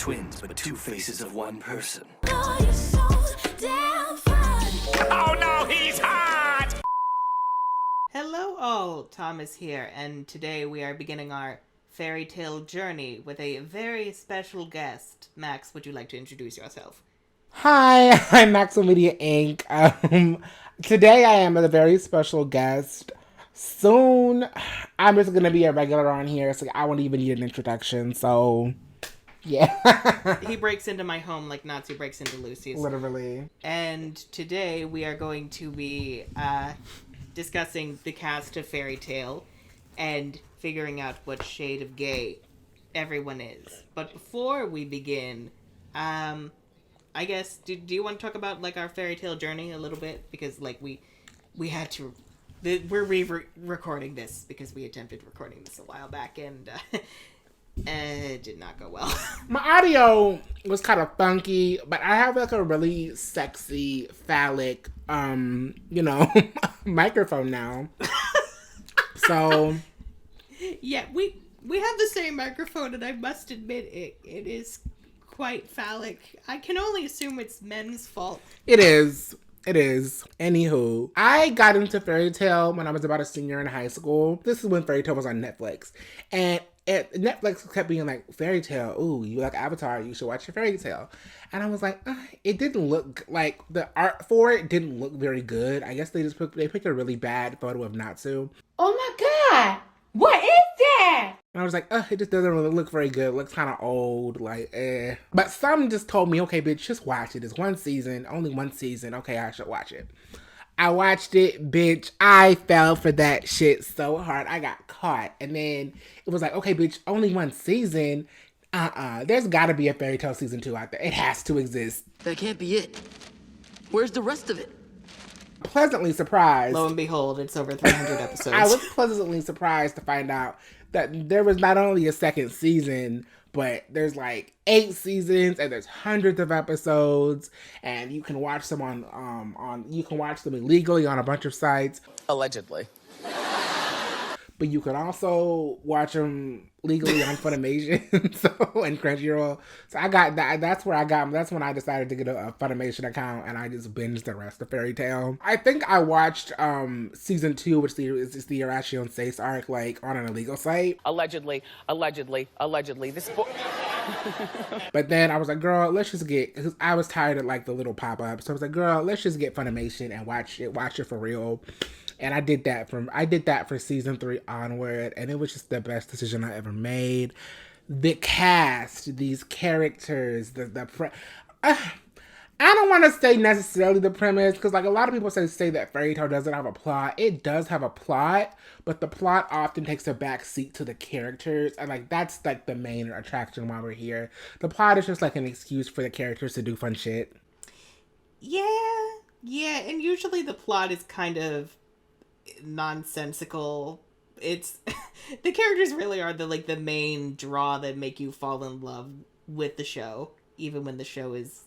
twins, but two faces of one person. Oh, you're so damn fine. Oh no, he's hot! Hello all, Thomas here, and today we are beginning our fairy tale journey with a very special guest. Max, would you like to introduce yourself? Hi, I'm Maxwell Media Inc. Today I am a very special guest. Soon, I'm just going to be a regular on here, so I won't even need an introduction, so yeah. He breaks into my home like Natsu breaks into Lucy's. Literally. And today we are going to be discussing the cast of Fairy Tale and figuring out what shade of gay everyone is. But before we begin, I guess, do you want to talk about like our Fairy Tale journey a little bit? Because like we had to... We're re-recording this because we attempted recording this a while back and it did not go well. My audio was kind of funky, but I have like a really sexy, phallic, microphone now. So... Yeah, we have the same microphone and I must admit it is quite phallic. I can only assume it's men's fault. It is. Anywho, I got into Fairy Tale when I was about a senior in high school. This is when Fairy Tale was on Netflix. And Netflix kept being like, Fairy Tale, ooh, you like Avatar, you should watch your Fairy Tale. And I was like, it didn't look, like, the art for it didn't look very good. I guess they picked a really bad photo of Natsu. Oh my god! What is that? And I was like, it just doesn't really look very good. It looks kind of old, like, eh. But some just told me, okay, bitch, just watch it. It's one season, only one season. Okay, I should watch it. I watched it, bitch. I fell for that shit so hard. I got caught. And then it was like, okay, bitch, only one season. There's gotta be a Fairy Tale season 2 out there. It has to exist. That can't be it. Where's the rest of it? Pleasantly surprised. Lo and behold, it's over 300 episodes. I was pleasantly surprised to find out that there was not only a second season, but there's like 8 seasons and there's hundreds of episodes, and you can watch them you can watch them illegally on a bunch of sites. Allegedly. But you can also watch them legally on Funimation and Crunchyroll. So I got that. That's when I decided to get a Funimation account, and I just binged the rest of Fairy Tale. I think I watched season 2, which is the Arashi Seis arc, like on an illegal site. Allegedly. This But then I was like, girl, let's just get, because I was tired of like the little pop-ups. So I was like, girl, let's just get Funimation and watch it for real. And I did that for season 3 onward, and it was just the best decision I ever made. The cast, these characters, I don't want to say necessarily the premise, because like a lot of people say that Fairy Tale doesn't have a plot. It does have a plot, but the plot often takes a back seat to the characters, and like that's like the main attraction while we're here. The plot is just like an excuse for the characters to do fun shit. Yeah, and usually the plot is kind of nonsensical. It's the characters really are the main draw that make you fall in love with the show, even when the show is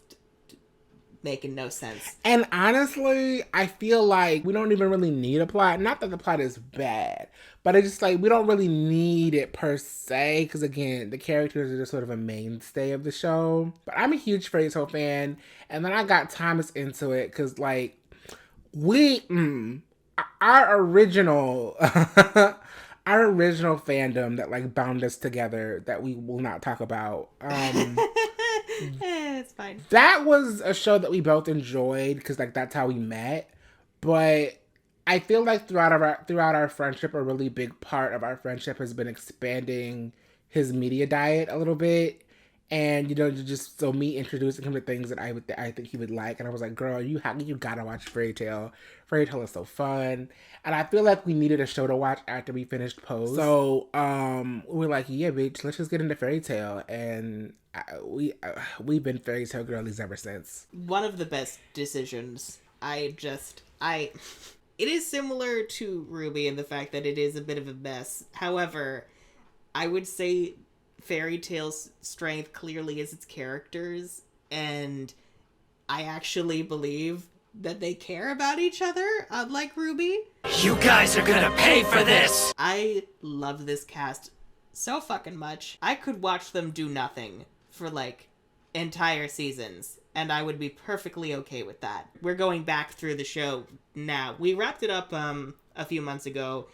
making no sense. And honestly, I feel like we don't even really need a plot. Not that the plot is bad, but it's just like we don't really need it per se, because again, the characters are just sort of a mainstay of the show. But I'm a huge Fairy Tale fan, and then I got Thomas into it because like our original fandom that like bound us together that we will not talk about. It's fine. That was a show that we both enjoyed because like that's how we met. But I feel like throughout our friendship, a really big part of our friendship has been expanding his media diet a little bit. And, just so me introducing him to things that I think he would like. And I was like, girl, you gotta watch Fairy Tale. Fairy Tale is so fun. And I feel like we needed a show to watch after we finished Pose. So, we're like, yeah, bitch, let's just get into Fairy Tale. And we've been Fairy Tale girlies ever since. One of the best decisions. It is similar to Ruby in the fact that it is a bit of a mess. However, I would say Fairy Tale's strength clearly is its characters, and I actually believe that they care about each other, unlike Ruby. You guys are gonna pay for this! I love this cast so fucking much. I could watch them do nothing for like entire seasons, and I would be perfectly okay with that. We're going back through the show now. We wrapped it up a few months ago,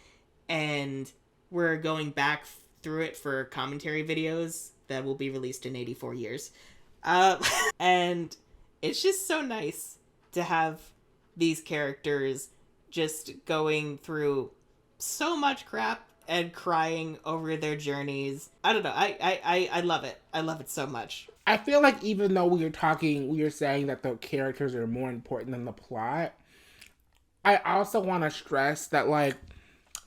and we're going back through it for commentary videos that will be released in 84 years. And it's just so nice to have these characters just going through so much crap and crying over their journeys. I don't know. I love it. I love it so much. I feel like even though we are saying that the characters are more important than the plot, I also want to stress that, like,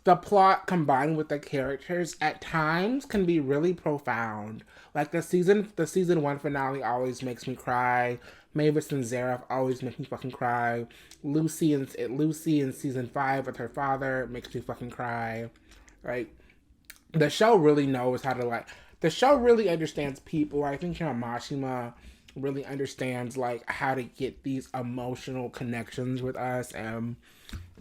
the plot combined with the characters at times can be really profound. Like, the season 1 finale always makes me cry. Mavis and Zareth always make me fucking cry. Lucy in season 5 with her father makes me fucking cry. Right? The show really knows how to, like, the show really understands people. I think Mashima really understands, like, how to get these emotional connections with us, and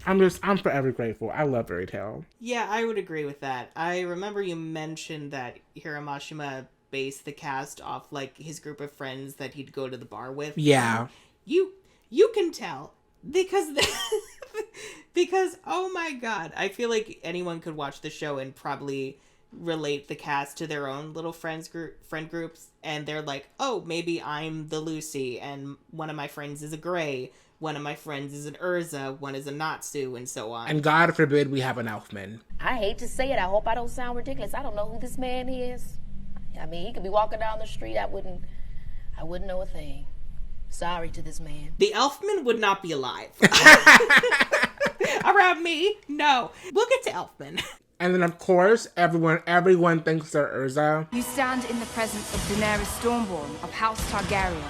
I'm forever grateful. I love Fairy Tail. Yeah, I would agree with that. I remember you mentioned that Hiramashima based the cast off, like, his group of friends that he'd go to the bar with. Yeah. You can tell. Because because, oh my god, I feel like anyone could watch the show and probably relate the cast to their own little friend groups, and they're like, oh, maybe I'm the Lucy, and one of my friends is a Gray, one of my friends is an Erza, one is a Natsu, and so on. And God forbid we have an Elfman. I hate to say it. I hope I don't sound ridiculous. I don't know who this man is. I mean, he could be walking down the street. I wouldn't know a thing. Sorry to this man. The Elfman would not be alive. Around me, no. We'll get to Elfman. And then, of course, everyone thinks they're Erza. You stand in the presence of Daenerys Stormborn of House Targaryen,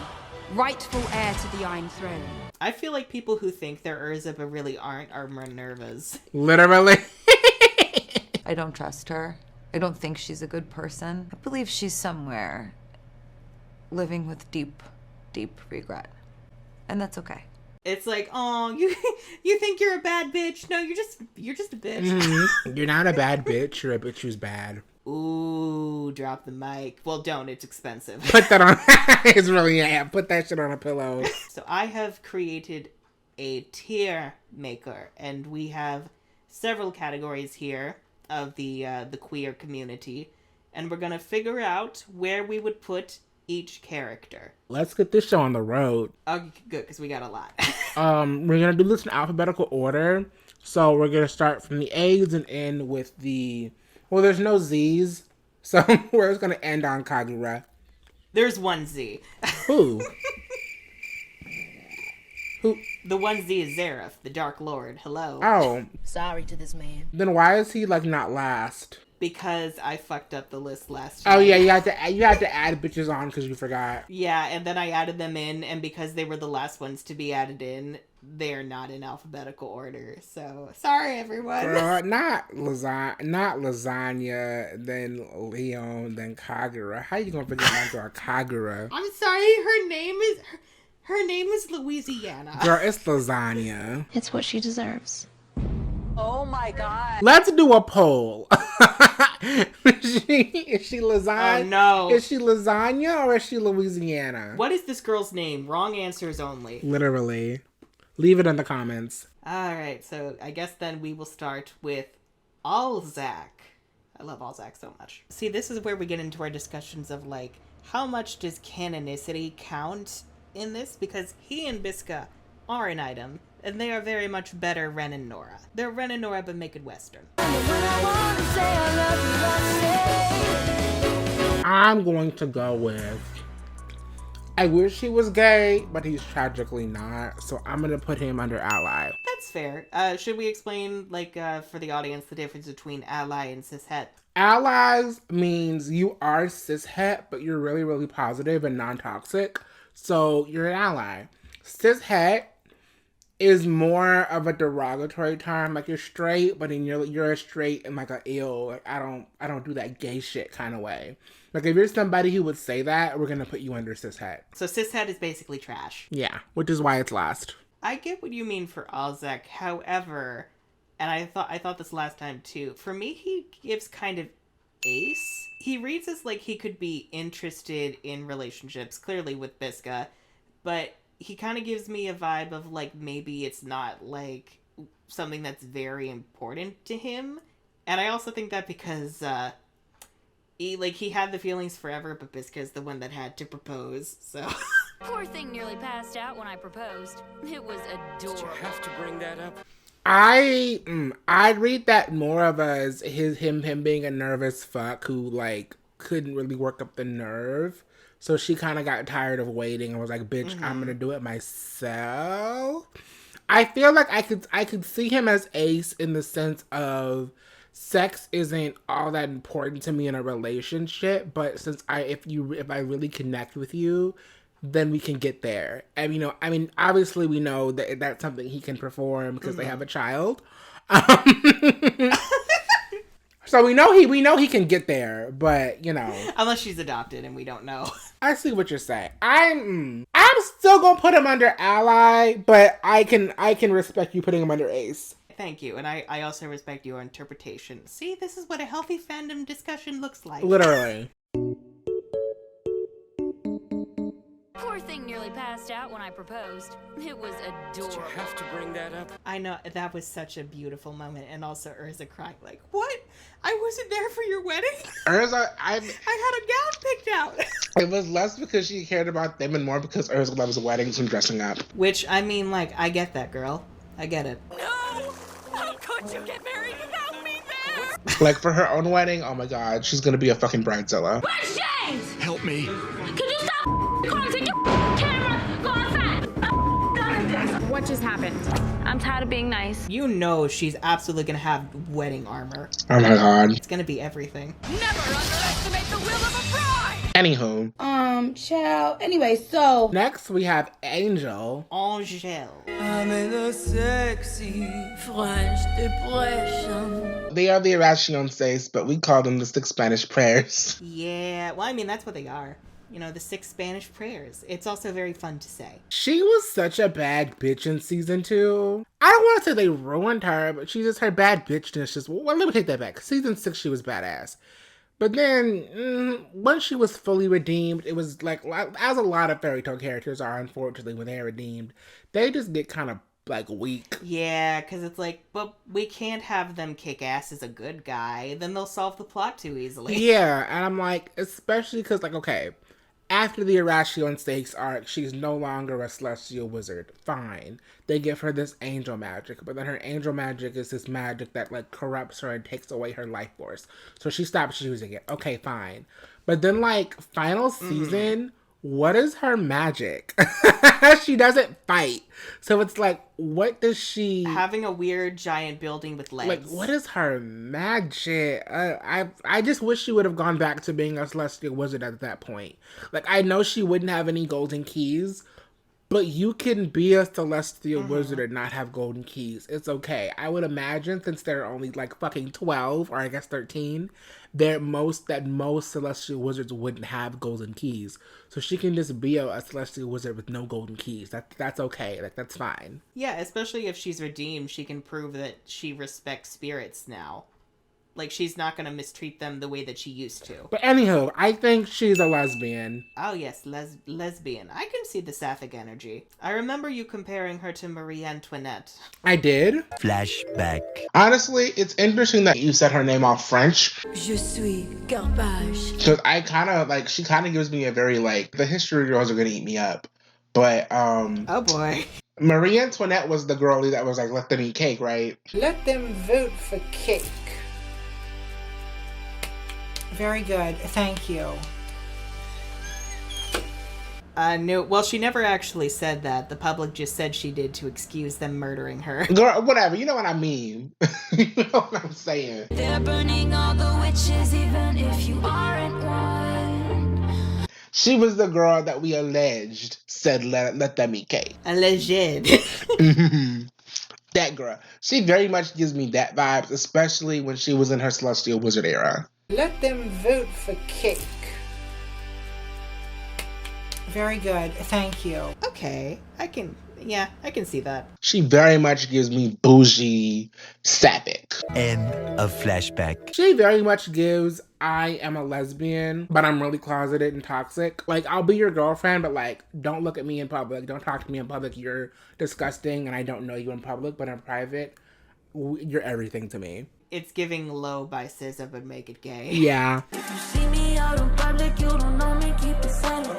rightful heir to the Iron Throne. I feel like people who think they're Erza but really aren't are Minervas. Literally. I don't trust her. I don't think she's a good person. I believe she's somewhere living with deep, deep regret. And that's okay. It's like, oh, you think you're a bad bitch? No, you're just a bitch. Mm-hmm. You're not a bad bitch. You're a bitch who's bad. Ooh, drop the mic. Well, don't. It's expensive. Put that on. It's really, yeah. Put that shit on a pillow. So I have created a tier maker, and we have several categories here of the queer community, and we're gonna figure out where we would put each character. Let's get this show on the road. Oh, good, because we got a lot. We're gonna do this in alphabetical order. So we're gonna start from the A's and end with the. Well, there's no Z's, so we're just gonna end on Kagura. There's one Z. Who? Who? The one Z is Zareth, the Dark Lord. Hello. Oh. Sorry to this man. Then why is he, like, not last? Because I fucked up the list last Oh night. yeah, you had to add bitches on because you forgot. Yeah, and then I added them in, and because they were the last ones to be added in, they're not in alphabetical order. So sorry, everyone. Girl, not lasagna, then Leon, then Kagura. How you gonna forget my girl Kagura? I'm sorry. Her name is Louisiana. Girl, it's lasagna. It's what she deserves. Oh my god. Let's do a poll. Is she lasagna? Oh no. Is she lasagna or is she Louisiana? What is this girl's name? Wrong answers only. Literally. Leave it in the comments. Alright, so I guess then we will start with Alzack. I love Alzack so much. See, this is where we get into our discussions of, like, how much does canonicity count in this? Because he and Bisca are an item, and they are very much better Ren and Nora. They're Ren and Nora, but make it Western. I'm going to go with... I wish he was gay, but he's tragically not, so I'm going to put him under ally. That's fair. Should we explain, like, for the audience, the difference between ally and cishet? Allies means you are cishet, but you're really, really positive and non-toxic, so you're an ally. Cishet is more of a derogatory term, like you're straight, but then you're straight in like a ill, like I don't do that gay shit kind of way. Like if you're somebody who would say that, we're gonna put you under cishet. So cishet is basically trash. Yeah, which is why it's last. I get what you mean for Alzack, however, and I thought this last time too. For me, he gives kind of ace. He reads as like he could be interested in relationships, clearly with Bisca, but he kind of gives me a vibe of like maybe it's not like something that's very important to him. And I also think that because he had the feelings forever, but Bisca is the one that had to propose, so... Poor thing nearly passed out when I proposed. It was adorable. Did you have to bring that up? I read that more of as him being a nervous fuck who like couldn't really work up the nerve. So she kind of got tired of waiting and was like, "Bitch, I'm gonna do it myself." I feel like I could see him as ace in the sense of sex isn't all that important to me in a relationship, but since if I really connect with you, then we can get there. And, obviously we know that that's something he can perform because they have a child. So we know he can get there, but, Unless she's adopted and we don't know. I see what you're saying. I'm still gonna put him under ally, but I can respect you putting him under ace. Thank you, and I also respect your interpretation. See, this is what a healthy fandom discussion looks like. Literally. Poor thing nearly passed out when I proposed. It was adorable. Did you have to bring that up? I know, that was such a beautiful moment, and also Erza crying like, "What? I wasn't there for your wedding?" Erza, I had a gown picked out. It was less because she cared about them and more because Erza loves weddings and dressing up. Which, I get that, girl. I get it. No! How could you get married without me there? Like, for her own wedding, oh my god, she's gonna be a fucking bridezilla. Where's James? Help me. Could you stop calling, take your camera, go outside? I'm done with this. What just happened? I'm tired of being nice. You know she's absolutely gonna have wedding armor. Oh my god. It's gonna be everything. Never underestimate the will of a bride! Anywho. Child. Anyway, so. Next, we have Angel. Angel. I'm in a sexy French depression. They are the Oraciones, but we call them the 6 Spanish prayers. Yeah, well, that's what they are. The 6 Spanish prayers. It's also very fun to say. She was such a bad bitch in season 2. I don't want to say they ruined her, but her bad bitchness just... Well, let me take that back. Season 6, she was badass. But then, once she was fully redeemed, it was like, as a lot of fairy tale characters are, unfortunately, when they're redeemed, they just get kind of, like, weak. Yeah, because it's like, but we can't have them kick ass as a good guy. Then they'll solve the plot too easily. Yeah, and I'm like, especially because, like, okay, after the Erasion Stakes arc, she's no longer a celestial wizard. Fine. They give her this angel magic, but then her angel magic is this magic that, like, corrupts her and takes away her life force. So she stops using it. Okay, fine. But then, like, final season, what is her magic? She doesn't fight. So it's like, what does she... Having a weird giant building with legs. Like, what is her magic? I just wish she would have gone back to being a celestial wizard at that point. Like, I know she wouldn't have any golden keys, but you can be a celestial wizard and not have golden keys. It's okay. I would imagine, since there are only, like, fucking 12, or I guess 13, most celestial wizards wouldn't have golden keys. So she can just be a celestial wizard with no golden keys. That's okay. Like, that's fine. Yeah, especially if she's redeemed, she can prove that she respects spirits now. Like, she's not going to mistreat them the way that she used to. But anywho, I think she's a lesbian. Oh, yes, lesbian. I can see the sapphic energy. I remember you comparing her to Marie Antoinette. I did. Flashback. Honestly, it's interesting that you said her name off French. Je suis garbage. Because she kind of gives me a very, like, the history girls are going to eat me up. But, Oh, boy. Marie Antoinette was the girlie that was like, let them eat cake, right? Let them vote for cake. Very good. Thank you. No, well, she never actually said that. The public just said she did to excuse them murdering her. Girl, whatever. You know what I mean. You know what I'm saying. They're burning all the witches, even if you aren't one. She was the girl that we alleged said let them eat cake. Alleged. That girl. She very much gives me that vibes, especially when she was in her celestial wizard era. Let them vote for cake. Very good. Thank you. Okay, I can... Yeah, I can see that. She very much gives me bougie sapphic. End of flashback. She very much gives I am a lesbian, but I'm really closeted and toxic. Like, I'll be your girlfriend, but like, don't look at me in public. Don't talk to me in public. You're disgusting and I don't know you in public, but in private, you're everything to me. It's giving low by SZA, but make it gay. Yeah.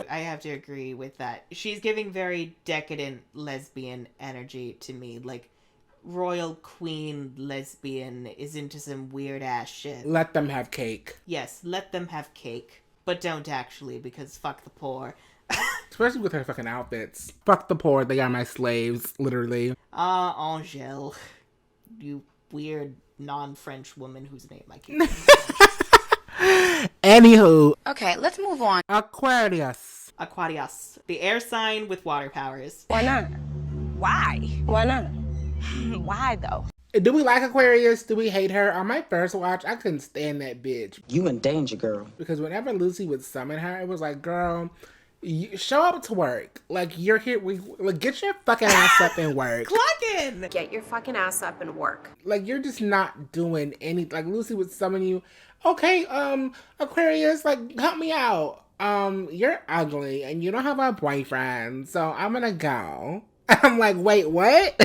I have to agree with that. She's giving very decadent lesbian energy to me. Like, royal queen lesbian is into some weird ass shit. Let them have cake. Yes, let them have cake. But don't actually, because fuck the poor. Especially with her fucking outfits. Fuck the poor, they are my slaves, literally. Angèle. You weird non-French woman whose name I can't Anywho. Okay, let's move on. Aquarius. Aquarius. The air sign with water powers. Why not? Why? Why not? Why though? Do we like Aquarius? Do we hate her? On my first watch, I couldn't stand that bitch. You in danger, girl. Because whenever Lucy would summon her, it was like, girl, you show up to work. Like, you're here. Get your fucking ass up and work. Clock in! Get your fucking ass up and work. Like, you're just not doing any. Like, Lucy would summon you. Okay, Aquarius, like, help me out. You're ugly and you don't have a boyfriend, so I'm gonna go. I'm like, wait, what?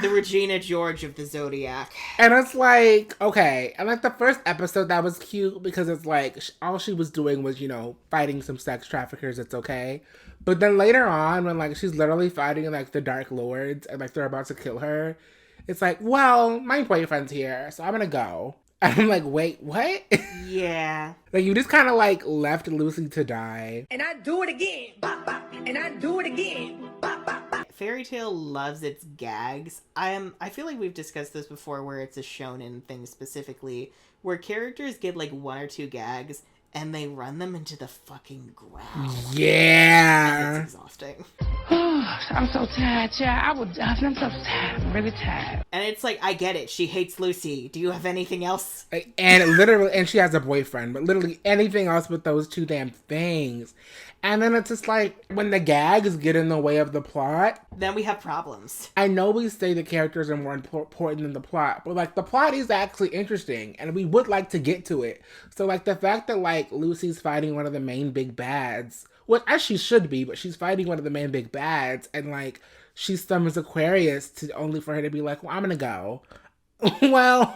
The Regina George of the Zodiac. And it's like, okay. And like the first episode, that was cute because it's like all she was doing was, you know, fighting some sex traffickers. It's okay. But then later on, when like she's literally fighting like the Dark Lords and like they're about to kill her, it's like, well, my boyfriend's here, so I'm gonna go. And I'm like, wait, what? Yeah. Like, you just kind of like left Lucy to die. And I do it again. Bop, bop. And I do it again. Bop, bop, bop. Fairy Tail loves its gags. I feel like we've discussed this before where it's a shonen thing specifically, where characters get like one or two gags and they run them into the fucking ground. Yeah. And it's exhausting. I'm so tired, child. I'm so tired. I'm really tired. And it's like, I get it. She hates Lucy. Do you have anything else? And she has a boyfriend, but literally anything else but those two damn things. And then it's just like, when the gags get in the way of the plot, then we have problems. I know we say the characters are more important than the plot, but like the plot is actually interesting and we would like to get to it. So like the fact that like Lucy's fighting one of the main big bads, well, as she should be, but she's fighting one of the main big bads and like she summons Aquarius only for her to be like, well, I'm gonna go. Well,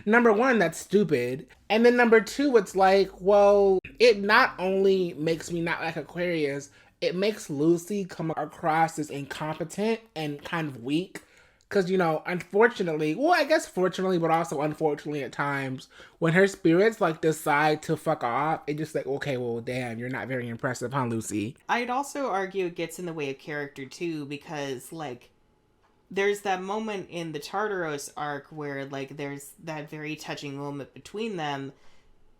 number one, that's stupid. And then number two, it's like, well, it not only makes me not like Aquarius, it makes Lucy come across as incompetent and kind of weak. Because, you know, unfortunately, well, I guess fortunately, but also unfortunately at times, when her spirits, like, decide to fuck off, it's just like, okay, well, damn, you're not very impressive, huh, Lucy? I'd also argue it gets in the way of character, too, because, like, there's that moment in the Tartaros arc where, like, there's that very touching moment between them,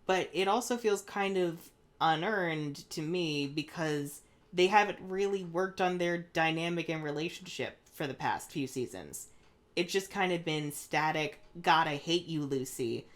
but it also feels kind of unearned to me because they haven't really worked on their dynamic and relationship for the past few seasons. It's just kind of been static, God, I hate you, Lucy.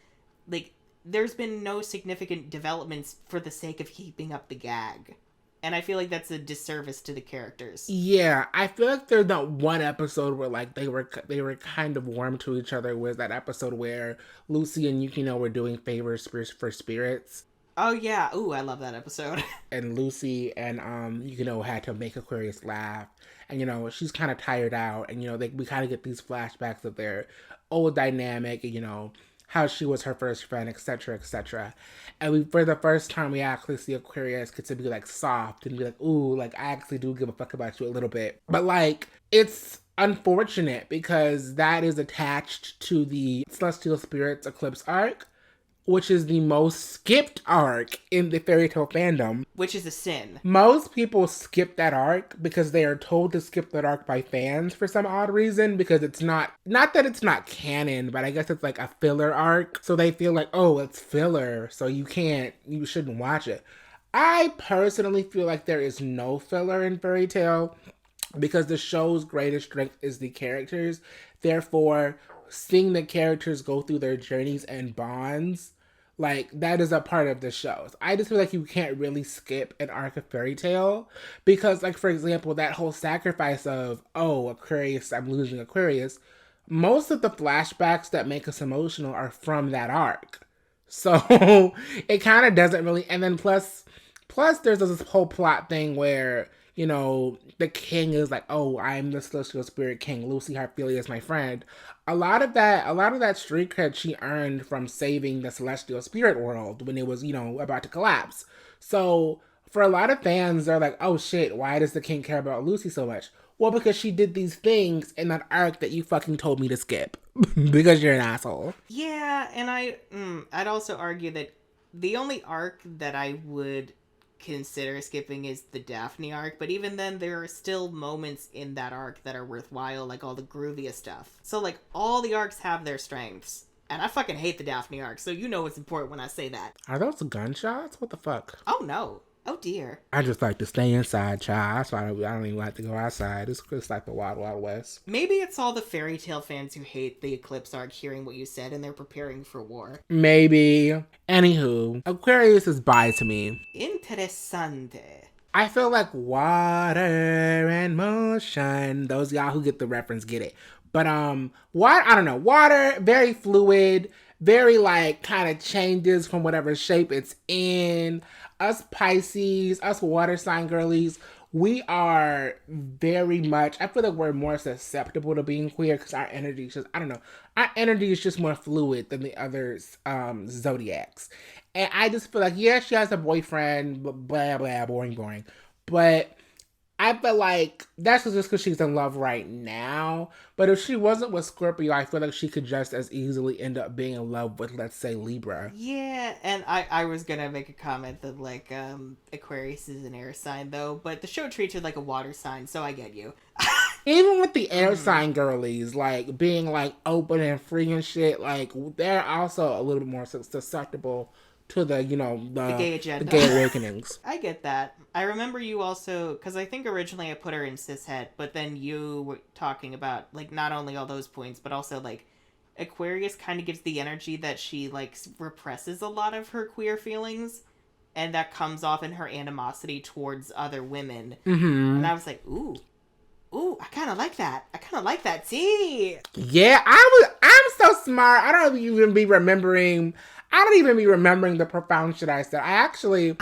Like, there's been no significant developments for the sake of keeping up the gag. And I feel like that's a disservice to the characters. Yeah, I feel like there's not one episode where like they were kind of warm to each other. Was that episode where Lucy and Yukino were doing favors for spirits? Oh yeah, ooh, I love that episode. And Lucy and Yukino had to make Aquarius laugh, and you know she's kind of tired out, and you know we kind of get these flashbacks of their old dynamic, and you know how she was her first friend, etc., etc. And for the first time, we actually see Aquarius get to be, like, soft and be like, ooh, like, I actually do give a fuck about you a little bit. But, like, it's unfortunate because that is attached to the Celestial Spirits Eclipse arc, which is the most skipped arc in the fairy tale fandom. Which is a sin. Most people skip that arc because they are told to skip that arc by fans for some odd reason, because it's not that it's not canon, but I guess it's like a filler arc. So they feel like, oh, it's filler, so you shouldn't watch it. I personally feel like there is no filler in fairy tale because the show's greatest strength is the characters. Therefore, seeing the characters go through their journeys and bonds, Like, that is a part of the show. So I just feel like you can't really skip an arc of Fairy Tale because, like, for example, that whole sacrifice of, oh, Aquarius, I'm losing Aquarius. Most of the flashbacks that make us emotional are from that arc. So it kind of doesn't really, and then plus there's this whole plot thing where, you know, the king is like, oh, I'm the celestial spirit king. Lucy Harpelia is my friend. A lot of that street cred she earned from saving the celestial spirit world when it was, you know, about to collapse. So for a lot of fans, they're like, oh shit, why does the king care about Lucy so much? Well, because she did these things in that arc that you fucking told me to skip. Because you're an asshole. Yeah, and I'd also argue that the only arc that I would consider skipping is the Daphne arc, but even then there are still moments in that arc that are worthwhile, like all the Groovia stuff. So like all the arcs have their strengths, and I fucking hate the Daphne arc, so you know what's important when I say that. Are those gunshots? What the fuck? Oh no. Oh dear. I just like to stay inside, child. That's why I don't even like to go outside. It's like the Wild Wild West. Maybe it's all the Fairy Tale fans who hate the Eclipse arc hearing what you said and they're preparing for war. Maybe. Anywho, Aquarius is bye to me. Interessante. I feel like water and motion. Those y'all who get the reference get it. But water, I don't know. Water, very fluid, very like kind of changes from whatever shape it's in. Us Pisces, us water sign girlies, we are very much, I feel like we're more susceptible to being queer because our energy is just, I don't know, our energy is just more fluid than the other zodiacs. And I just feel like, yeah, she has a boyfriend, blah, blah, boring. But I feel like that's just because she's in love right now. But if she wasn't with Scorpio, I feel like she could just as easily end up being in love with, let's say, Libra. Yeah, and I was gonna make a comment that, like, Aquarius is an air sign, though. But the show treats her like a water sign, so I get you. Even with the air sign girlies, like, being, like, open and free and shit, like, they're also a little bit more susceptible to the, you know, the gay agenda. The gay awakenings. I get that. I remember you also, because I think originally I put her in cishet, but then you were talking about, like, not only all those points, but also, like, Aquarius kind of gives the energy that she, like, represses a lot of her queer feelings, and that comes off in her animosity towards other women. Mm-hmm. And I was like, ooh, I kind of like that. I kind of like that. See? Yeah, I'm so smart. I don't even be remembering the profound shit I said. I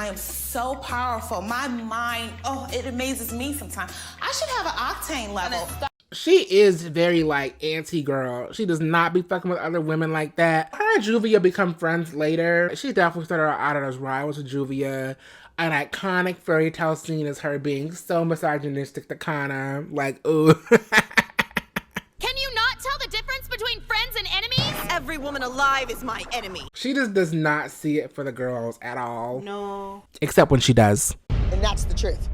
am so powerful. My mind, it amazes me sometimes. I should have an octane level. She is very, like, anti-girl. She does not be fucking with other women like that. Her and Juvia become friends later. She definitely started out as rivals with Juvia. An iconic fairy tale scene is her being so misogynistic to Cana. Like, ooh. Can you not tell the difference between friends and enemies? Every woman alive is my enemy. She just does not see it for the girls at all. No. Except when she does. And that's the truth.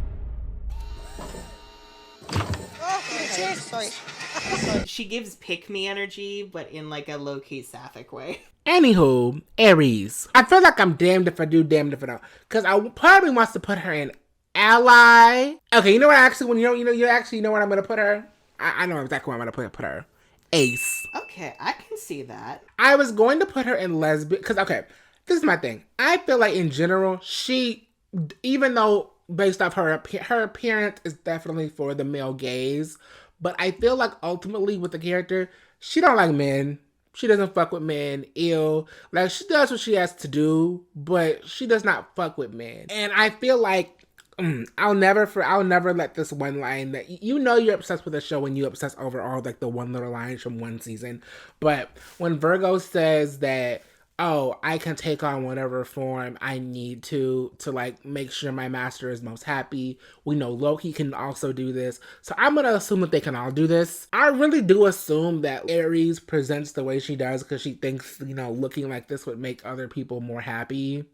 Sorry. She gives pick-me energy, but in, like, a low-key sapphic way. Anywho, Aries. I feel like I'm damned if I do, damned if I don't. Because I probably wants to put her in ally. Okay, you know what? Actually, you actually know what I'm going to put her? I know exactly what I'm going to put her. Ace. Okay, I can see that. I was going to put her in lesbian. Because, okay, this is my thing. I feel like in general, she, even though based off her appearance is definitely for the male gaze, but I feel like ultimately with the character, she don't like men. She doesn't fuck with men. Ew. Like, she does what she has to do, but she does not fuck with men. And I feel like I'll never let this one line that, you know, you're obsessed with a show when you obsess over all, like, the one little lines from one season. But when Virgo says that, oh, I can take on whatever form I need to like make sure my master is most happy. We know Loki can also do this. So I'm going to assume that they can all do this. I really do assume that Aries presents the way she does because she thinks, you know, looking like this would make other people more happy,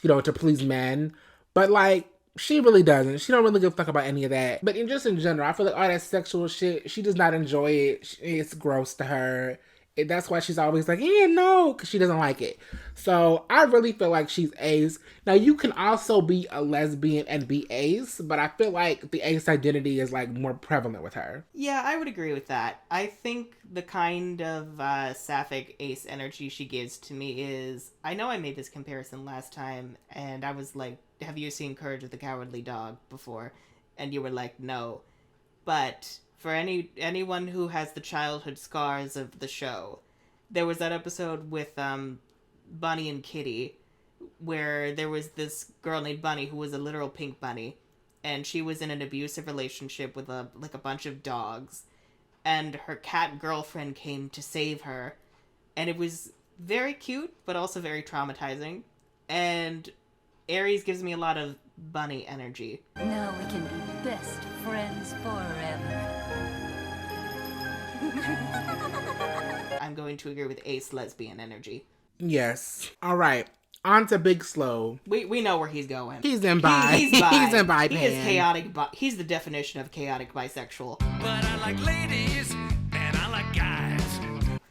you know, to please men. But, like, she really doesn't. She don't really give a fuck about any of that. But just in general, I feel like all that sexual shit, she does not enjoy it. It's gross to her. That's why she's always like, yeah, no, because she doesn't like it. So I really feel like she's ace. Now, you can also be a lesbian and be ace, but I feel like the ace identity is like more prevalent with her. Yeah, I would agree with that. I think the kind of sapphic ace energy she gives to me is, I know I made this comparison last time, and I was like, have you seen Courage of the Cowardly Dog before? And you were like, no. But for anyone who has the childhood scars of the show, there was that episode with Bunny and Kitty, where there was this girl named Bunny who was a literal pink bunny, and she was in an abusive relationship with a bunch of dogs, and her cat girlfriend came to save her, and it was very cute but also very traumatizing. And Aries gives me a lot of bunny energy. Now we can be best friends forever. I'm going to agree with ace lesbian energy. Yes. All right. On to Bickslow. We know where he's going. He's in bi. He's bi. He's in bi. He is chaotic. He's the definition of chaotic bisexual. But I like ladies and I like guys.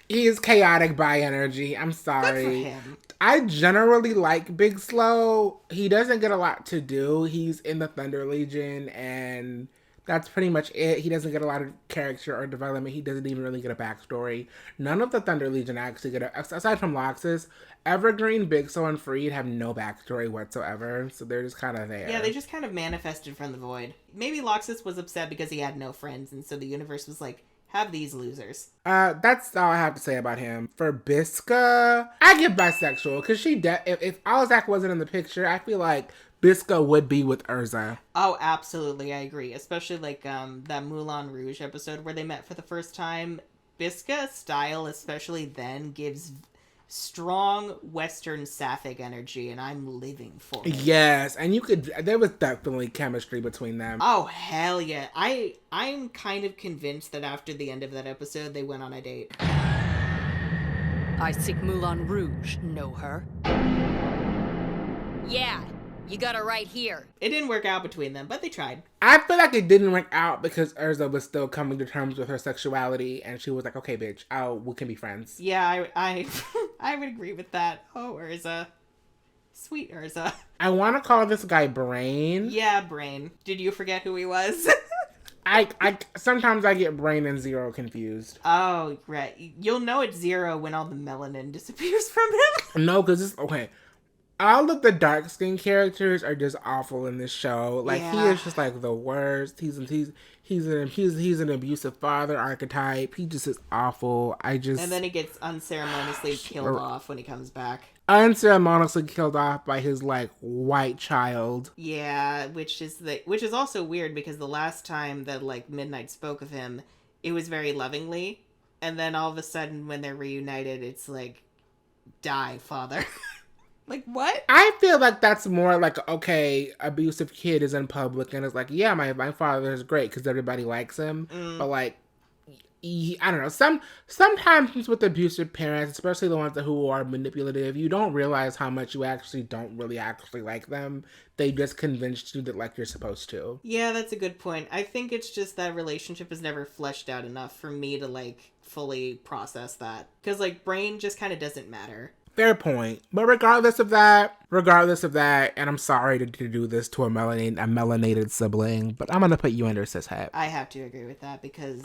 He is chaotic bi energy. I'm sorry. Good for him. I generally like Bickslow. He doesn't get a lot to do. He's in the Thunder Legion, and that's pretty much it. He doesn't get a lot of character or development. He doesn't even really get a backstory. None of the Thunder Legion actually get aside from Laxus, Evergreen, Bickslow, and Freed have no backstory whatsoever. So they're just kind of there. Yeah, they just kind of manifested from the void. Maybe Laxus was upset because he had no friends, and so the universe was like, have these losers. That's all I have to say about him. For Bisca, I give bisexual, because she if Alzack wasn't in the picture, I feel like Bisca would be with Erza. Oh, absolutely, I agree. Especially like that Moulin Rouge episode where they met for the first time. Bisca's style, especially then, gives strong Western sapphic energy, and I'm living for it. Yes, and there was definitely chemistry between them. Oh, hell yeah. I'm kind of convinced that after the end of that episode, they went on a date. I seek Moulin Rouge. Know her? Yeah, you got her right here. It didn't work out between them, but they tried. I feel like it didn't work out because Erza was still coming to terms with her sexuality, and she was like, okay, bitch, we can be friends. Yeah, I I would agree with that. Oh, Erza. Sweet Erza. I want to call this guy Brain. Yeah, Brain. Did you forget who he was? I sometimes I get Brain and Zero confused. Oh, right. You'll know it's Zero when all the melanin disappears from him. No, because it's okay. All of the dark skinned characters are just awful in this show. Like He is just like the worst. He's an abusive father archetype. He just is awful. And then he gets unceremoniously killed off when he comes back. Unceremoniously killed off by his like white child. Yeah, which is also weird because the last time that like Midnight spoke of him, it was very lovingly, and then all of a sudden when they're reunited, it's like, die, father. Like, what? I feel like that's more like, okay, abusive kid is in public and it's like, yeah, my father is great because everybody likes him. But like, I don't know. Sometimes with abusive parents, especially the ones who are manipulative, you don't realize how much you actually don't really actually like them. They just convinced you that like you're supposed to. Yeah, that's a good point. I think it's just that relationship is never fleshed out enough for me to like fully process that. Because like Brain just kind of doesn't matter. Fair point. But regardless of that, and I'm sorry to do this to a melanated sibling, but I'm going to put you under cis hat. I have to agree with that because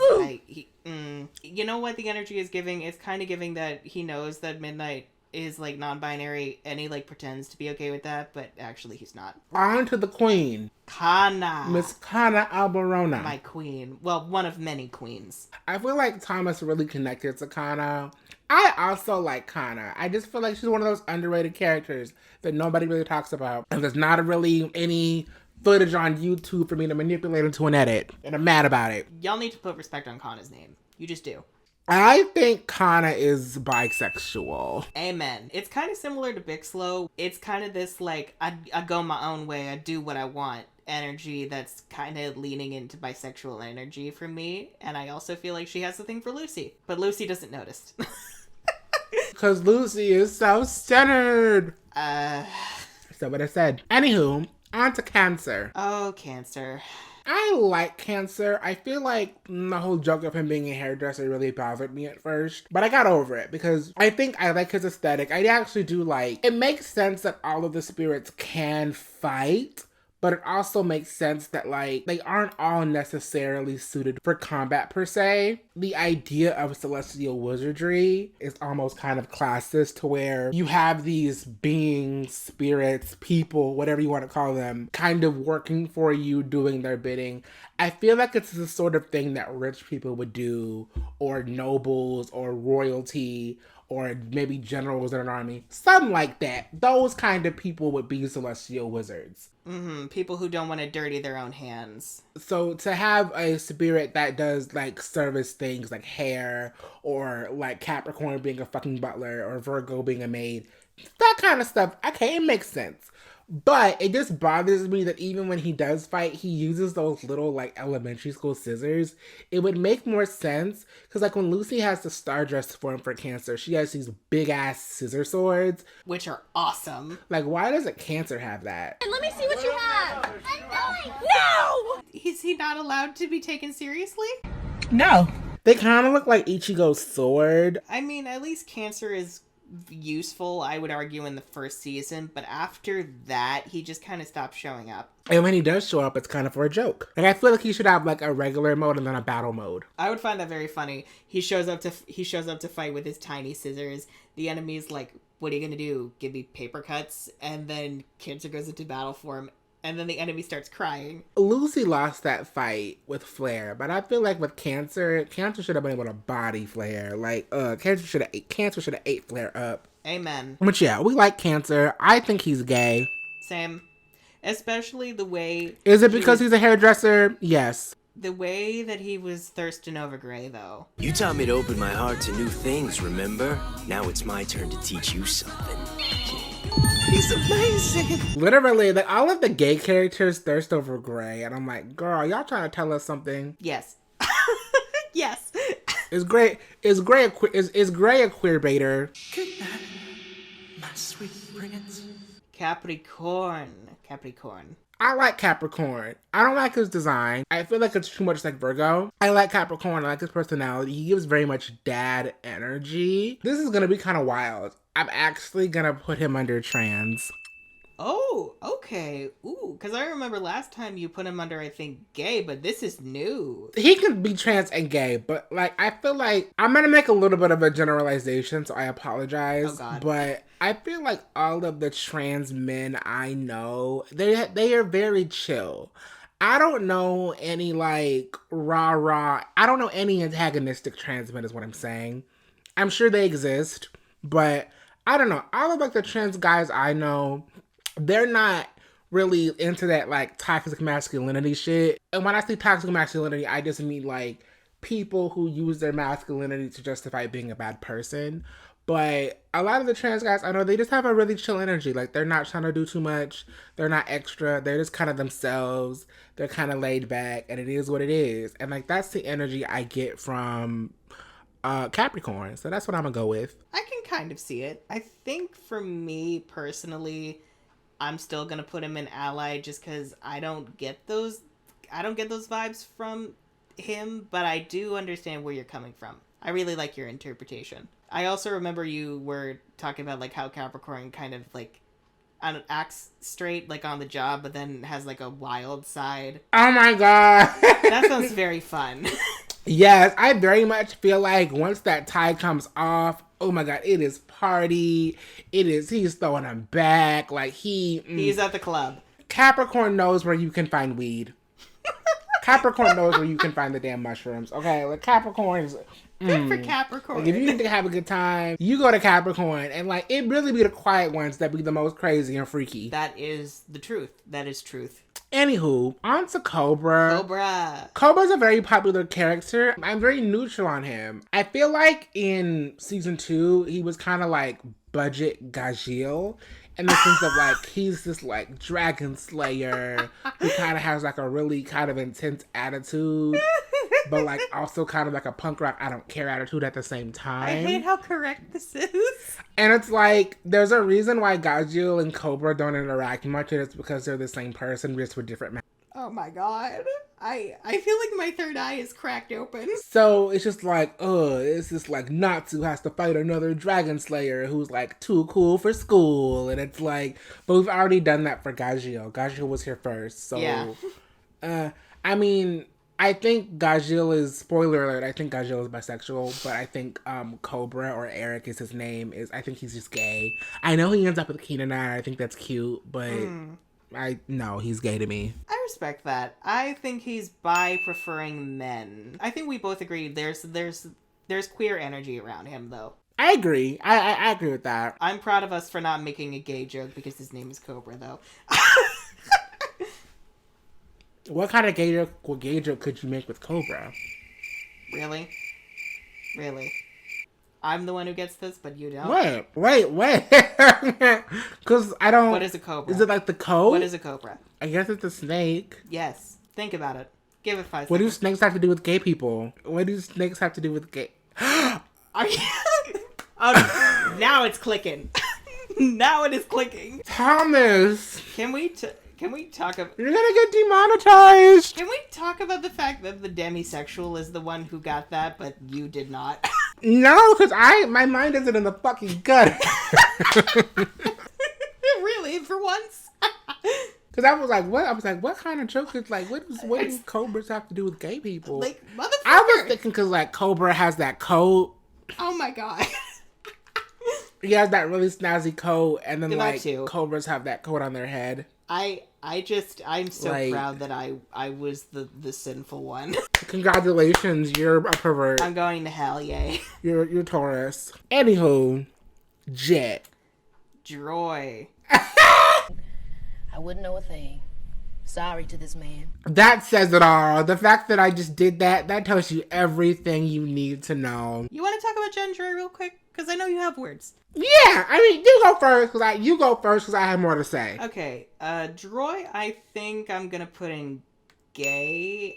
you know what the energy is giving? It's kind of giving that he knows that Midnight is like non-binary and he like pretends to be okay with that, but actually he's not. On to the queen. Cana. Miss Cana Alberona. My queen. Well, one of many queens. I feel like Thomas really connected to Cana. I also like Cana. I just feel like she's one of those underrated characters that nobody really talks about. And there's not really any footage on YouTube for me to manipulate into an edit. And I'm mad about it. Y'all need to put respect on Cana's name. You just do. I think Cana is bisexual. Amen. It's kind of similar to Bickslow. It's kind of this like, I go my own way, I do what I want energy that's kind of leaning into bisexual energy for me. And I also feel like she has a thing for Lucy. But Lucy doesn't notice. Because Lucy is so centered. So what I said. Anywho, On to Cancer. Oh, Cancer. I like Cancer. I feel like the whole joke of him being a hairdresser really bothered me at first. But I got over it because I think I like his aesthetic. I actually do like... It makes sense that all of the spirits can fight. But it also makes sense that, like, they aren't all necessarily suited for combat per se. The idea of celestial wizardry is almost kind of classist to where you have these beings, spirits, people, whatever you want to call them, kind of working for you, doing their bidding. I feel like it's the sort of thing that rich people would do, or nobles, or royalty, or maybe generals in an army. Something like that. Those kind of people would be celestial wizards. People who don't want to dirty their own hands. So to have a spirit that does like service things like hair, or like Capricorn being a fucking butler, or Virgo being a maid, that kind of stuff, okay, it makes sense. But it just bothers me that even when he does fight, he uses those little, like, elementary school scissors. It would make more sense, because, like, when Lucy has the star dress form for Cancer, she has these big-ass scissor swords. Which are awesome. Like, why doesn't Cancer have that? And let me see what you have. No! Is he not allowed to be taken seriously? No. They kind of look like Ichigo's sword. I mean, at least Cancer is useful, I would argue, in the first season, but after that he just kind of stopped showing up. And when he does show up, it's kind of for a joke. Like, I feel like he should have like a regular mode and then a battle mode. I would find that very funny. He shows up to fight with his tiny scissors. The enemy's like, what are you gonna do, give me paper cuts? And then Cancer goes into battle for him, and then the enemy starts crying. Lucy lost that fight with Flare, but I feel like with Cancer should have been able to body Flare. Like, Cancer should have ate Flare up. Amen. But yeah, we like Cancer. I think he's gay. Same. Especially the way... Is it because he's a hairdresser? Yes. The way that he was thirsting over Gray, though. You taught me to open my heart to new things, remember? Now it's my turn to teach you something. He's amazing. Literally, like, all of the gay characters thirst over Gray, and I'm like, girl, y'all trying to tell us something? Yes. Yes. Is Gray a queer baiter? Good night, my sweet prince. Capricorn. I like Capricorn. I don't like his design. I feel like it's too much like Virgo. I like Capricorn. I like his personality. He gives very much dad energy. This is gonna be kind of wild. I'm actually gonna put him under trans. Oh, okay. Ooh, because I remember last time you put him under, I think, gay, but this is new. He can be trans and gay, but, like, I feel like I'm gonna make a little bit of a generalization, so I apologize. Oh, God. But I feel like all of the trans men I know, they are very chill. I don't know any, like, rah-rah. I don't know any antagonistic trans men is what I'm saying. I'm sure they exist, but I don't know. All of, like, the trans guys I know, they're not really into that, like, toxic masculinity shit. And when I say toxic masculinity, I just mean, like, people who use their masculinity to justify being a bad person. But a lot of the trans guys I know, they just have a really chill energy. Like, they're not trying to do too much. They're not extra. They're just kind of themselves. They're kind of laid back, and it is what it is. And, like, that's the energy I get from Capricorn. So that's what I'm gonna go with. I can kind of see it. I think for me, personally, I'm still gonna put him in ally just because I don't get those vibes from him, but I do understand where you're coming from. I really like your interpretation. I also remember you were talking about, like, how Capricorn kind of, like, acts straight, like, on the job, but then has, like, a wild side. Oh my god. That sounds very fun. Yes, I very much feel like once that tie comes off, oh my god, it is party. He's throwing them back. Like, he's at the club. Capricorn knows where you can find weed. Capricorn knows where you can find the damn mushrooms. Okay, like, Capricorn's... Good for Capricorn. Like, if you need to have a good time, you go to Capricorn, and, like, it really be the quiet ones that be the most crazy and freaky. That is the truth. That is truth. Anywho, on to Cobra. Cobra's a very popular character. I'm very neutral on him. I feel like in season 2, he was kind of like budget Gajeel. In the sense of, like, he's this, like, dragon slayer who kind of has, like, a really kind of intense attitude. but like also kind of like a punk rock I don't care attitude at the same time. I hate how correct this is. And it's like, there's a reason why Gajeel and Cobra don't interact much, and it's because they're the same person, just with different Oh my god. I feel like my third eye is cracked open. So it's just like, it's just like Natsu has to fight another dragon slayer who's like too cool for school. And it's like, but we've already done that for Gajeel. Gajeel was here first. So, yeah. I mean, I think Gajeel is, spoiler alert, I think Gajeel is bisexual, but I think Cobra, or Erik is his name, I think he's just gay. I know he ends up with Kinana, I think that's cute, but no, he's gay to me. I respect that. I think he's bi preferring men. I think we both agree there's queer energy around him though. I agree. I agree with that. I'm proud of us for not making a gay joke because his name is Cobra though. What kind of gay joke could you make with Cobra? Really? I'm the one who gets this, but you don't? Wait. Because I don't... What is a cobra? Is it like the coat? What is a cobra? I guess it's a snake. Yes. Think about it. Give it 5 seconds. What do snakes have to do with gay people? What do snakes have to do with gay... Are you... Oh, now it's clicking. Now it is clicking. Thomas! Can we talk about... You're gonna get demonetized! Can we talk about the fact that the demisexual is the one who got that, but you did not? No, because my mind isn't in the fucking gut. Really? For once? Because I was like, what? I was like, what kind of joke is like, what does Cobras have to do with gay people? Like, motherfucker. I was thinking because like Cobra has that coat. Oh my god. He has that really snazzy coat, and then like too. Cobras have that coat on their head. I'm so like, proud that I was the sinful one. Congratulations, you're a pervert. I'm going to hell, yay. You're Taurus. Anywho, Jet. Droy. I wouldn't know a thing. Sorry to this man. That says it all. The fact that I just did that tells you everything you need to know. You want to talk about Jet and Droy real quick? Because I know you have words. Yeah, I mean, you go first because I have more to say. Okay, Droy, I think I'm gonna put in gay.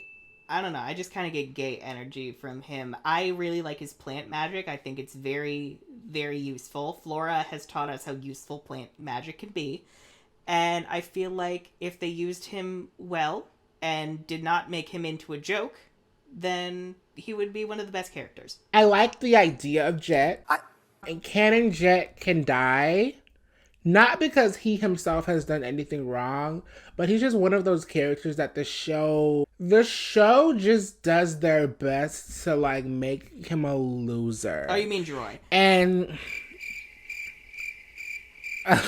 I don't know, I just kind of get gay energy from him. I really like his plant magic. I think it's very, very useful. Flora has taught us how useful plant magic can be. And I feel like if they used him well and did not make him into a joke, then he would be one of the best characters. I like the idea of Jet. And Canon Jet can die, not because he himself has done anything wrong, but he's just one of those characters that the show just does their best to like make him a loser. Oh, you mean Droy? And not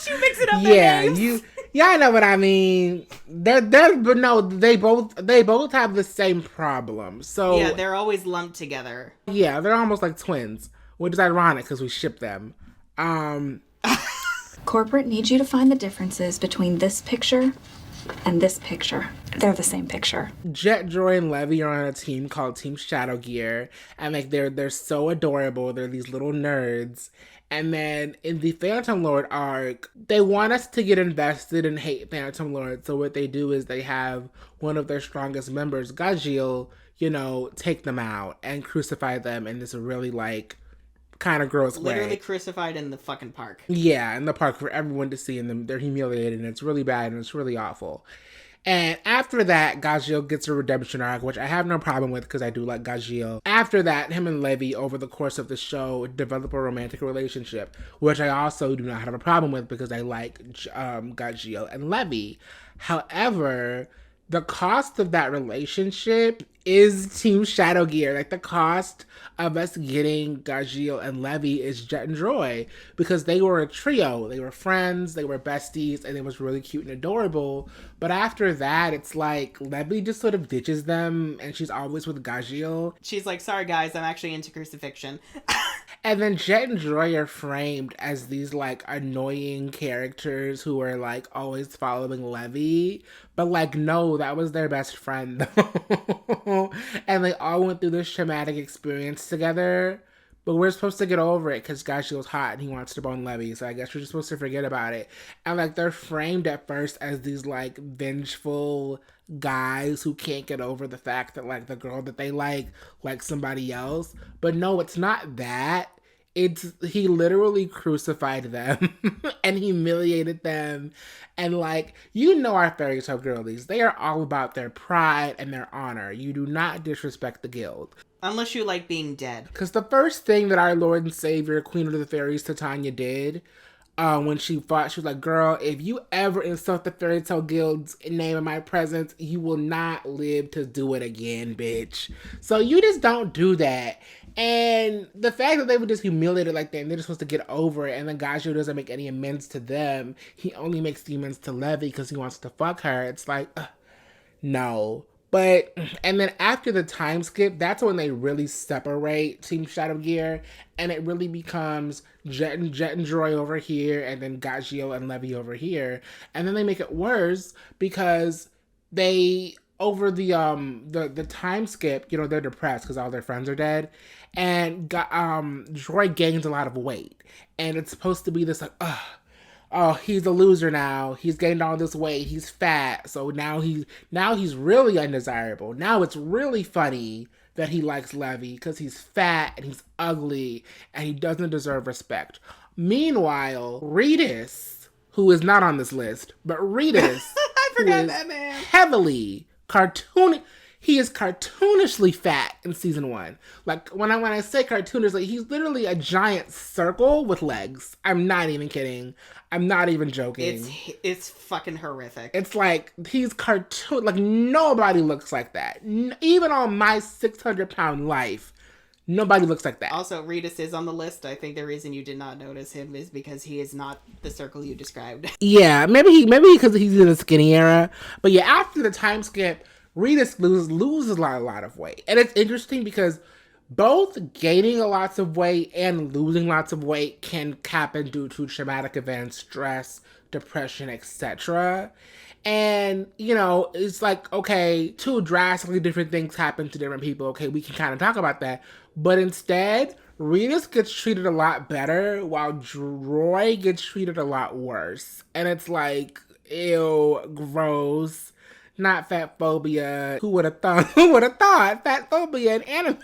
you mixing up their names. Yeah, I know what I mean. But no, they both have the same problem. So yeah, they're always lumped together. Yeah, they're almost like twins, which is ironic because we ship them. Corporate needs you to find the differences between this picture and this picture. They're the same picture. Jet, Droy, and Levy are on a team called Team Shadow Gear, and like they're so adorable. They're these little nerds. And then in the Phantom Lord arc, they want us to get invested and hate Phantom Lord. So what they do is they have one of their strongest members, Gajeel, take them out and crucify them in this really like kind of gross way. Literally crucified in the fucking park. Yeah, in the park for everyone to see, and they're humiliated, and it's really bad and it's really awful. And after that, Gajeel gets a redemption arc, which I have no problem with because I do like Gajeel. After that, him and Levy, over the course of the show, develop a romantic relationship, which I also do not have a problem with because I like Gajeel and Levy. However, the cost of that relationship is Team Shadow Gear. Like, the cost of us getting Gajeel and Levy is Jet and Droy, because they were a trio. They were friends, they were besties, and it was really cute and adorable. But after that, it's like Levy just sort of ditches them, and she's always with Gajeel. She's like, sorry guys, I'm actually into crucifixion. And then Jet and Droy are framed as these, like, annoying characters who are, like, always following Levy. But, like, no, that was their best friend, though. And they all went through this traumatic experience together. But we're supposed to get over it because Gajeel's hot and he wants to bone Levy. So I guess we're just supposed to forget about it. And like they're framed at first as these like vengeful guys who can't get over the fact that like the girl that they like somebody else. But no, it's not that. He literally crucified them and humiliated them. And like, you know our fairy tale girlies, they are all about their pride and their honor. You do not disrespect the guild. Unless you like being dead. Because the first thing that our Lord and Savior, Queen of the Fairies, Titania, did when she fought, she was like, girl, if you ever insult the fairy tale guild's name in my presence, you will not live to do it again, bitch. So you just don't do that. And the fact that they were just humiliated like that and they're just supposed to get over it, and then Gajeel doesn't make any amends to them. He only makes the amends to Levy because he wants to fuck her. It's like, no. But, and then after the time skip, that's when they really separate Team Shadow Gear, and it really becomes Jet and Droy over here, and then Gajeel and Levy over here. And then they make it worse because they, over the time skip, you know, they're depressed because all their friends are dead, and Droy gains a lot of weight, and it's supposed to be this like, oh, he's a loser now. He's gained all this weight. He's fat. So now he's really undesirable. Now it's really funny that he likes Levy because he's fat and he's ugly and he doesn't deserve respect. Meanwhile, Rhys, who is not on this list, but Rhys, I forgot that man. Heavily he is cartoonishly fat in season 1. Like, when I say cartoonish, like, he's literally a giant circle with legs. I'm not even kidding. I'm not even joking. It's fucking horrific. It's like, he's cartoon. Like, nobody looks like that. Even on my 600-pound life, nobody looks like that. Also, Rhys is on the list. I think the reason you did not notice him is because he is not the circle you described. Yeah, maybe because he's in the skinny era. But yeah, after the time skip, Rhys loses a lot of weight. And it's interesting because both gaining lots of weight and losing lots of weight can happen due to traumatic events, stress, depression, etc. And, you know, it's like, okay, two drastically different things happen to different people. Okay, we can kind of talk about that. But instead, Rhys gets treated a lot better while Droy gets treated a lot worse. And it's like, ew, gross. Not fat phobia. Who would have thought? Fat phobia in anime.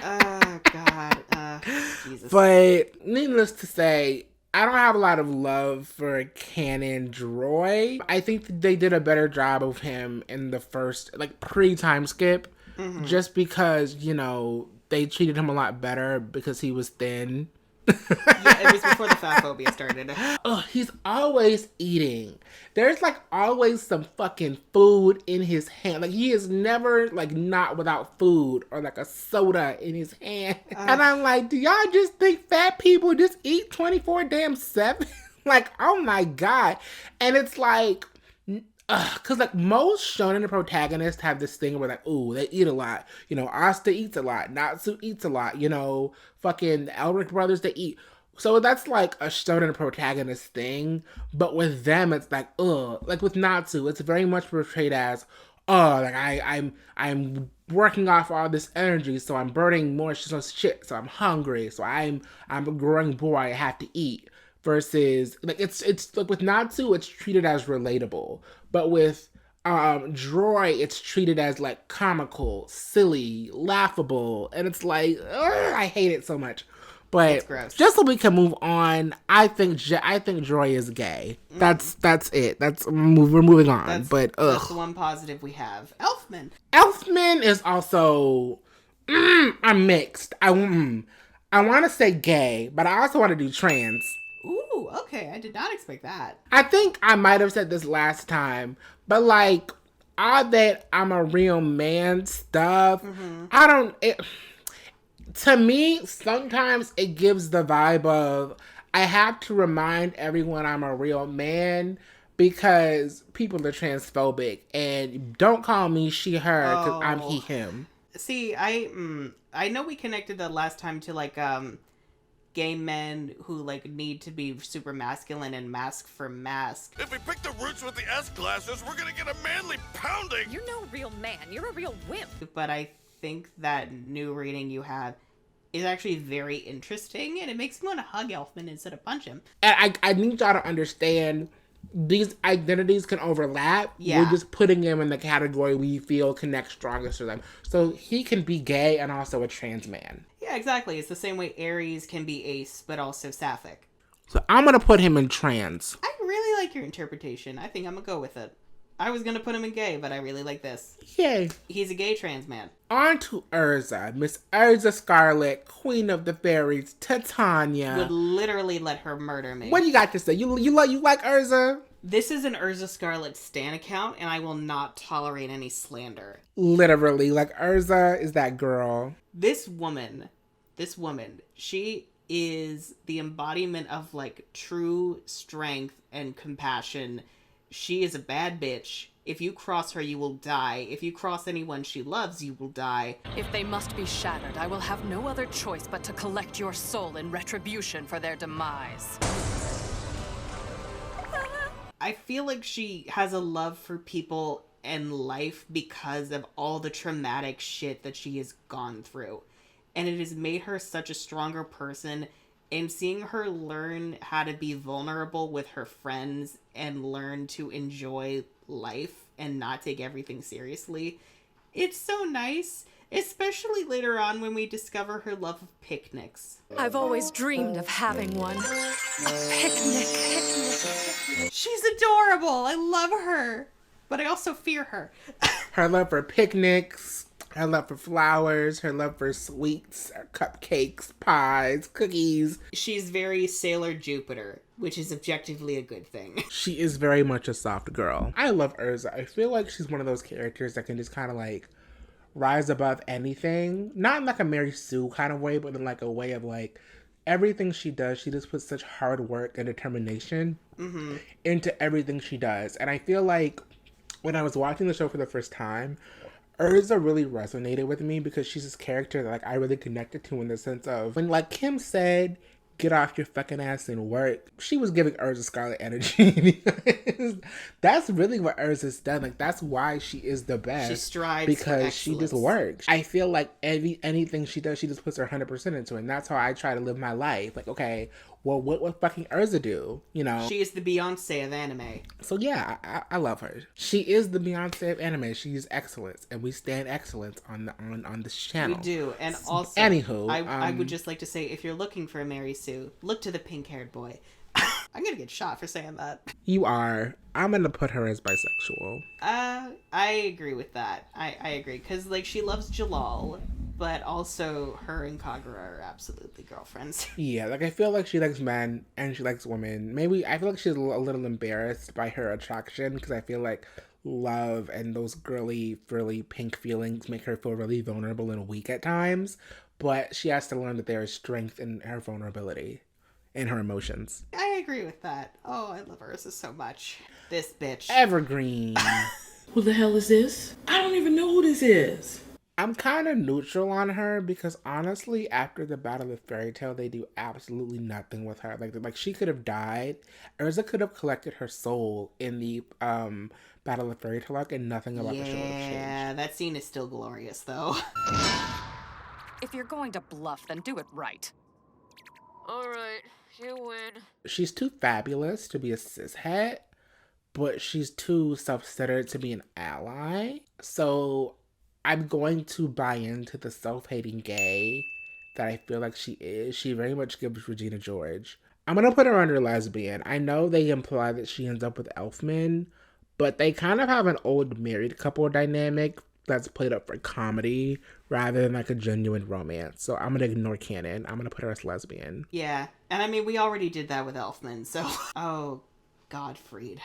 Oh, God. Jesus. But needless to say, I don't have a lot of love for Canon Droy. I think they did a better job of him in the first, like, pre-time skip. Mm-hmm. Just because, you know, they treated him a lot better because he was thin. Yeah, it was before the fat phobia started. Oh, he's always eating. There's like always some fucking food in his hand. Like he is never like not without food or like a soda in his hand. And I'm like, do y'all just think fat people just eat 24/7? Like, oh my God. And it's like, cause like most shonen protagonists have this thing where like, ooh, they eat a lot. You know, Asta eats a lot. Natsu eats a lot. You know, fucking the Erik brothers, they eat. So that's like a shonen protagonist thing. But with them, it's like, ugh. Like with Natsu, it's very much portrayed as, oh, like I'm working off all this energy, so I'm burning more shit. So I'm hungry. So I'm a growing boy. I have to eat. Versus, like, it's like with Natsu, it's treated as relatable. But with Droy, it's treated as, like, comical, silly, laughable. And it's like, ugh, I hate it so much. But just so we can move on, I think Droy is gay. That's it. We're moving on. That's the one positive we have. Elfman is also, I'm mixed. I want to say gay, but I also want to do trans. Ooh, okay. I did not expect that. I think I might have said this last time, but like, all that I'm a real man stuff, to me, sometimes it gives the vibe of, I have to remind everyone I'm a real man because people are transphobic, and don't call me she, her, because I'm he, him. See, I know we connected the last time to like, gay men who like need to be super masculine and mask for mask. If we pick the roots with the S-classes, we're gonna get a manly pounding. You're no real man. You're a real wimp. But I think that new reading you have is actually very interesting, and it makes me want to hug Elfman instead of punch him. And I need y'all to understand these identities can overlap. Yeah. We're just putting him in the category we feel connects strongest to them. So he can be gay and also a trans man. Yeah, exactly. It's the same way Aries can be ace, but also sapphic. So I'm going to put him in trans. I really like your interpretation. I think I'm going to go with it. I was going to put him in gay, but I really like this. Yay. He's a gay trans man. On to Erza. Miss Erza Scarlet, Queen of the Fairies, Titania. Would literally let her murder me. What do you got to say? You like Erza? This is an Erza Scarlet stan account, and I will not tolerate any slander. Literally, like Erza is that girl. This woman, she is the embodiment of like true strength and compassion. She is a bad bitch. If you cross her, you will die. If you cross anyone she loves, you will die. If they must be shattered, I will have no other choice but to collect your soul in retribution for their demise. I feel like she has a love for people and life because of all the traumatic shit that she has gone through. And it has made her such a stronger person. And seeing her learn how to be vulnerable with her friends and learn to enjoy life and not take everything seriously, it's so nice. Especially later on when we discover her love of picnics. I've always dreamed of having one. A picnic. She's adorable. I love her. But I also fear her. Her love for picnics, her love for flowers, her love for sweets, cupcakes, pies, cookies. She's very Sailor Jupiter, which is objectively a good thing. She is very much a soft girl. I love Erza. I feel like she's one of those characters that can just kind of like rise above anything. Not in like a Mary Sue kind of way, but in like a way of like everything she does, she just puts such hard work and determination into everything she does. And I feel like when I was watching the show for the first time, Erza really resonated with me because she's this character that like I really connected to in the sense of when like Kim said, get off your fucking ass and work, she was giving Erza Scarlet energy. That's really what Erza's done. Like that's why she is the best. She strives because she just works. I feel like anything she does, she just puts her 100% into it. And that's how I try to live my life. Like, okay, well, what would fucking Erza do? You know? She is the Beyonce of anime. So yeah, I love her. She is the Beyonce of anime. She is excellence, and we stand excellence on this channel. We do, and also, anywho, I would just like to say, if you're looking for a Mary Sue, look to the pink-haired boy. I'm gonna get shot for saying that. You are. I'm gonna put her as bisexual. I agree with that. I agree, because like she loves Jellal, but also her and Cobra are absolutely girlfriends. Yeah, like I feel like she likes men and she likes women. Maybe I feel like she's a little embarrassed by her attraction because I feel like love and those girly, frilly, pink feelings make her feel really vulnerable and weak at times. But she has to learn that there is strength in her vulnerability, in her emotions. I agree with that. Oh, I love Erza so much. This bitch. Evergreen. Who the hell is this? I don't even know who this is. I'm kind of neutral on her because honestly, after the Battle of Fairy Tale, they do absolutely nothing with her. Like she could have died. Erza could have collected her soul in the Battle of Fairy Tale arc, and nothing about the show would have changed. Yeah, that scene is still glorious though. If you're going to bluff, then do it right. All right, you win. She's too fabulous to be a cishet, but she's too self-centered to be an ally. So I'm going to buy into the self-hating gay that I feel like she is. She very much gives Regina George. I'm going to put her under lesbian. I know they imply that she ends up with Elfman, but they kind of have an old married couple dynamic that's played up for comedy rather than like a genuine romance. So I'm going to ignore canon. I'm going to put her as lesbian. Yeah, and I mean, we already did that with Elfman, so... Oh, Godfried.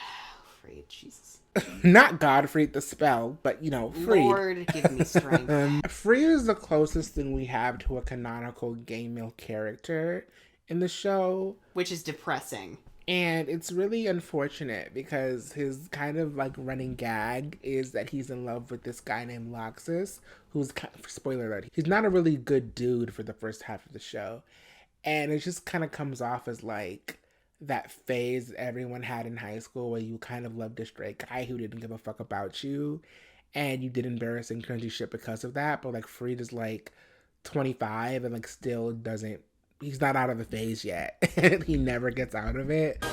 Freed, Jesus. Not Godfried the spell, but, you know, Freed. Lord, give me strength. Freed is the closest thing we have to a canonical gay male character in the show. Which is depressing. And it's really unfortunate because his kind of like running gag is that he's in love with this guy named Laxus, who's, spoiler alert, he's not a really good dude for the first half of the show. And it just kind of comes off as like that phase everyone had in high school where you kind of loved a straight guy who didn't give a fuck about you and you did embarrassing cringy shit because of that. But like Freed is like 25 and like still doesn't, he's not out of the phase yet. He never gets out of it.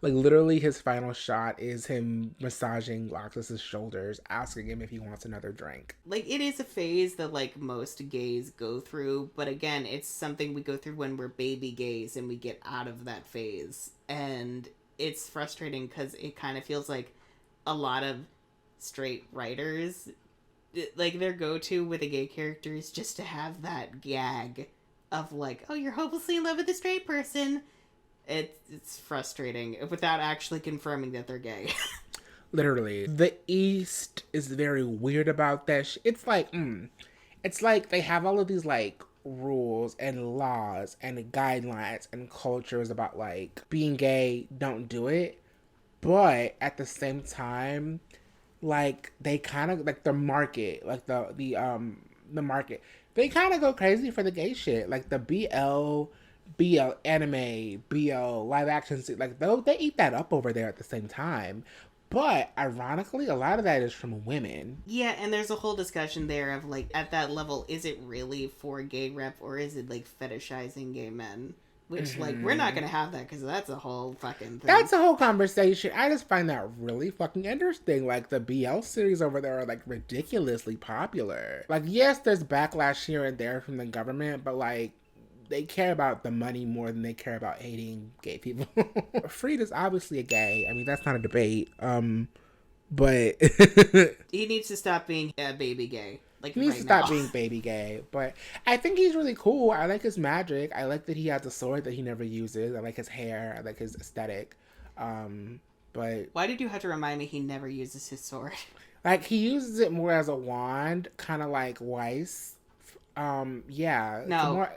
Like literally his final shot is him massaging Laxus's shoulders, asking him if he wants another drink. Like, it is a phase that like most gays go through, but again, it's something we go through when we're baby gays and we get out of that phase. And it's frustrating because it kind of feels like a lot of straight writers, like their go-to with a gay character is just to have that gag of like, oh, you're hopelessly in love with a straight person. It's frustrating without actually confirming that they're gay. Literally. The East is very weird about that. It's like they have all of these like rules and laws and guidelines and cultures about like being gay, don't do it. But at the same time, like they kind of like the market, like the market, they kind of go crazy for the gay shit. Like the BL anime, BL live action, like they eat that up over there at the same time. But ironically, a lot of that is from women. Yeah, and there's a whole discussion there of like, at that level, is it really for gay rep or is it like fetishizing gay men? Which, like, we're not going to have that because that's a whole fucking thing. That's a whole conversation. I just find that really fucking interesting. Like, the BL series over there are, like, ridiculously popular. Like, yes, there's backlash here and there from the government, but, like, they care about the money more than they care about hating gay people. Freed is obviously a gay. I mean, that's not a debate. But... he needs to stop being a baby gay. Like, he needs to stop being baby gay. But I think he's really cool. I like his magic. I like that he has a sword that he never uses. I like his hair. I like his aesthetic. But why did you have to remind me he never uses his sword? Like, he uses it more as a wand, kind of like Weiss. Yeah. No. More,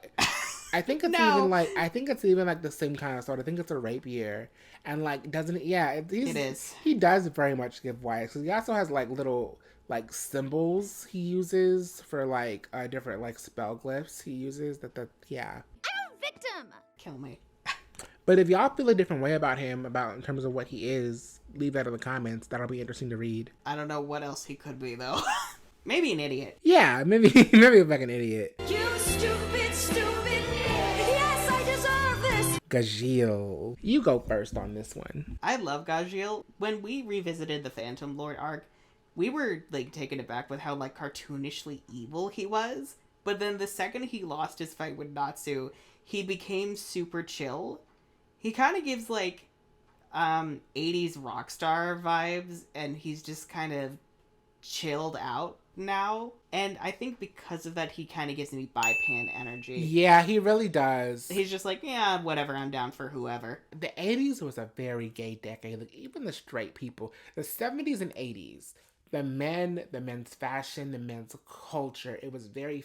I think it's even like the same kind of sword. I think it's a rapier. And like, doesn't it? Yeah. It is. He does very much give Weiss. Because he also has like little like symbols he uses for like different like spell glyphs he uses yeah. I'm a victim! Kill me. But if y'all feel a different way about him, about in terms of what he is, leave that in the comments. That'll be interesting to read. I don't know what else he could be though. Maybe an idiot. Yeah, maybe a fucking idiot. You stupid. Yes, I deserve this. Gajeel. You go first on this one. I love Gajeel. When we revisited the Phantom Lord arc, we were, like, taken aback with how, like, cartoonishly evil he was. But then the second he lost his fight with Natsu, he became super chill. He kind of gives, like, 80s rock star vibes, and he's just kind of chilled out now. And I think because of that, he kind of gives me Bi-Pan energy. Yeah, he really does. He's just like, yeah, whatever, I'm down for whoever. The 80s was a very gay decade. Like, even the straight people. The 70s and 80s. The men's fashion, the men's culture, it was very,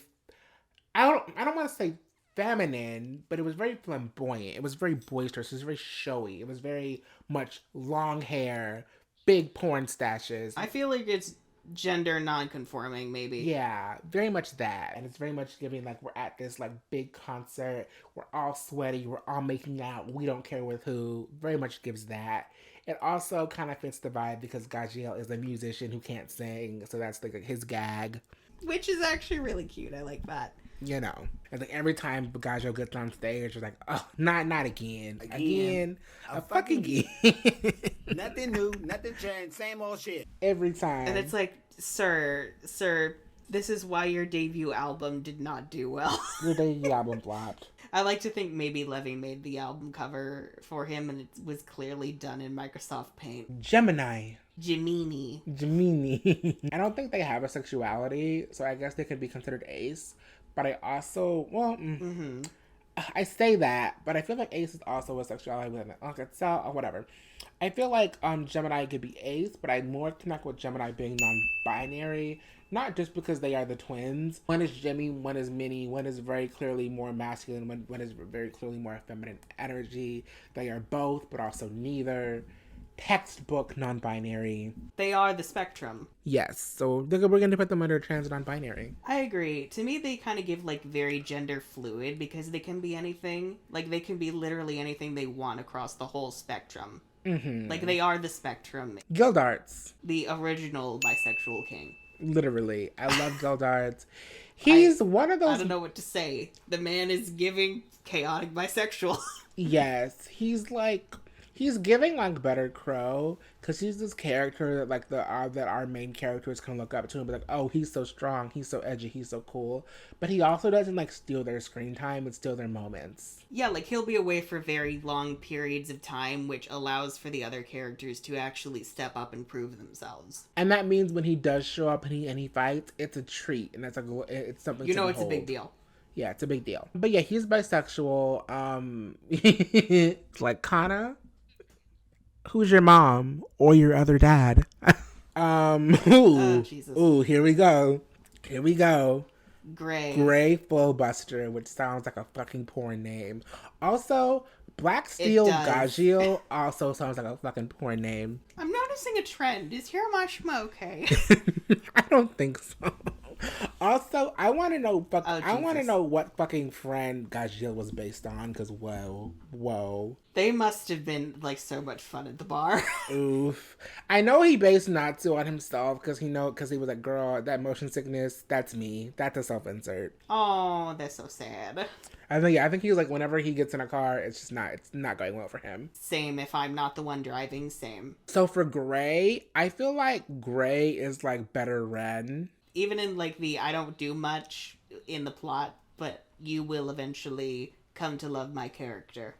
I don't want to say feminine, but it was very flamboyant. It was very boisterous. It was very showy. It was very much long hair, big porn stashes. I feel like it's gender non-conforming, maybe. Yeah, very much that. And it's very much giving like we're at this like big concert. We're all sweaty. We're all making out. We don't care with who. Very much gives that. It also kind of fits the vibe because Gajeel is a musician who can't sing, so that's like his gag. Which is actually really cute. I like that. You know, and like every time Gajeel gets on stage, it's like, oh, not again. Again. A fucking again. Nothing new, nothing changed, same old shit. Every time. And it's like, sir, this is why your debut album did not do well. Your debut album flopped. I like to think maybe Levy made the album cover for him and it was clearly done in Microsoft Paint. Gemini. I don't think they have a sexuality, so I guess they could be considered ace. But I also, I say that, but I feel like ace is also a sexuality within itself, or whatever. I feel like Gemini could be ace, but I more connect with Gemini being non-binary. Not just because they are the twins. One is Jimmy, one is Minnie, one is very clearly more masculine, one is very clearly more feminine energy. They are both, but also neither. Textbook non-binary. They are the spectrum. Yes, so we're going to put them under trans non-binary. I agree. To me, they kind of give like very gender fluid because they can be anything. Like they can be literally anything they want across the whole spectrum. Mm-hmm. Like, they are the spectrum. Gildarts. The original bisexual king. Literally. I love Gildarts. He's one of those... I don't know what to say. The man is giving chaotic bisexual. Yes. He's giving, like, Better Crow, because he's this character that, like, that our main characters can look up to and be like, oh, he's so strong, he's so edgy, he's so cool. But he also doesn't, like, steal their screen time and steal their moments. Yeah, like, he'll be away for very long periods of time, which allows for the other characters to actually step up and prove themselves. And that means when he does show up and he fights, it's a treat, and it's like, it's something to behold. It's a big deal. Yeah, it's a big deal. But yeah, he's bisexual. It's like, Cana, who's your mom or your other dad? Jesus. Ooh, here we go. Gray Flowbuster, which sounds like a fucking porn name. Also, Black Steel Gajeel also sounds like a fucking porn name. I'm noticing a trend. Is Hiromashima okay? I don't think so. Also, I want to know. I want to know what fucking friend Gajeel was based on. Because whoa. They must have been like so much fun at the bar. Oof. I know he based Natsu on himself because he was like, girl, that motion sickness. That's me. That's a self-insert. Oh, that's so sad. I think he was like, whenever he gets in a car, it's not going well for him. Same. If I'm not the one driving, same. So for Gray, I feel like Gray is like better Ren. Even in like I don't do much in the plot, but you will eventually come to love my character.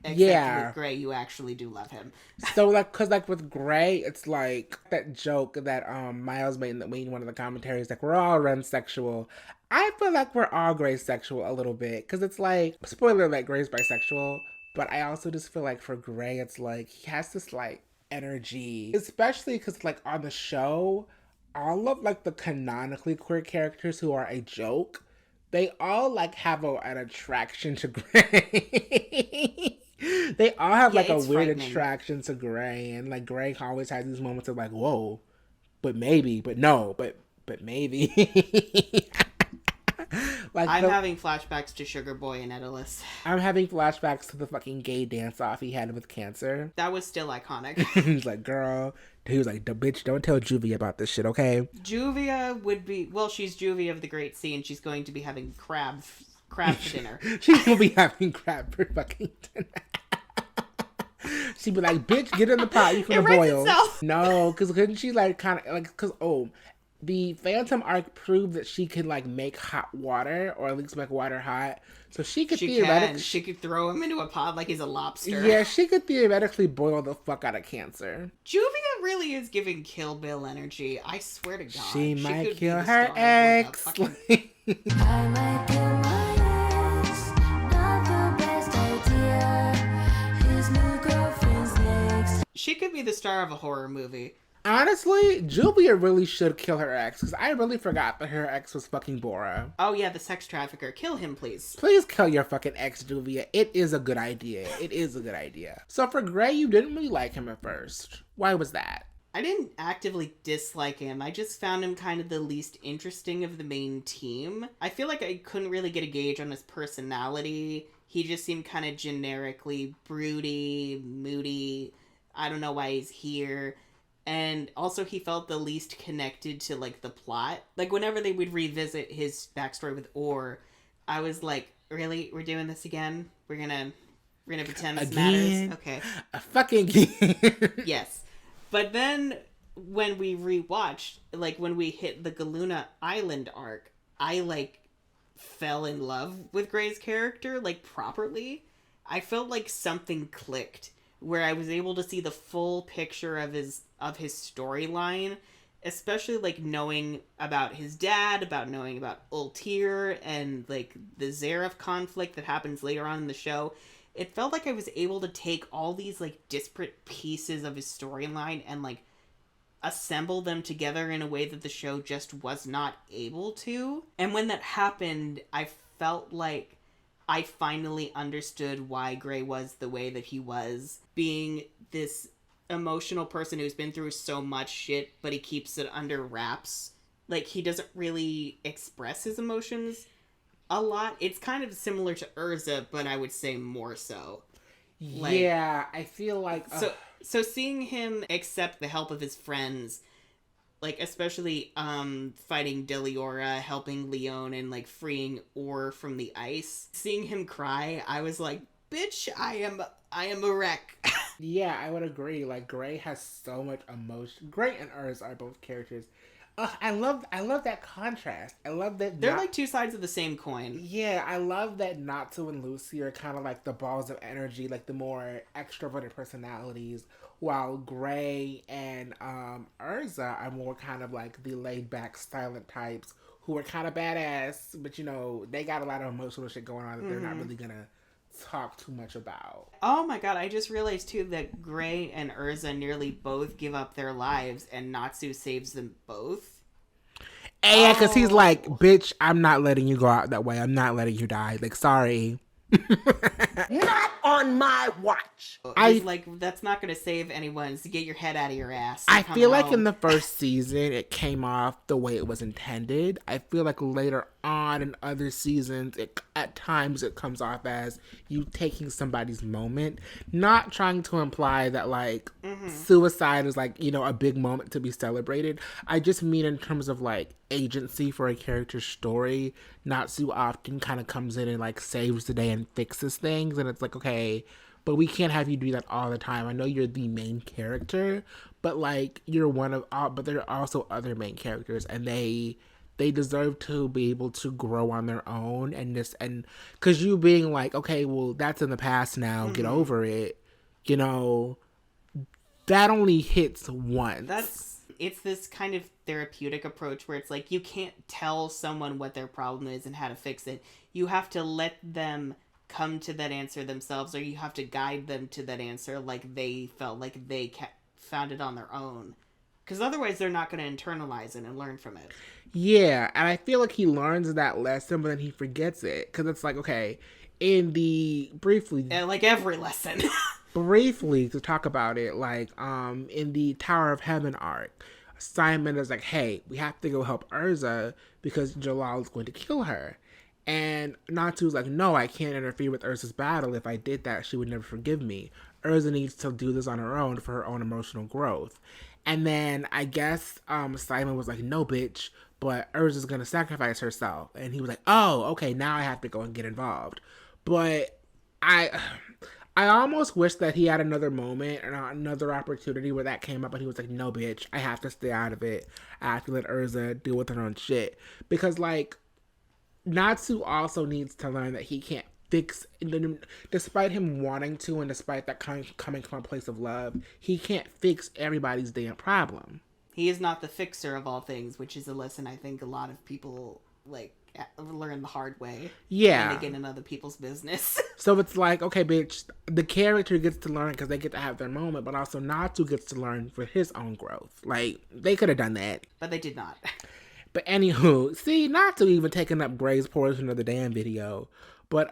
Except with Gray, you actually do love him. So like, cause like with Gray, it's like that joke that Miles made in one of the commentaries, like we're all Ren sexual. I feel like we're all Gray sexual a little bit, cause it's like, spoiler alert, Gray's bisexual, but I also just feel like for Gray, it's like he has this like energy, especially cause like on the show, all of like the canonically queer characters who are a joke, they all like have an attraction to Gray. They all have like a weird attraction to Gray, and like Gray always has these moments of like, whoa, but maybe, but no, but maybe. Like I'm having flashbacks to Sugar Boy and Edalus. I'm having flashbacks to the fucking gay dance-off he had with Cancer. That was still iconic. He's like, girl. He was like, bitch, don't tell Juvia about this shit, okay? Juvia would be... Well, she's Juvia of the Great Sea, and she's going to be having crab for dinner. She's going to be having crab for fucking dinner. She'd be like, bitch, get in the pot. You can boil. Itself. No, because couldn't she like kind of like... Because, the Phantom arc proved that she could like make hot water, or at least make water hot. So she could theoretically... She could throw him into a pot like he's a lobster. Yeah, she could theoretically boil the fuck out of Cancer. Juvia really is giving Kill Bill energy. I swear to God. She might kill her ex. Fucking... I might kill my ex. Not the best idea. His new girlfriend's next. She could be the star of a horror movie. Honestly, Juvia really should kill her ex, because I really forgot that her ex was fucking Bora. Oh yeah, the sex trafficker. Kill him, please. Please kill your fucking ex, Juvia. It is a good idea. So for Gray, you didn't really like him at first. Why was that? I didn't actively dislike him. I just found him kind of the least interesting of the main team. I feel like I couldn't really get a gauge on his personality. He just seemed kind of generically broody, moody. I don't know why he's here. And also he felt the least connected to like the plot. Like whenever they would revisit his backstory with Orr, I was like, really? We're doing this again? We're gonna pretend this matters? Okay. Fucking Yes. But then when we rewatched, like when we hit the Galuna Island arc, I like fell in love with Gray's character, like properly. I felt like something clicked where I was able to see the full picture of his storyline, especially like knowing about his dad, knowing about Ultir, and like the Zareth conflict that happens later on in the show. It felt like I was able to take all these like disparate pieces of his storyline and like assemble them together in a way that the show just was not able to. And when that happened, I felt like I finally understood why Gray was the way that he was, being this emotional person who's been through so much shit, but he keeps it under wraps. Like, he doesn't really express his emotions a lot. It's kind of similar to Erza, but I would say more so. Like, yeah, I feel like... So seeing him accept the help of his friends, like especially fighting Deliora, helping Leon, and like freeing Or from the ice. Seeing him cry, I was like, bitch, I am a wreck. Yeah, I would agree. Like, Gray has so much emotion. Gray and Erza are both characters. I love that contrast. I love that they're like two sides of the same coin. Yeah, I love that Natsu and Lucy are kind of like the balls of energy, like the more extroverted personalities, while Gray and Erza are more kind of like the laid back, silent types who are kind of badass, but you know, they got a lot of emotional shit going on that they're not really gonna talk too much about. Oh my god, I just realized too that Gray and Erza nearly both give up their lives and Natsu saves them both. And yeah, because he's like, bitch, I'm not letting you go out that way. I'm not letting you die. Like, sorry. Not on my watch. He's like, that's not going to save anyone. So get your head out of your ass. I feel like in the first season, it came off the way it was intended. I feel like later on in other seasons, at times it comes off as you taking somebody's moment. Not trying to imply that, like, suicide is, like, you know, a big moment to be celebrated. I just mean in terms of, like, agency for a character's story. Natsu often kind of comes in and, like, saves the day and fixes things. And it's like, okay, but we can't have you do that all the time. I know you're the main character, but, like, you're one of all, but there are also other main characters, and they deserve to be able to grow on their own. And because you being like, okay, well, that's in the past now, get over it, you know, that only hits once. It's this kind of therapeutic approach where it's like, you can't tell someone what their problem is and how to fix it. You have to let them come to that answer themselves, or you have to guide them to that answer like they felt like they found it on their own. Because otherwise they're not going to internalize it and learn from it. Yeah, and I feel like he learns that lesson, but then he forgets it. Because it's like, okay, briefly... like every lesson. Briefly, to talk about it, like, in the Tower of Heaven arc, Simon is like, hey, we have to go help Erza because Jellal is going to kill her. And Natsu's like, no, I can't interfere with Erza's battle. If I did that, she would never forgive me. Erza needs to do this on her own for her own emotional growth. And then I guess Simon was like, no, bitch, but Erza's going to sacrifice herself. And he was like, oh, okay, now I have to go and get involved. But I almost wish that he had another moment or another opportunity where that came up, and he was like, no, bitch, I have to stay out of it. I have to let Erza deal with her own shit. Because, like, Natsu also needs to learn that he can't fix, despite him wanting to, and despite that coming from a place of love, he can't fix everybody's damn problem. He is not the fixer of all things, which is a lesson I think a lot of people, like, learn the hard way. Yeah. When they get in other people's business. So it's like, okay, bitch, the character gets to learn because they get to have their moment, but also Natsu gets to learn for his own growth. Like, they could have done that. But they did not. But anywho, see, Natsu even taking up Gray's portion of the damn video. But,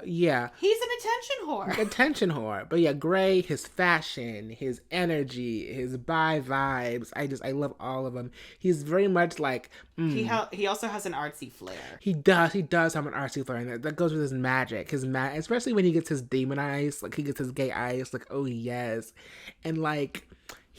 yeah. He's an attention whore. But yeah, Gray, his fashion, his energy, his vibes. I love all of them. He's very much like... He also has an artsy flair. He does have an artsy flair. And that goes with his magic. Especially when he gets his demon eyes. Like, he gets his gay eyes. Like, oh, yes. And, like...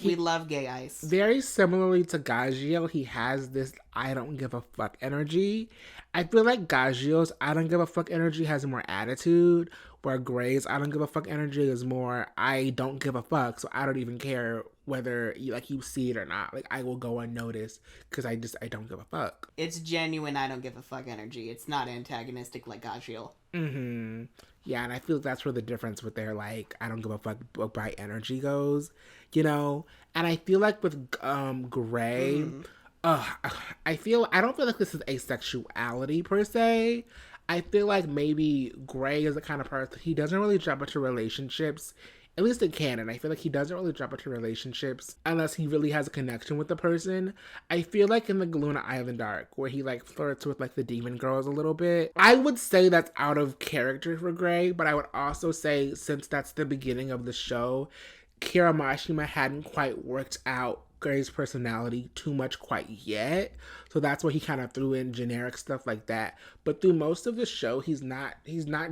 We love gay ice. Very similarly to Gajeel, he has this I don't give a fuck energy. I feel like Gajeel's I don't give a fuck energy has more attitude, where Gray's I don't give a fuck energy is more I don't give a fuck, so I don't even care whether you see it or not. Like, I will go unnoticed because I don't give a fuck. It's genuine I don't give a fuck energy. It's not antagonistic like Gajeel. Mm-hmm. Yeah, and I feel that's where the difference with their, like, I don't give a fuck by energy goes, you know? And I feel like with Gray, I don't feel like this is asexuality per se. I feel like maybe Gray is the kind of person, he doesn't really jump into relationships, at least in canon. I feel like he doesn't really jump into relationships unless he really has a connection with the person. I feel like in the Galuna Island arc, where he, like, flirts with, like, the demon girls a little bit, I would say that's out of character for Gray, but I would also say, since that's the beginning of the show, Kira Mashima hadn't quite worked out Gray's personality too much quite yet, so that's why he kind of threw in generic stuff like that. But through most of the show, he's not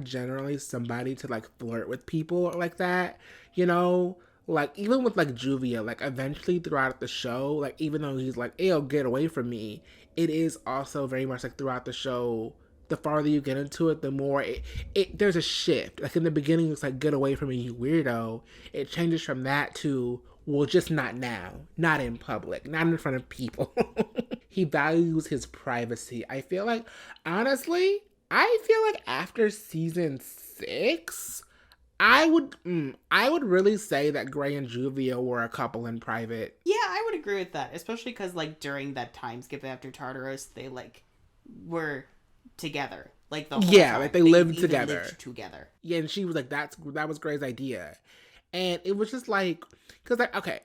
generally somebody to, like, flirt with people like that, you know? like, even with, like, Juvia, like, eventually throughout the show, like, even though he's like, ew, get away from me, it is also very much, like, throughout the show, the farther you get into it, the more there's a shift. Like, in the beginning, it's like, get away from me, you weirdo. It changes from that to, well, just not now. Not in public. Not in front of people. He values his privacy. I feel like, honestly, after season 6... I would really say that Gray and Juvia were a couple in private. Yeah, I would agree with that, especially because, like, during that time skip after Tartarus, they, like, were together, like, the whole time. Like, they lived even together. Lived together. Yeah, and she was like, that was Gray's idea. And it was just like, because, like, okay,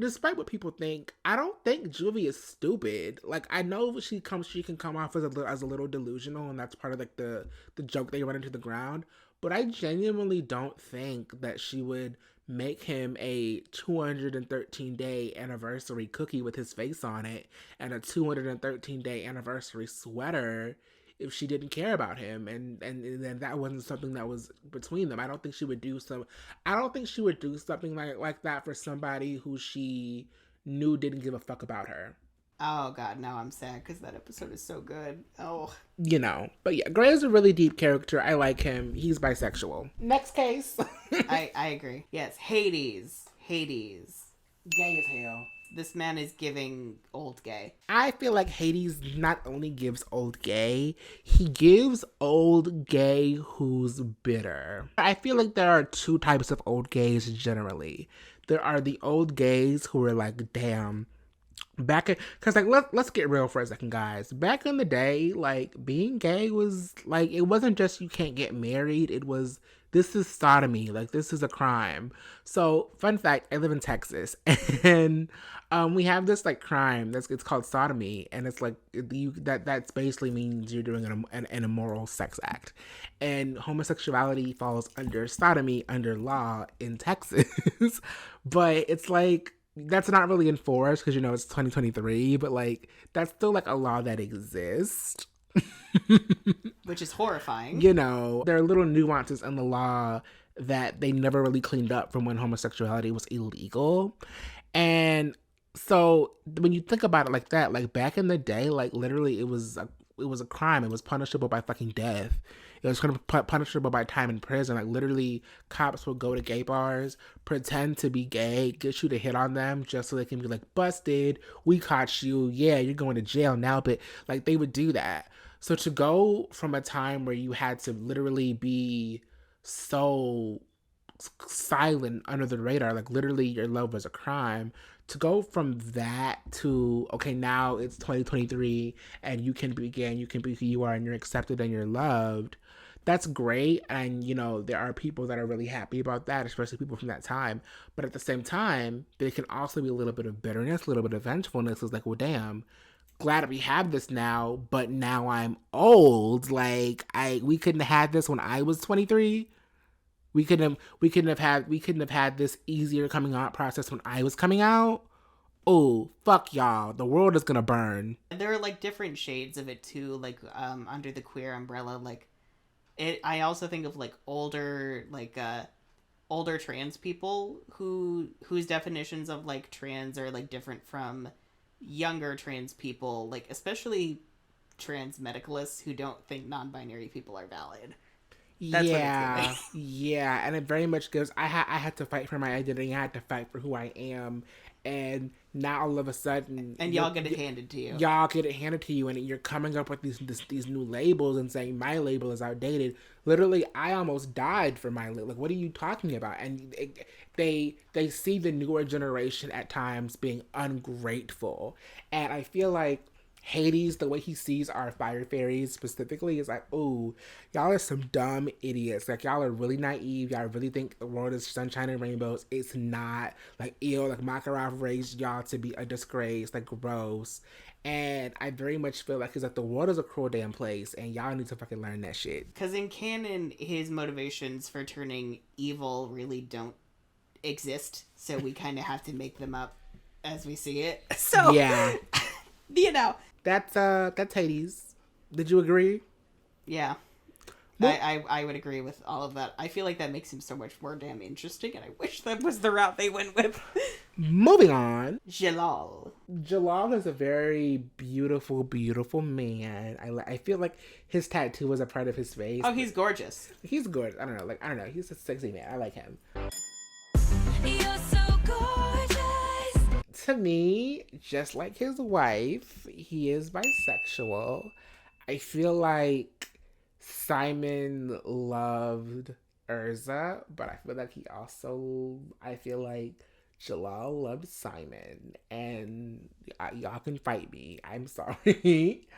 despite what people think, I don't think Juvia is stupid. Like, I know she can come off as a little delusional, and that's part of, like, the joke they run into the ground. But I genuinely don't think that she would make him a 213-day anniversary cookie with his face on it and a 213-day anniversary sweater if she didn't care about him, and then that wasn't something that was between them. I don't think she would do something like that for somebody who she knew didn't give a fuck about her. Oh god, now I'm sad because that episode is so good. Oh. You know. But yeah, Gray is a really deep character. I like him. He's bisexual. Next case. I agree. Yes, Hades. Gay as hell. This man is giving old gay. I feel like Hades not only gives old gay, he gives old gay who's bitter. I feel like there are two types of old gays generally. There are the old gays who are like, damn, because like let's get real for a second, guys. Back in the day, like, being gay was like, it wasn't just you can't get married, it was, this is sodomy, like, this is a crime. So fun fact, I live in Texas, and we have this like crime it's called sodomy, and it's like that basically means you're doing an immoral sex act, and homosexuality falls under sodomy under law in Texas. But it's like, that's not really enforced because, you know, it's 2023, but like, that's still like a law that exists. Which is horrifying. You know, there are little nuances in the law that they never really cleaned up from when homosexuality was illegal. And so when you think about it like that, like, back in the day, like, literally it was a crime. It was punishable by fucking death. It was kind of punishable by time in prison. Like, literally, cops would go to gay bars, pretend to be gay, get you to hit on them just so they can be like, busted, we caught you, yeah, you're going to jail now. But like, they would do that. So to go from a time where you had to literally be so silent under the radar, like, literally your love was a crime, to go from that to, okay, now it's 2023 and you can be gay and you can be who you are and you're accepted and you're loved. That's great. And, you know, there are people that are really happy about that, especially people from that time. But at the same time, there can also be a little bit of bitterness, a little bit of vengefulness. It's like, well, damn, glad we have this now, but now I'm old. Like, we couldn't have had this when I was 23. We couldn't have had this easier coming out process when I was coming out. Oh, fuck y'all. The world is gonna burn. There are like different shades of it too, like under the queer umbrella. Like, I also think of like older trans people whose definitions of like trans are like different from younger trans people, like especially trans medicalists who don't think non-binary people are valid. That's yeah, and it very much goes, I had to fight for my identity, I had to fight for who I am, and now all of a sudden... And y'all get it handed to you. Y'all get it handed to you, and you're coming up with these new labels and saying, my label is outdated. Literally, I almost died for my label. Like, what are you talking about? And they see the newer generation at times being ungrateful. And I feel like Hades, the way he sees our fire fairies specifically, is like, oh, y'all are some dumb idiots. Like, y'all are really naive. Y'all really think the world is sunshine and rainbows. It's not. Like, ew, like, Makarov raised y'all to be a disgrace. Like, gross. And I very much feel like it's like, the world is a cruel damn place, and y'all need to fucking learn that shit. Because in canon, his motivations for turning evil really don't exist, so we kind of have to make them up as we see it. So, yeah. You know. That's Hades. Did you agree? Yeah. I would agree with all of that. I feel like that makes him so much more damn interesting, and I wish that was the route they went with. Moving on. Jellal. Jellal is a very beautiful, beautiful man. I feel like his tattoo was a part of his face. Oh, he's gorgeous. He's gorgeous. I don't know. He's a sexy man. I like him. You're so gorgeous. To me, just like his wife, he is bisexual. I feel like Simon loved Erza, but I feel like I feel like Jellal loved Simon, and y'all can fight me. I'm sorry.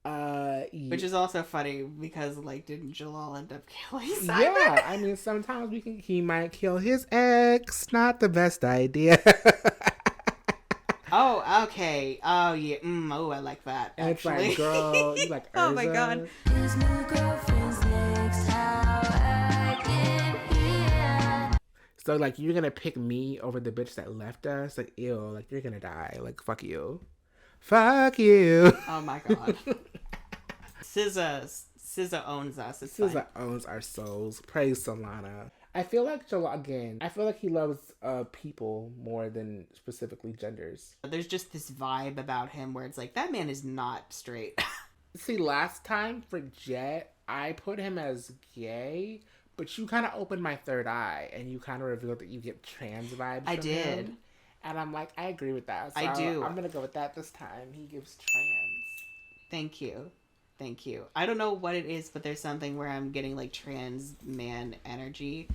Which is also funny because, like, didn't Jellal end up killing Simon? Yeah, I mean, sometimes he might kill his ex. Not the best idea. Oh, okay. Oh, yeah. I like that. And actually. It's like, girl, you like Erza? Oh my god. His new girlfriend's next. How I get here. So, like, you're gonna pick me over the bitch that left us? Like, ew, like, you're gonna die. Like, fuck you. Fuck you. Oh my god. SZA owns us. It's SZA fine. owns our souls. Praise Solana. I feel like Jellal, again, I feel like he loves people more than specifically genders. There's just this vibe about him where it's like, that man is not straight. See, last time for Jet, I put him as gay, but you kind of opened my third eye and you kind of revealed that you get trans vibes I from did. him. And I'm like, I agree with that. So I do. I'm going to go with that this time. He gives trans. Thank you. I don't know what it is, but there's something where I'm getting, like, trans man energy.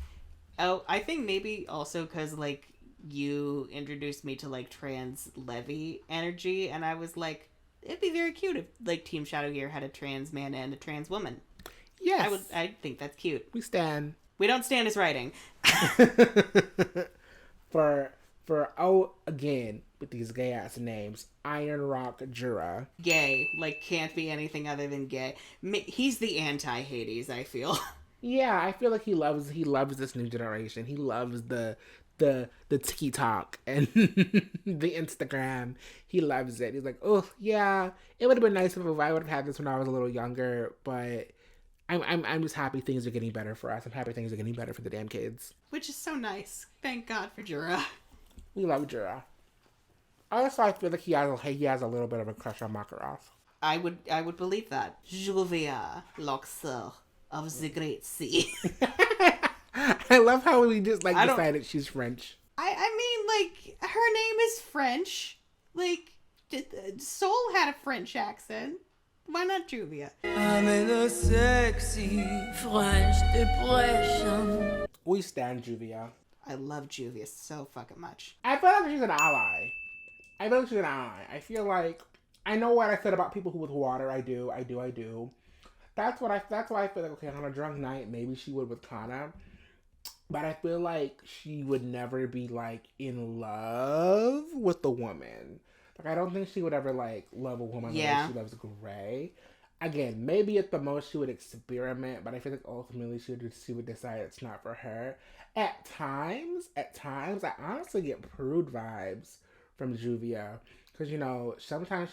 Oh, I think maybe also because, like, you introduced me to, like, trans Levy energy, and I was like, it'd be very cute if, like, Team Shadow Gear had a trans man and a trans woman. Yes. I think that's cute. We stand. We don't stand his writing. Again, with these gay ass names, Iron Rock Jura. Gay. Like, can't be anything other than gay. He's the anti-Hades, I feel. Yeah, I feel like he loves this new generation. He loves the TikTok and the Instagram. He loves it. He's like, oh yeah, it would have been nice if I would have had this when I was a little younger, but I'm just happy things are getting better for us. I'm happy things are getting better for the damn kids. Which is so nice. Thank God for Jura. We love Jura. Also, I feel like he has a little bit of a crush on Makarov. I would believe that. Juvia, Laxus of the Great Sea. I love how we just decided she's French. I mean, like, her name is French. Like, Soul had a French accent. Why not Juvia? I'm in a sexy French depression. We stand Juvia. I love Juvia so fucking much. I feel like she's an ally. I feel like I know what I said about people who with water. I do. That's why I feel like, okay, on a drunk night, maybe she would with Cana. But I feel like she would never be, like, in love with the woman. Like, I don't think she would ever, like, love a woman the way she loves Gray. Again, maybe at the most she would experiment, but I feel like ultimately she would decide it's not for her. At times, I honestly get prude vibes from Juvia. Because, you know, sometimes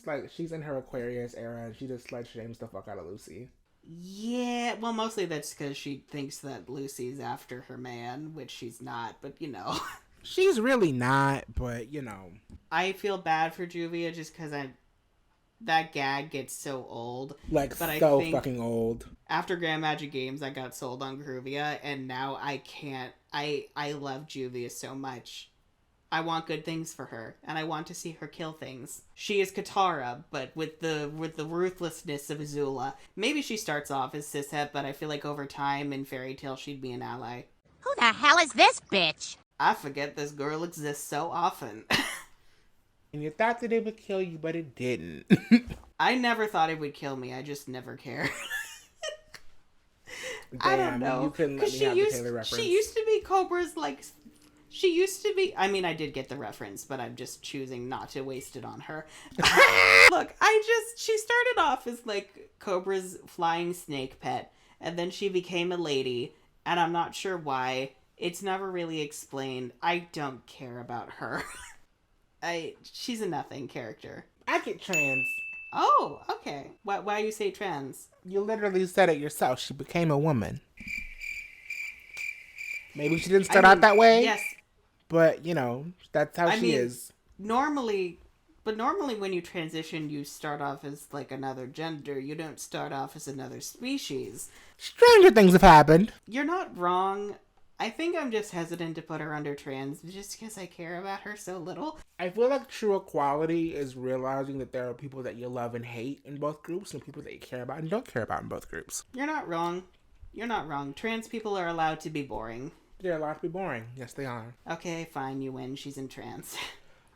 like, she's in her Aquarius era and she just slut shames the fuck out of Lucy. Yeah, well, mostly that's because she thinks that Lucy's after her man, which she's not, but, you know. She's really not, but, you know. I feel bad for Juvia just because that gag gets so old. Like, but so I think fucking old. After Grand Magic Games, I got sold on Juvia, and now I can't. I love Juvia so much. I want good things for her, and I want to see her kill things. She is Katara, but with the ruthlessness of Azula. Maybe she starts off as cishet, but I feel like over time in Fairy Tale she'd be an ally. Who the hell is this bitch? I forget this girl exists so often. And you thought that it would kill you, but it didn't. I never thought it would kill me. I just never cared. Damn, I don't know. You couldn't let me have the Taylor reference. She used to be Cobra's, like... She used to be... I mean, I did get the reference, but I'm just choosing not to waste it on her. Look, she started off as, like, Cobra's flying snake pet, and then she became a lady, and I'm not sure why. It's never really explained. I don't care about her. She's a nothing character. I get trans. Oh, okay. Why you say trans? You literally said it yourself. She became a woman. Maybe she didn't start out that way. Yes. But, you know, that's how she is. Normally when you transition, you start off as like another gender. You don't start off as another species. Stranger things have happened. You're not wrong. I think I'm just hesitant to put her under trans just because I care about her so little. I feel like true equality is realizing that there are people that you love and hate in both groups and people that you care about and don't care about in both groups. You're not wrong. You're not wrong. Trans people are allowed to be boring. They're allowed to be boring. Yes, they are. Okay, fine. You win. She's in trans.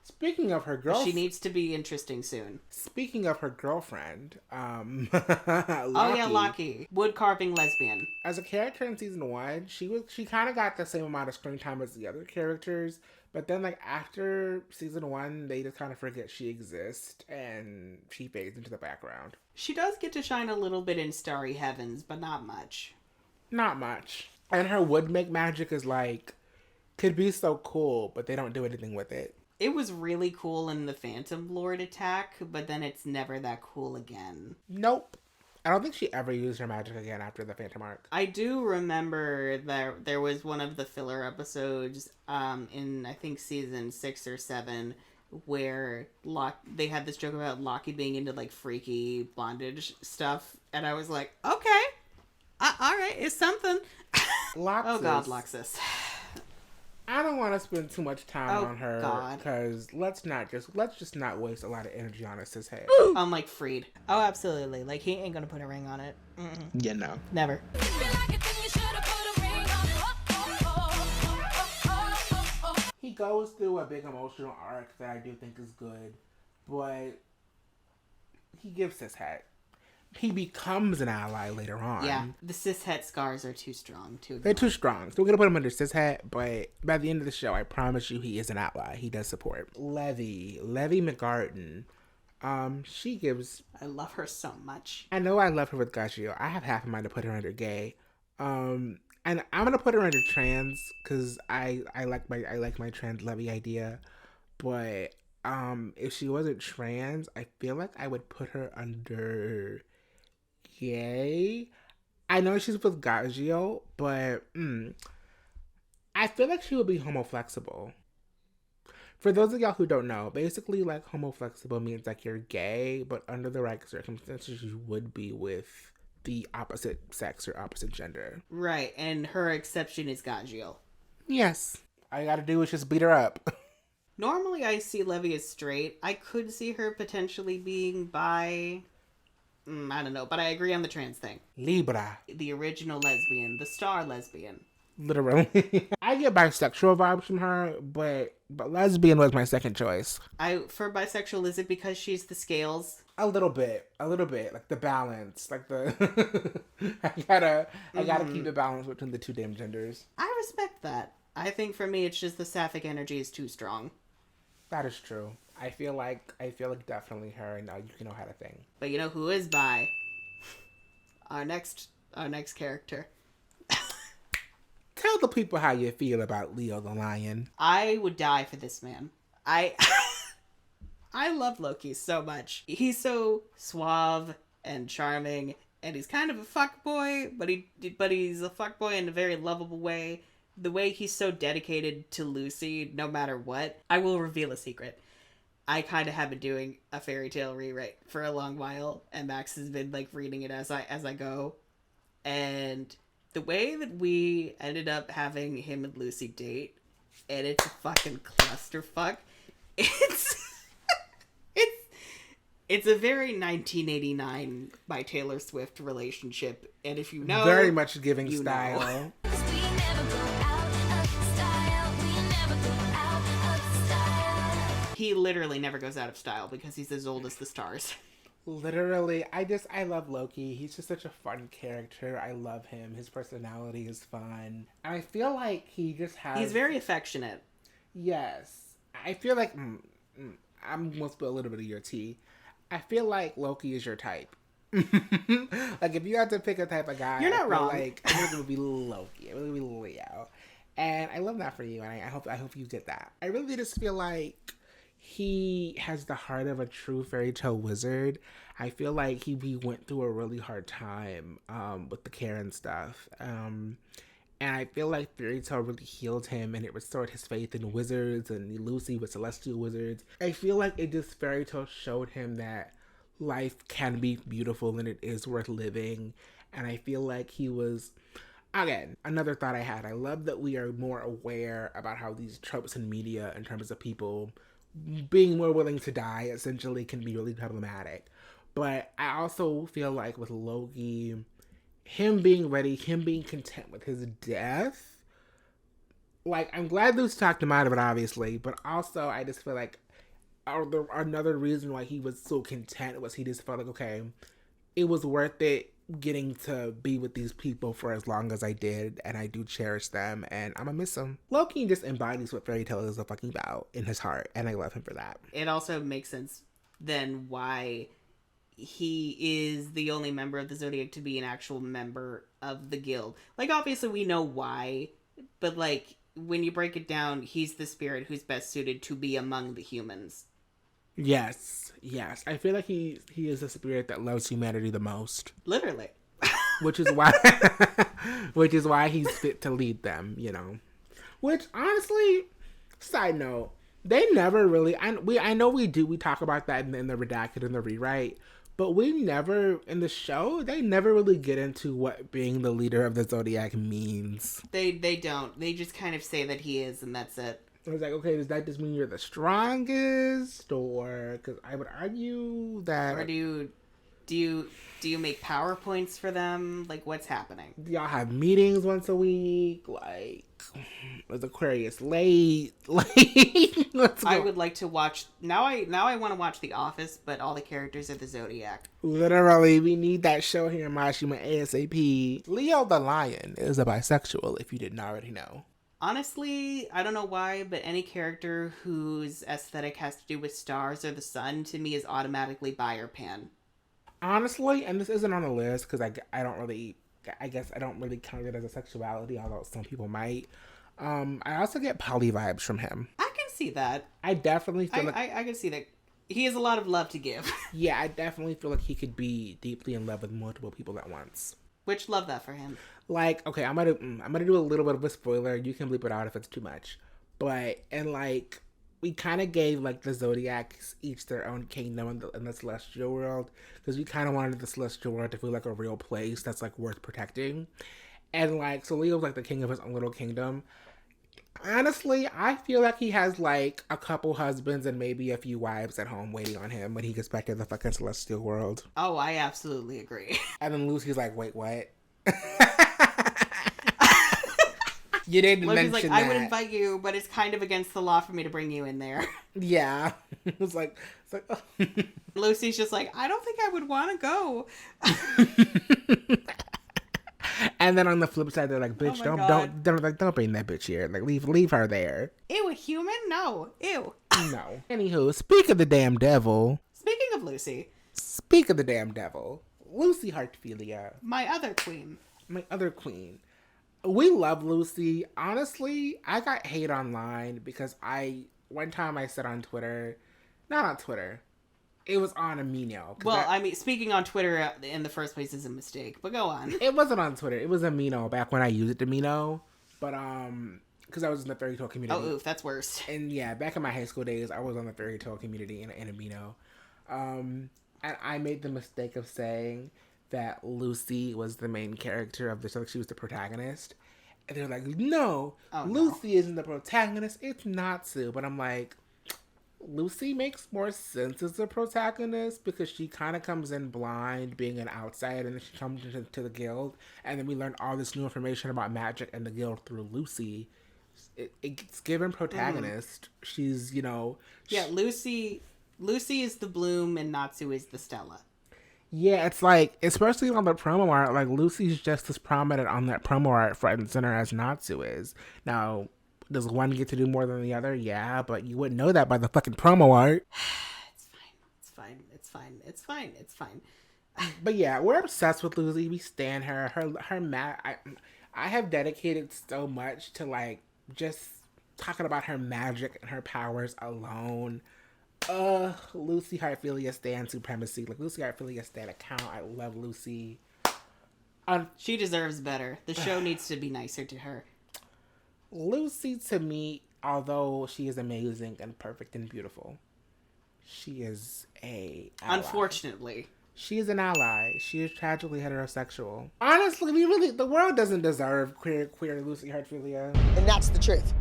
Speaking of her girlfriend... She needs to be interesting soon. Speaking of her girlfriend, Laki. Oh yeah, Laki. Wood carving lesbian. As a character in season 1, she kind of got the same amount of screen time as the other characters, but then like after season 1, they just kind of forget she exists and she fades into the background. She does get to shine a little bit in Starry Heavens, but not much. Not much. And her wood make magic is like, could be so cool, but they don't do anything with it. It was really cool in the Phantom Lord attack, but then it's never that cool again. Nope. I don't think she ever used her magic again after the Phantom arc. I do remember that there was one of the filler episodes in, I think, season 6 or 7, where they had this joke about Laki being into, like, freaky bondage stuff, and I was like, okay, alright, it's something. Laxus. Oh god, Laxus. I don't want to spend too much time on her because let's just not waste a lot of energy on a cis head. I'm like Freed. Oh, absolutely. Like he ain't gonna put a ring on it. Mm-mm. Yeah, no, never. He goes through a big emotional arc that I do think is good, but he gives cis head. He becomes an ally later on. Yeah, the cishet scars are too strong. They're too strong. So we're going to put him under cishet, but by the end of the show, I promise you he is an ally. He does support. Levy McGarden. She gives... I love her so much. I know I love her with Gajeel. I have half a mind to put her under gay. And I'm going to put her under trans because I like my trans Levy idea. But if she wasn't trans, I feel like I would put her under... gay. I know she's with Gajeel, but I feel like she would be homoflexible. For those of y'all who don't know, basically like homoflexible means like you're gay, but under the right circumstances you would be with the opposite sex or opposite gender. Right, and her exception is Gajeel. Yes. All you gotta do is just beat her up. Normally I see Levy as straight. I could see her potentially being bi... I don't know, but I agree on the trans thing. Libra. The original lesbian. The star lesbian. Literally. I get bisexual vibes from her, but lesbian was my second choice. For bisexual, is it because she's the scales? A little bit. Like the balance. Like the... I gotta keep the balance between the two damn genders. I respect that. I think for me, it's just the sapphic energy is too strong. That is true. I feel like definitely her, and you know how to thing. But you know who is bi? Our next character. Tell the people how you feel about Leo the Lion. I would die for this man. I love Loki so much. He's so suave and charming, and he's kind of a fuckboy, but he's a fuckboy in a very lovable way. The way he's so dedicated to Lucy, no matter what. I will reveal a secret. I kind of have been doing a fairy tale rewrite for a long while, and Max has been like reading it as I go. And the way that we ended up having him and Lucy date, and it's a fucking clusterfuck. It's a very 1989 by Taylor Swift relationship, and if you know, very much giving style. Know. He literally never goes out of style because he's as old as the stars. Literally, I love Loki. He's just such a fun character. I love him. His personality is fun. And I feel like he just has... He's very affectionate. Yes. I feel like... I'm going to spill a little bit of your tea. I feel like Loki is your type. Like, if you had to pick a type of guy... You're not wrong. Like, I think it would be Loki. It would be Leo. And I love that for you. And I hope you get that. I really just feel like... he has the heart of a true fairy tale wizard. I feel like he went through a really hard time with the Karen stuff. And I feel like fairy tale really healed him, and it restored his faith in wizards and Lucy with celestial wizards. I feel like it just fairy tale showed him that life can be beautiful and it is worth living. And I feel like he was, again, another thought I had. I love that we are more aware about how these tropes in media, in terms of people being more willing to die, essentially can be really problematic. But I also feel like with Loki, him being ready, him being content with his death, like, I'm glad Lucy talked him out of it, obviously, but also I just feel like another reason why he was so content was he just felt like, okay, it was worth it getting to be with these people for as long as I did, and I do cherish them, and I'm gonna miss them. Loki just embodies what fairy tale is fucking about in his heart, and I love him for that. It also makes sense then why he is the only member of the Zodiac to be an actual member of the guild. Like, obviously we know why, but like, when you break it down, he's the spirit who's best suited to be among the humans. Yes. I feel like he is the spirit that loves humanity the most. Literally. which is why he's fit to lead them, you know. Which, honestly, side note, they never really, I know we talk about that in the redacted and the rewrite, but we never, in the show, they never really get into what being the leader of the Zodiac means. They don't. They just kind of say that he is, and that's it. I was like, okay, does that just mean you're the strongest? Or, because I would argue that... Or do you make PowerPoints for them? Like, what's happening? Do y'all have meetings once a week? Like, was Aquarius late? Like, I would like to watch... Now I want to watch The Office, but all the characters are the Zodiac. Literally, we need that show here in Mashima ASAP. Leo the Lion is a bisexual, if you didn't already know. Honestly, I don't know why, but any character whose aesthetic has to do with stars or the sun, to me, is automatically bi or pan. Honestly, and this isn't on the list, because I guess I don't really count it as a sexuality, although some people might. I also get poly vibes from him. I can see that. I definitely feel I can see that. He has a lot of love to give. Yeah, I definitely feel like he could be deeply in love with multiple people at once. Which, love that for him. Like, okay, I'm gonna do a little bit of a spoiler. You can bleep it out if it's too much. But, and like, we kind of gave, like, the Zodiacs each their own kingdom in the celestial world, because we kind of wanted the celestial world to feel like a real place that's, like, worth protecting. And, like, so Leo's, like, the king of his own little kingdom. Honestly, I feel like he has, like, a couple husbands and maybe a few wives at home waiting on him when he gets back to the fucking celestial world. Oh, I absolutely agree. And then Lucy's like, wait, what? You didn't mention like, that. I would invite you, but it's kind of against the law for me to bring you in there. Yeah. It's like oh. Lucy's just like, I don't think I would want to go. And then on the flip side, they're like, bitch, don't bring that bitch here. Like, leave her there. Ew, a human? No. Ew. No. Anywho, speak of the damn devil. Speaking of Lucy. Speak of the damn devil. Lucy Heartfilia. My other queen. We love Lucy. Honestly, I got hate online because one time I said on Twitter, not on Twitter, it was on Amino. Well, I mean, speaking on Twitter in the first place is a mistake, but go on. It wasn't on Twitter. It was Amino back when I used Amino, but because I was in the fairy tale community. Oh, oof, that's worse. And yeah, back in my high school days, I was on the fairy tale community in Amino. And I made the mistake of saying that Lucy was the main character of the show. Like, she was the protagonist. And they're like, no, Lucy isn't the protagonist. It's Natsu. But I'm like, Lucy makes more sense as the protagonist because she kind of comes in blind, being an outsider, and then she comes into the guild. And then we learn all this new information about magic and the guild through Lucy. It's given protagonist. Mm-hmm. She's, you know... Yeah, Lucy is the bloom and Natsu is the Stella. Yeah, it's like, especially on the promo art, like, Lucy's just as prominent on that promo art front and center as Natsu is. Now, does one get to do more than the other? Yeah, but you wouldn't know that by the fucking promo art. It's fine. But yeah, we're obsessed with Lucy. We stan her. I have dedicated so much to, like, just talking about her magic and her powers alone. Lucy Hartfilia stan supremacy. Like, Lucy Hartfilia stan account. I love Lucy. She deserves better. The show needs to be nicer to her. Lucy, to me, although she is amazing and perfect and beautiful, she is a ally. Unfortunately. She is an ally. She is tragically heterosexual. Honestly, the world doesn't deserve queer Lucy Hartfilia. And that's the truth.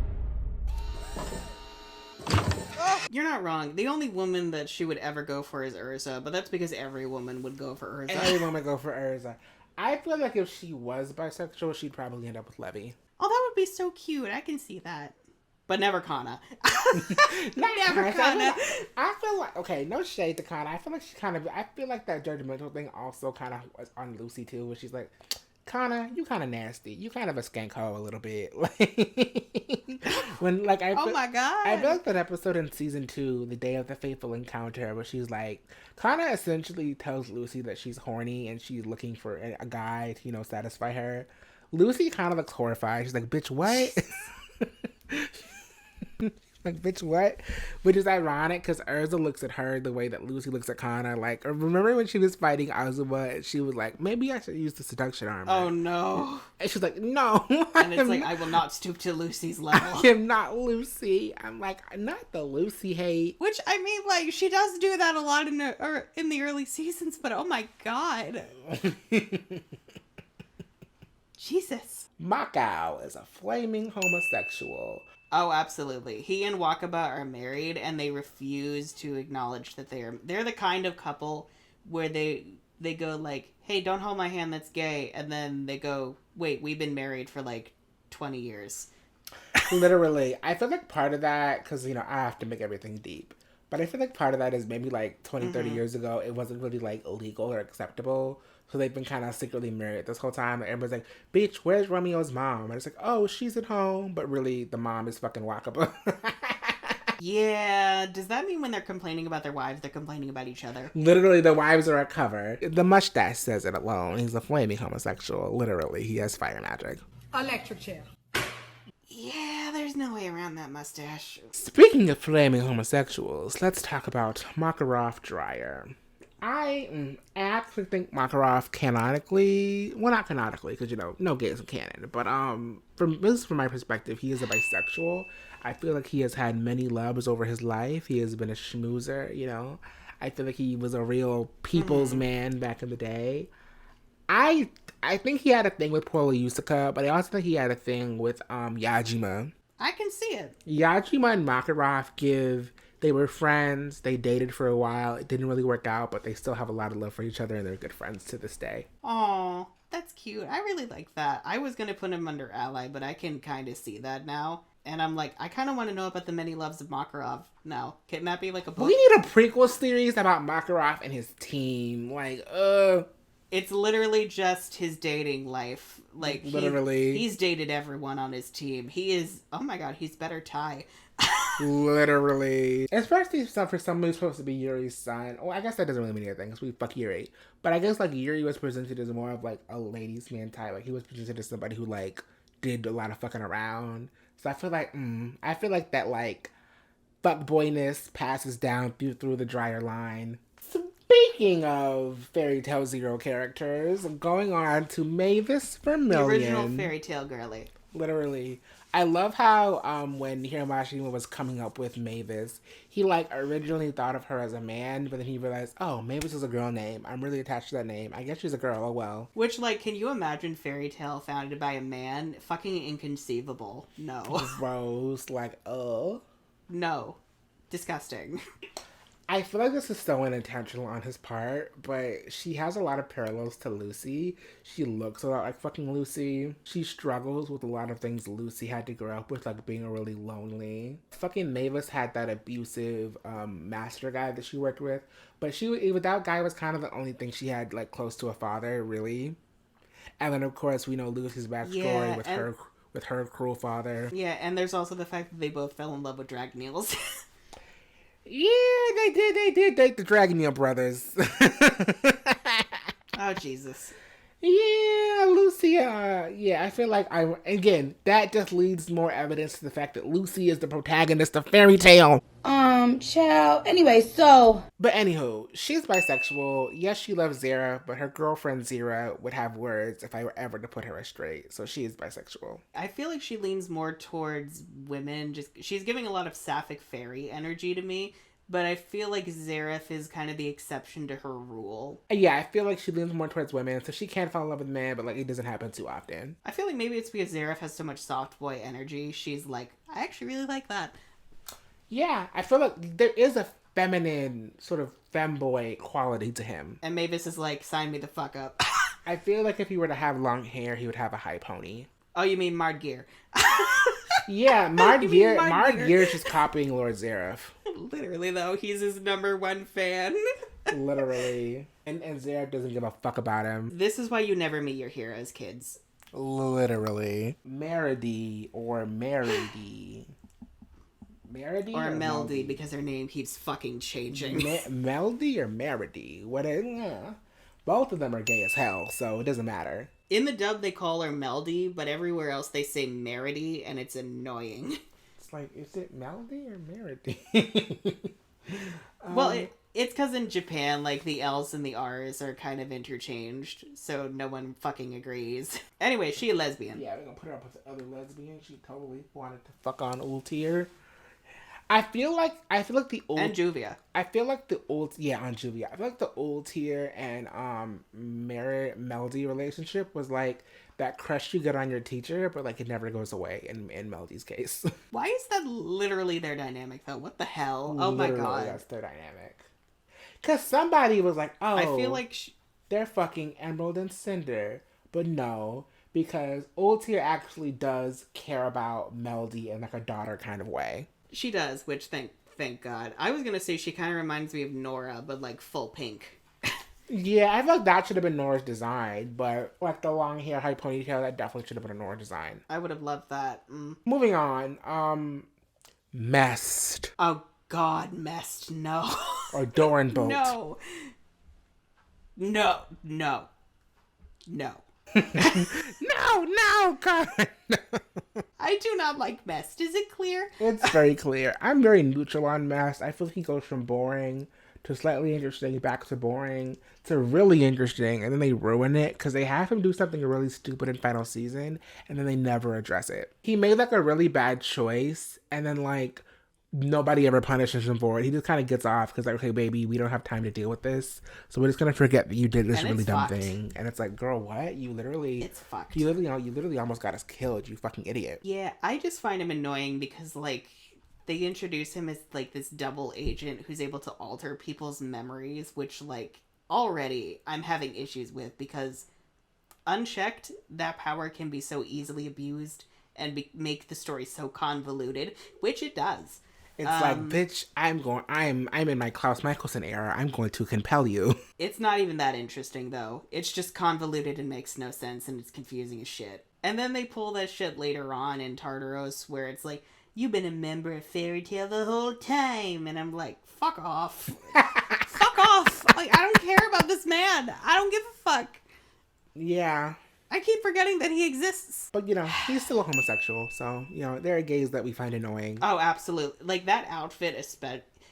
You're not wrong. The only woman that she would ever go for is Erza, but that's because every woman would go for Erza. Every woman would go for Erza. I feel like if she was bisexual, she'd probably end up with Levy. Oh, that would be so cute. I can see that. But never Cana. Never Cana. I feel like, okay, no shade to Cana. I feel like that judgmental thing also kind of was on Lucy too, where she's like, Cana, you kind of nasty. You kind of a skank hoe a little bit. Like, when, like, oh my God. I feel like that episode in season 2, The Day of the Fateful Encounter, where she's like, Cana essentially tells Lucy that she's horny and she's looking for a guy to, you know, satisfy her. Lucy kind of looks horrified. She's like, bitch, what? Like, bitch, what? Which is ironic because Erza looks at her the way that Lucy looks at Cana. Like, remember when she was fighting Azuma and she was like, maybe I should use the seduction armor. Oh, no. And she's like, no. And it's like, I will not stoop to Lucy's level. I am not Lucy. I'm like, not the Lucy hate. Which, I mean, like, she does do that a lot in the early seasons, but oh my God. Jesus. Makao is a flaming homosexual. Oh, absolutely. He and Wakaba are married, and they refuse to acknowledge that they're the kind of couple where they go like, hey, don't hold my hand, that's gay. And then they go, wait, we've been married for like 20 years. Literally. I feel like part of that, because, you know, I have to make everything deep. But I feel like part of that is maybe like 20, 30 years ago, it wasn't really like illegal or acceptable. So they've been kind of secretly married this whole time. And everybody's like, bitch, where's Romeo's mom? And it's like, oh, she's at home. But really, the mom is fucking Wakaba. Yeah. Does that mean when they're complaining about their wives, they're complaining about each other? Literally, the wives are a cover. The mustache says it alone. He's a flaming homosexual. Literally, he has fire magic. Electric chair. Yeah, there's no way around that mustache. Speaking of flaming homosexuals, let's talk about Makarov Dreyer. I actually think Makarov canonically, well, not canonically, because, you know, no gays in canon, but from my perspective, he is a bisexual. I feel like he has had many loves over his life. He has been a schmoozer, you know. I feel like he was a real people's man back in the day. I think he had a thing with Pola Yusuka, but I also think he had a thing with Yajima. I can see it. Yajima and Makarov they were friends, they dated for a while, it didn't really work out, but they still have a lot of love for each other and they're good friends to this day. Aw, that's cute. I really like that. I was going to put him under ally, but I can kind of see that now. And I'm like, I kind of want to know about the many loves of Makarov now. Can that be like a book? We need a prequel series about Makarov and his team. Like, It's literally just his dating life. Like, literally. He's dated everyone on his team. He is, oh my God, he's better Thai. Literally. Especially for someone who's supposed to be Yuri's son. Well, I guess that doesn't really mean anything, because we fuck Yuri. But I guess, like, Yuri was presented as more of, like, a ladies' man type. Like, he was presented as somebody who, like, did a lot of fucking around. So I feel like that, like, fuckboyness passes down through the Dreyer line. Speaking of Fairy Tail Zero characters, going on to Mavis Vermillion. The original Fairy Tail girly. Literally. I love how when Hiramashima was coming up with Mavis, he like originally thought of her as a man, but then he realized, oh, Mavis is a girl name. I'm really attached to that name. I guess she's a girl. Oh well. Which, like, can you imagine Fairy Tail founded by a man? Fucking inconceivable. No. Gross. Like, no. Disgusting. I feel like this is so unintentional on his part, but she has a lot of parallels to Lucy. She looks a lot like fucking Lucy. She struggles with a lot of things Lucy had to grow up with, like being really lonely. Fucking Mavis had that abusive master guy that she worked with, but that guy was kind of the only thing she had like close to a father, really. And then of course we know Lucy's backstory with her cruel father. Yeah, and there's also the fact that they both fell in love with drag Neils. Yeah, they did date the Dragoneel brothers. Oh, Jesus. Yeah, Lucia. Yeah, I feel like again, that just leads more evidence to the fact that Lucy is the protagonist of Fairy Tale. Child. Anyway, so. But anywho, she's bisexual. Yes, she loves Zara, but her girlfriend Zara would have words if I were ever to put her straight. So she is bisexual. I feel like she leans more towards women. She's giving a lot of sapphic fairy energy to me. But I feel like Zareth is kind of the exception to her rule. Yeah, I feel like she leans more towards women, so she can fall in love with men, but like it doesn't happen too often. I feel like maybe it's because Zareth has so much soft boy energy. She's like, I actually really like that. Yeah, I feel like there is a feminine sort of femboy quality to him. And Mavis is like, sign me the fuck up. I feel like if he were to have long hair, he would have a high pony. Oh, you mean Mardgeir? Yeah, Mardgeir is just copying Lord Zareth. Literally, though, he's his #1 fan. Literally. And Zareth doesn't give a fuck about him. This is why you never meet your heroes, kids. Literally. Meredy or Meredy. Meredy or Meldy, because her name keeps fucking changing. Meldy or Meredy? Both of them are gay as hell, so it doesn't matter. In the dub, they call her Meldy, but everywhere else they say Meredy, and it's annoying. It's like, is it Meldy or Meredy? Well, it's because in Japan, like, the L's and the R's are kind of interchanged, so no one fucking agrees. Anyway, she a lesbian. Yeah, we're gonna put her up with the other lesbian. She totally wanted to fuck on Ultier. I feel like the old and Juvia. I feel like the old on Juvia. I feel like the Ultier and Meldy relationship was like that crush you get on your teacher, but like it never goes away in Meldy's case. Why is that literally their dynamic though? What the hell? Oh my god, that's their dynamic. Cause somebody was like, oh, I feel like they're fucking Emerald and Cinder, but no. Because Ultier actually does care about Meldy in like a daughter kind of way. She does, which thank God. I was gonna say she kind of reminds me of Nora, but like full pink. Yeah, I feel like that should have been Nora's design, but like the long hair, high ponytail, that definitely should have been a Nora design. I would have loved that. Moving on, Mest. Oh God, Mest, no. Or Doranbolt. No. No. No, God. I do not like Mest. Is it clear? It's very clear. I'm very neutral on Mest. I feel like he goes from boring to slightly interesting, back to boring, to really interesting, and then they ruin it because they have him do something really stupid in final season, and then they never address it. He made like a really bad choice, and then like nobody ever punishes him for it. He just kind of gets off because like, okay, baby, we don't have time to deal with this, so we're just gonna forget that you did this really dumb thing. And it's like, girl, what? You literally, it's fucked. You literally almost got us killed. You fucking idiot. Yeah, I just find him annoying because like they introduce him as like this double agent who's able to alter people's memories, which like already I'm having issues with because unchecked, that power can be so easily abused and make the story so convoluted, which it does. It's like, bitch, I'm in my Klaus Michelson era. I'm going to compel you. It's not even that interesting, though. It's just convoluted and makes no sense, and it's confusing as shit. And then they pull that shit later on in Tartaros, where it's like, you've been a member of Fairy Tale the whole time. And I'm like, fuck off. Fuck off. Like, I don't care about this man. I don't give a fuck. Yeah. I keep forgetting that he exists. But, you know, he's still a homosexual. So, you know, there are gays that we find annoying. Oh, absolutely. Like, that outfit,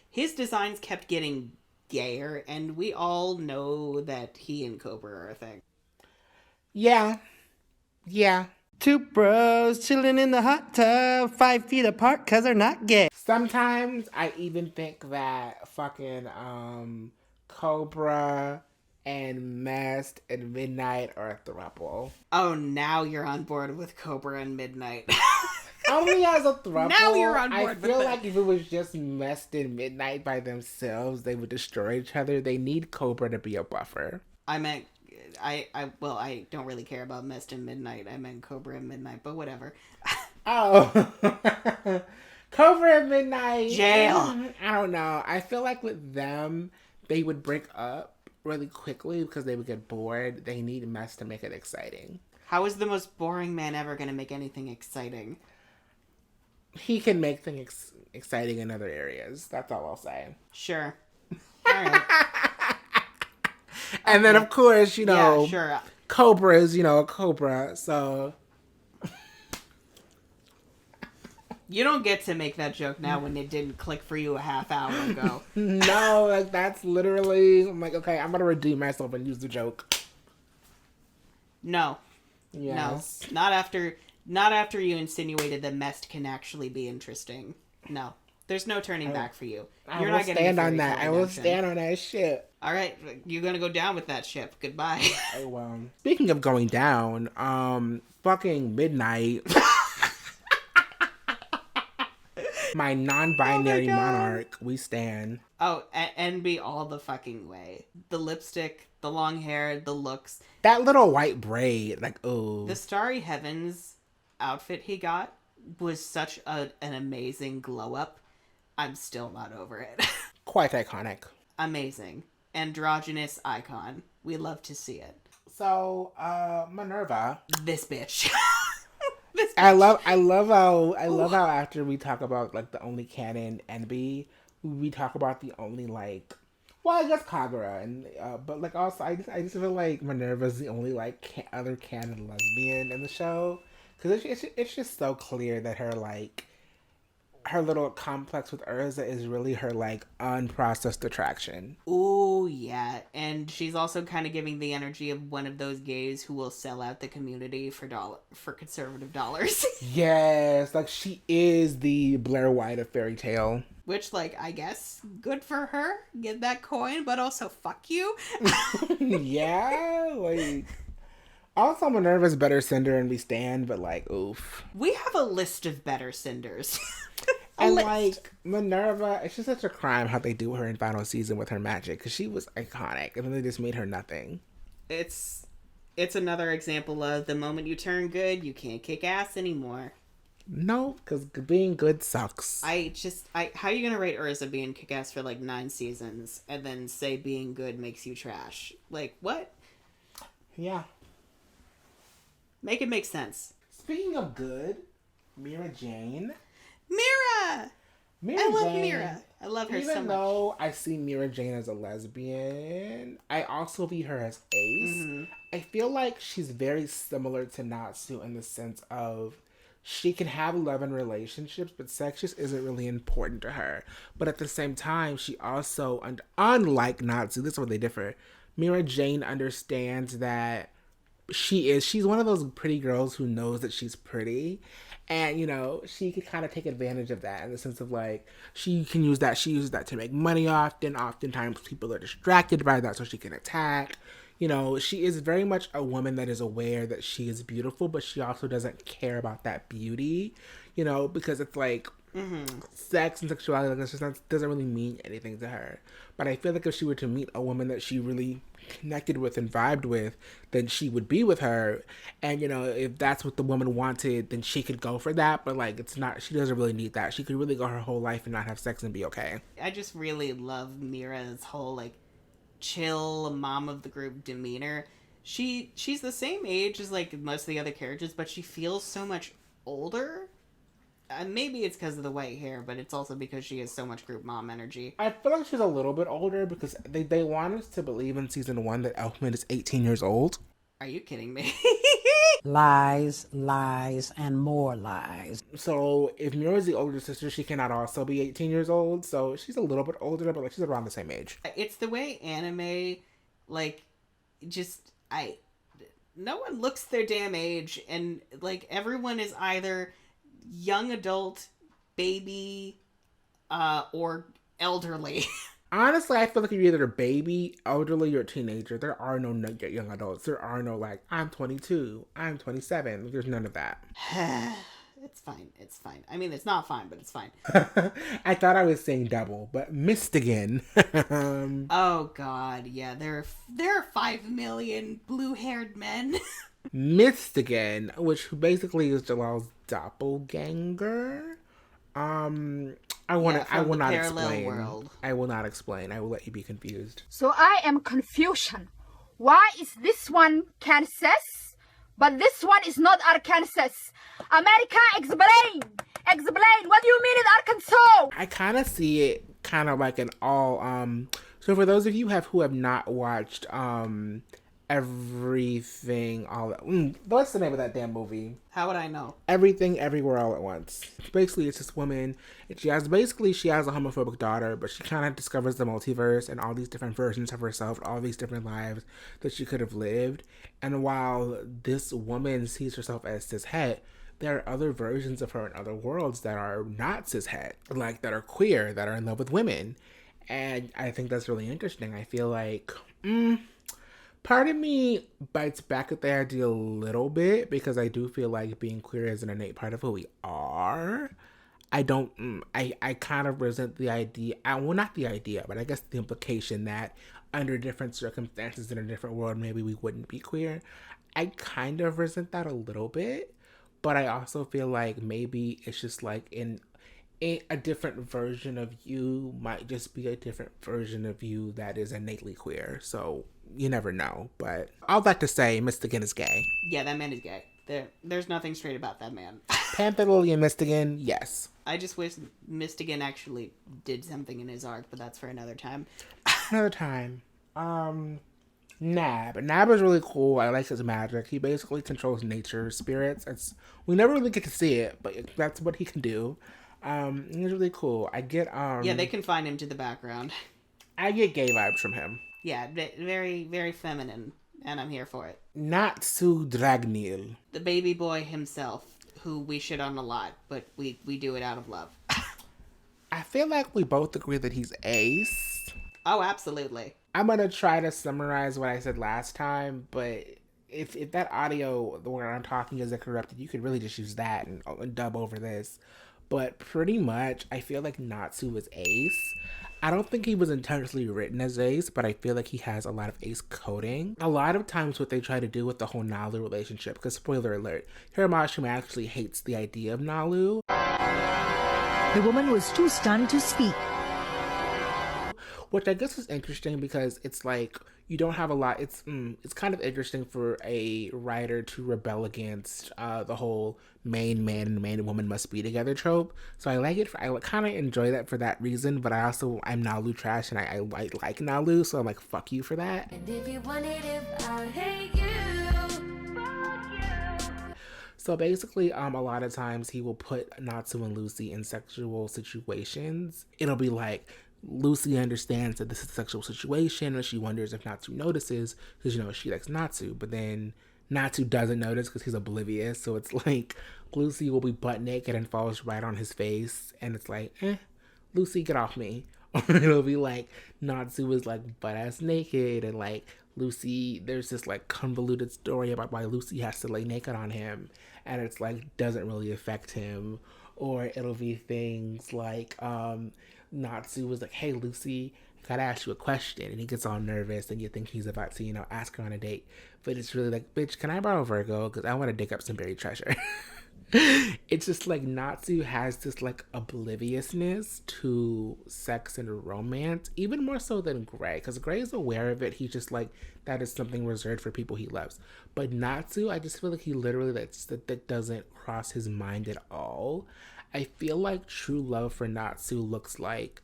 his designs kept getting gayer. And we all know that he and Cobra are a thing. Yeah. Two bros chilling in the hot tub, 5 feet apart because they're not gay. Sometimes I even think that fucking Cobra and Mest and Midnight are a throuple. Oh, now you're on board with Cobra and Midnight. Only as a throuple. Now you're on board with I feel like if it was just Mest and Midnight by themselves, they would destroy each other. They need Cobra to be a buffer. I don't really care about Mest and Midnight. I meant Cobra and Midnight, but whatever. Oh. Cobra and Midnight. Jail. I don't know. I feel like with them, they would break up really quickly because they would get bored. They need Mest to make it exciting. How is the most boring man ever going to make anything exciting? He can make things exciting in other areas. That's all I'll say. Sure. All right. And then, of course, you know, yeah, sure. Cobra is, you know, a Cobra, so... You don't get to make that joke now when it didn't click for you a half hour ago. No, like, that's literally... I'm like, okay, I'm gonna redeem myself and use the joke. No. Yes. No. Not after you insinuated that Mest can actually be interesting. No. There's no turning back for you. I will stand on that. I will stand on that ship. All right, you're gonna go down with that ship. Goodbye. Oh, well. Speaking of going down, fucking midnight. My non-binary monarch, we stand. Oh, NB all the fucking way. The lipstick, the long hair, the looks. That little white braid, like, oh. The Starry Heavens outfit he got was such an amazing glow up. I'm still not over it. Quite iconic. Amazing. Androgynous icon. We love to see it. So, Minerva. This bitch. I love how after we talk about like the only canon NB, we talk about the only like, well, I guess Kagura and but like also I just feel like Minerva's the only like other canon lesbian in the show, because it's just so clear that her like her little complex with Erza is really her like unprocessed attraction. Ooh, yeah. And she's also kind of giving the energy of one of those gays who will sell out the community for conservative dollars. Yes, like she is the Blair White of fairy tale. Which, like, I guess good for her. Get that coin, but also fuck you. Yeah, like... Also, Minerva's better Cinder and we stand, but like, oof. We have a list of better Cinders. And like, Minerva, it's just such a crime how they do her in final season with her magic, because she was iconic, and then they just made her nothing. It's another example of the moment you turn good, you can't kick ass anymore. No, because being good sucks. How are you gonna rate Erza being kick ass for like 9 seasons, and then say being good makes you trash? Like, what? Yeah. Make it make sense. Speaking of good, Mira Jane. Mira! I love Mira. I love her so much. Even though I see Mira Jane as a lesbian, I also view her as ace. Mm-hmm. I feel like she's very similar to Natsu in the sense of she can have love and relationships, but sex just isn't really important to her. But at the same time, she also, unlike Natsu, this is where they differ, Mira Jane understands that she's one of those pretty girls who knows that she's pretty, and you know she can kind of take advantage of that in the sense of like she uses that to make money. Oftentimes people are distracted by that so she can attack. You know, she is very much a woman that is aware that she is beautiful, but she also doesn't care about that beauty, you know, because it's like sex and sexuality like this just doesn't really mean anything to her. But I feel like if she were to meet a woman that she really connected with and vibed with, then she would be with her. And you know, if that's what the woman wanted, then she could go for that. But like, it's not, she doesn't really need that. She could really go her whole life and not have sex and be okay. I just really love Mira's whole like chill mom of the group demeanor. She's the same age as like most of the other characters, but she feels so much older. And maybe it's because of the white hair, but it's also because she has so much group mom energy. I feel like she's a little bit older because they want us to believe in season 1 that Elfman is 18 years old. Are you kidding me? Lies, and more lies. So if Mira's the older sister, she cannot also be 18 years old. So she's a little bit older, but like she's around the same age. It's the way anime, like, no one looks their damn age, and like everyone is either young adult, baby, or elderly. Honestly, I feel like you're either a baby, elderly, or a teenager. There are no young adults. There are no like, I'm 22, I'm 27. There's none of that. It's fine. I mean, it's not fine, but it's fine. I thought I was saying double, but missed again. Oh God, yeah, there are 5 million blue-haired men. Missed again, which basically is Jellal's doppelganger. I will not explain. World. I will not explain. I will let you be confused. So I am confusion. Why is this one Kansas, but this one is not Arkansas? America, explain. What do you mean in Arkansas? I kind of see it kind of like an all. So for those of you who have not watched Everything all at what's the name of that damn movie? How would I know? Everything Everywhere All at Once. Basically, it's this woman, and she has a homophobic daughter, but she kind of discovers the multiverse and all these different versions of herself, all these different lives that she could have lived. And while this woman sees herself as cishet, there are other versions of her in other worlds that are not cishet, like that are queer, that are in love with women. And I think that's really interesting. I feel like part of me bites back at the idea a little bit, because I do feel like being queer is an innate part of who we are. I kind of resent the idea, well, not the idea, but I guess the implication that under different circumstances in a different world, maybe we wouldn't be queer. I kind of resent that a little bit, but I also feel like maybe it's just like in a different version of you might just be a different version of you that is innately queer. So you never know. But all that to say, Mystigan is gay. Yeah, that man is gay. There's nothing straight about that man. Panther Lily and Mystigan, yes. I just wish Mystigan actually did something in his arc, but that's for another time. Another time. Nab. Nab is really cool. I like his magic. He basically controls nature spirits. We never really get to see it, but that's what he can do. He's really cool. I get yeah, they confine him to the background. I get gay vibes from him. Yeah, very, very feminine, and I'm here for it. Natsu Dragneel. The baby boy himself, who we shit on a lot, but we do it out of love. I feel like we both agree that he's ace. Oh, absolutely. I'm gonna try to summarize what I said last time, but if that audio where I'm talking is corrupted, you could really just use that and dub over this. But pretty much, I feel like Natsu is ace. I don't think he was intentionally written as ace, but I feel like he has a lot of ace coding. A lot of times what they try to do with the whole Nalu relationship, because spoiler alert, Hiramashima actually hates the idea of Nalu. The woman was too stunned to speak. Which I guess is interesting because it's like, you don't have a lot, it's kind of interesting for a writer to rebel against the whole main man and main woman must be together trope. So I like it, I kind of enjoy that for that reason, but I'm Nalu trash and I like Nalu, so I'm like, fuck you for that. And if you want it, if I hate you, fuck you. So basically, a lot of times he will put Natsu and Lucy in sexual situations. It'll be like, Lucy understands that this is a sexual situation and she wonders if Natsu notices because, she likes Natsu, but then Natsu doesn't notice because he's oblivious. So it's like Lucy will be butt naked and falls right on his face and it's like, Lucy, get off me. Or it'll be like Natsu is like butt ass naked and like Lucy, there's this like convoluted story about why Lucy has to lay naked on him and it's like doesn't really affect him. Or it'll be things like Natsu was like, hey, Lucy, I gotta ask you a question. And he gets all nervous and you think he's about to, ask her on a date. But it's really like, bitch, can I borrow Virgo? Because I want to dig up some buried treasure. It's just like Natsu has this like obliviousness to sex and romance, even more so than Gray. Because Gray is aware of it. He's just like, that is something reserved for people he loves. But Natsu, I just feel like he literally, that doesn't cross his mind at all. I feel like true love for Natsu looks like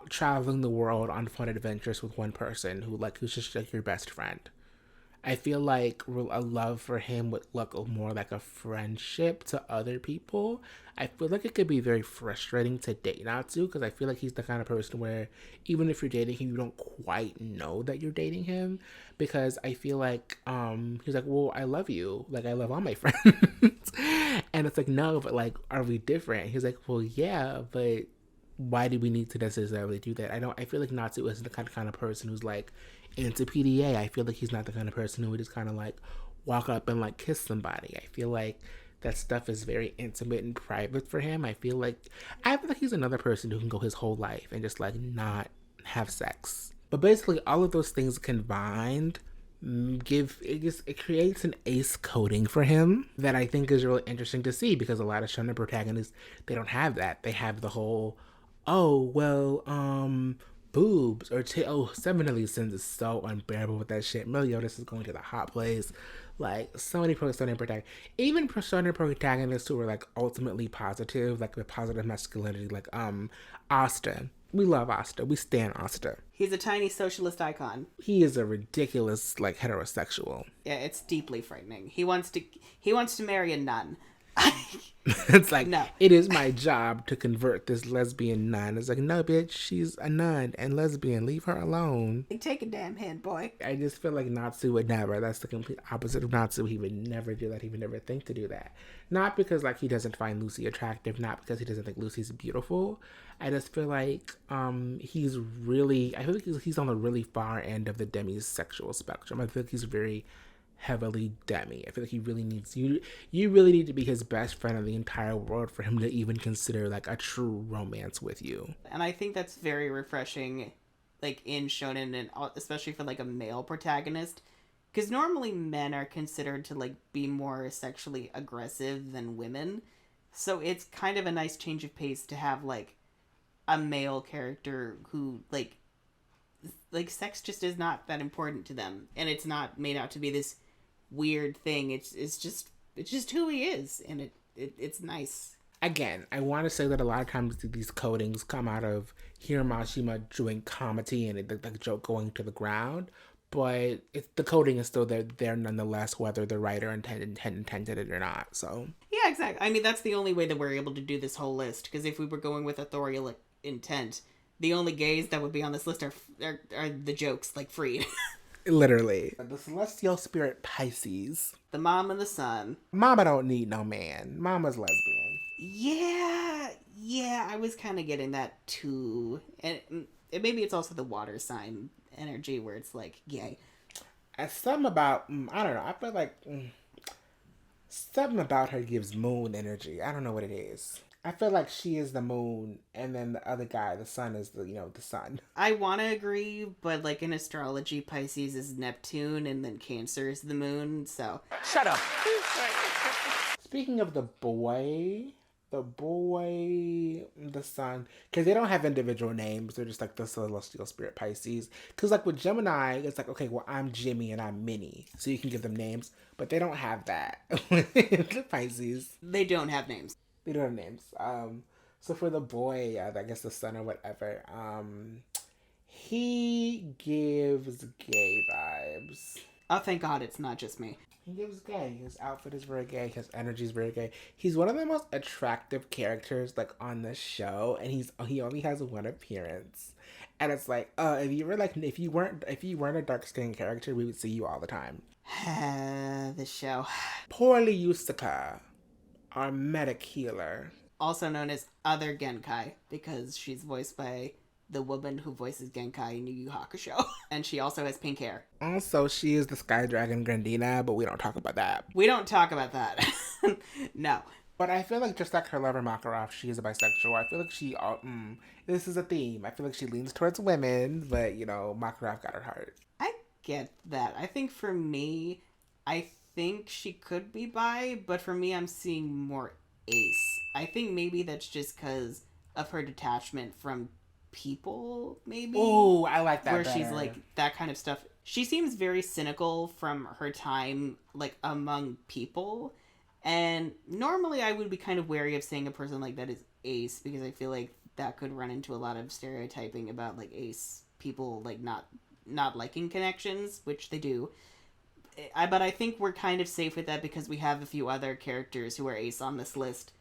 traveling the world on fun adventures with one person who's just like your best friend. I feel like a love for him would look more like a friendship to other people. I feel like it could be very frustrating to date Natsu because I feel like he's the kind of person where even if you're dating him, you don't quite know that you're dating him because I feel like he's like, well, I love you. Like, I love all my friends. And it's like, no, but like, are we different? He's like, well, yeah, but why do we need to necessarily do that? I feel like Natsu isn't the kind of person who's like into PDA. I feel like he's not the kind of person who would just kind of like walk up and like kiss somebody. I feel like that stuff is very intimate and private for him. I feel like he's another person who can go his whole life and just like not have sex. But basically all of those things combined it creates an ace coding for him that I think is really interesting to see because a lot of shonen protagonists, they don't have that. They have the whole, boobs or 7 Deadly Sins is so unbearable with that shit. Meliodas is going to the hot place. Like, so many shonen protagonists, even shonen protagonists who are like ultimately positive, like with positive masculinity, like Asta. We love Asta. We stan Asta. He's a tiny socialist icon. He is a ridiculous, like, heterosexual. Yeah, it's deeply frightening. He wants to marry a nun. It's like, no. It is my job to convert this lesbian nun. It's like, no, bitch, she's a nun and lesbian. Leave her alone. Take a damn hint, boy. I just feel like Natsu would never. That's the complete opposite of Natsu. He would never do that. He would never think to do that. Not because, like, he doesn't find Lucy attractive. Not because he doesn't think Lucy's beautiful. I just feel like he's really... I feel like he's on the really far end of the demisexual spectrum. I feel like he's very... heavily demi. I feel like he really needs you. You really need to be his best friend in the entire world for him to even consider like a true romance with you. And I think that's very refreshing, like in shonen, and especially for like a male protagonist, because normally men are considered to like be more sexually aggressive than women. So it's kind of a nice change of pace to have like a male character who like sex just is not that important to them, and it's not made out to be this weird thing. It's just who he is, and it's nice. Again, I want to say that a lot of times these codings come out of Hiramashima doing comedy and the joke going to the ground, but the coding is still there nonetheless, whether the writer intended it or not. So yeah, exactly. I mean, that's the only way that we're able to do this whole list, because if we were going with authorial intent, the only gays that would be on this list are the jokes, like Freed. Literally. The celestial spirit Pisces. The mom and the son. Mama don't need no man. Mama's lesbian. Yeah, I was kind of getting that too. And maybe it's also the water sign energy where it's like, yay. And something about, I don't know, I feel like something about her gives moon energy. I don't know what it is. I feel like she is the moon, and then the other guy, the sun, is the sun. I want to agree, but like in astrology, Pisces is Neptune, and then Cancer is the moon, so... Shut up! Speaking of the sun, because they don't have individual names, they're just like the celestial spirit Pisces. Because like with Gemini, it's like, okay, well, I'm Jimmy and I'm Minnie, so you can give them names, but they don't have that. The Pisces. They don't have names. They don't have names. So for the boy, I guess the son or whatever, he gives gay vibes. Oh, thank God it's not just me. He gives gay. His outfit is very gay. His energy is very gay. He's one of the most attractive characters like on the show, and he only has one appearance. And it's like, if you weren't a dark skinned character, we would see you all the time. The show. Poorly Yusaka, our medic healer. Also known as Other Genkai, because she's voiced by the woman who voices Genkai in Yu Yu Hakusho. And she also has pink hair. Also, she is the Sky Dragon Grandina, but we don't talk about that. We don't talk about that. No. But I feel like just like her lover Makarov, she is a bisexual. I feel like this is a theme. I feel like she leans towards women, but, Makarov got her heart. I get that. I think for me, I think she could be bi, but for me, I'm seeing more ace. I think maybe that's just because of her detachment from people, maybe. Oh, I like that where better. She's like that kind of stuff. She seems very cynical from her time like among people, and normally I would be kind of wary of saying a person like that is ace, because I feel like that could run into a lot of stereotyping about like ace people like not liking connections, which they do. But I think we're kind of safe with that because we have a few other characters who are ace on this list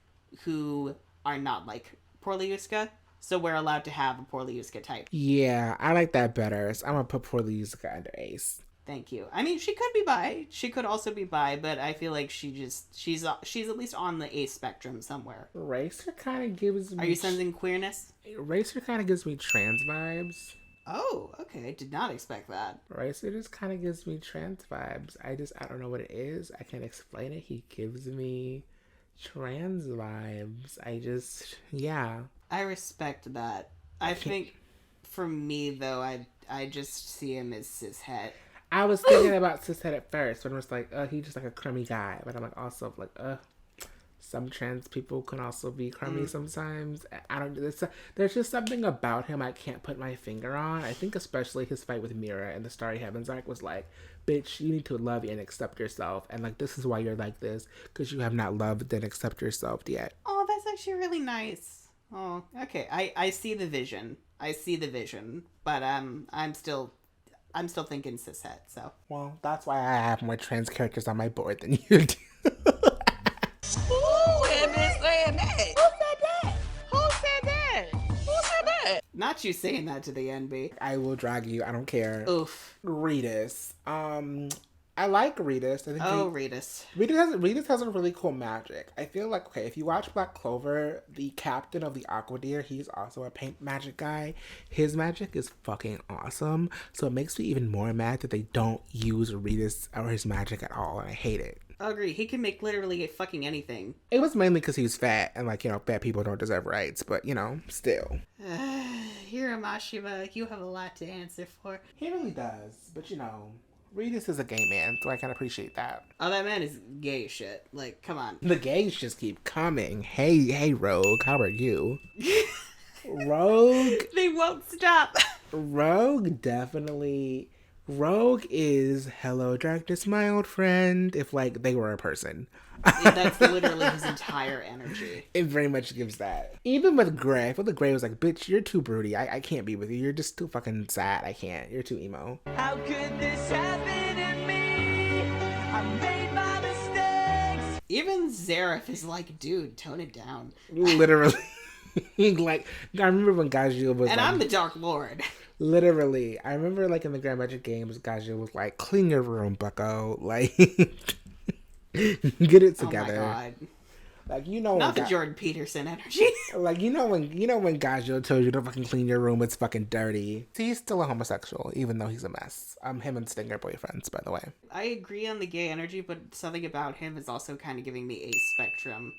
who are not like Porliuska. So we're allowed to have a Porliuska type. Yeah, I like that better. So I'm going to put Porliuska under ace. Thank you. I mean, she could be bi. She could also be bi, but I feel like she's at least on the ace spectrum somewhere. Racer kind of gives me... Are you sensing queerness? Racer kind of gives me trans vibes. Oh, okay. I did not expect that. Racer just kind of gives me trans vibes. I don't know what it is. I can't explain it. He gives me trans vibes. Yeah. I respect that. I think for me, though, I just see him as cishet. I was thinking about cishet at first, but I was like, he's just like a crummy guy. But I'm like, also like, some trans people can also be crummy sometimes. There's just something about him I can't put my finger on. I think especially his fight with Mira in the Starry Heavens arc was like, bitch, you need to love and accept yourself. And like, this is why you're like this, because you have not loved and accepted yourself yet. Oh, that's actually really nice. Oh, okay. I see the vision. But I'm still thinking cishet. So. Well, that's why I have more trans characters on my board than you do. Ooh, and been saying that. Who said that? Who said that? Who said that? Not you saying that to the NB. I will drag you. I don't care. Oof. Reedus. I like Reedus. Reedus has a really cool magic. I feel like, okay, if you watch Black Clover, the captain of the Aqua Deer, he's also a paint magic guy. His magic is fucking awesome. So it makes me even more mad that they don't use Reedus or his magic at all, and I hate it. I agree. He can make literally fucking anything. It was mainly because he was fat, and like, you know, fat people don't deserve rights, but you know, still. Hiramashima, you have a lot to answer for. He really does, but you know, Reedus is a gay man, so I can appreciate that. Oh, that man is gay as shit. Like, come on. The gays just keep coming. Hey, Rogue, how are you? Rogue. They won't stop. Rogue definitely. Rogue is hello darkness, my old friend. If like they were a person. That's literally his entire energy. It very much gives that. Even with Gray, I feel like Gray was like, bitch, you're too broody. I can't be with you. You're just too fucking sad. I can't. You're too emo. How could this happen to me? I made my mistakes. Even Zareth is like, dude, tone it down. Literally. Like, I remember when Gajeel was and like, I'm the Dark Lord. Literally. I remember like in the Grand Magic Games, Gajeel was like, clean your room, bucko. Like, get it together. Oh my God. Like, you know, not the Jordan Peterson energy. Like, you know when Gajeel tells you to fucking clean your room, it's fucking dirty. He's still a homosexual, even though he's a mess. Him and Sting are boyfriends, by the way. I agree on the gay energy, but something about him is also kind of giving me Ace spectrum.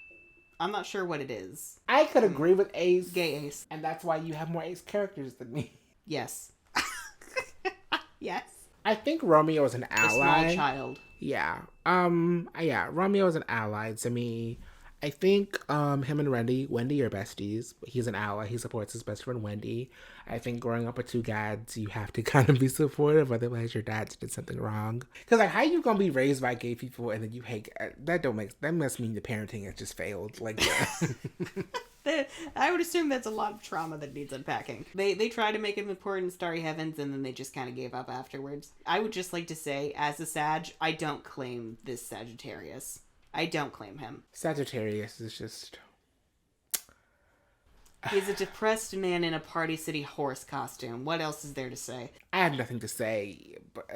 I'm not sure what it is. I could agree with Ace. Gay Ace. And that's why you have more Ace characters than me. Yes. Yes. I think Romeo is an ally. A small child. Yeah. Yeah, Romeo is an ally to me. I think him and Wendy are besties. He's an ally. He supports his best friend Wendy. I think growing up with two dads, you have to kind of be supportive, otherwise your dad did something wrong. Because like, how you gonna be raised by gay people and then you hate that must mean the parenting has just failed. Like, yeah. I would assume that's a lot of trauma that needs unpacking. They try to make him important in Starry Heavens, and then they just kind of gave up afterwards. I would just like to say, as a Sag, I don't claim this Sagittarius. I don't claim him. Sagittarius is just... He's a depressed man in a Party City horse costume. What else is there to say? I have nothing to say, but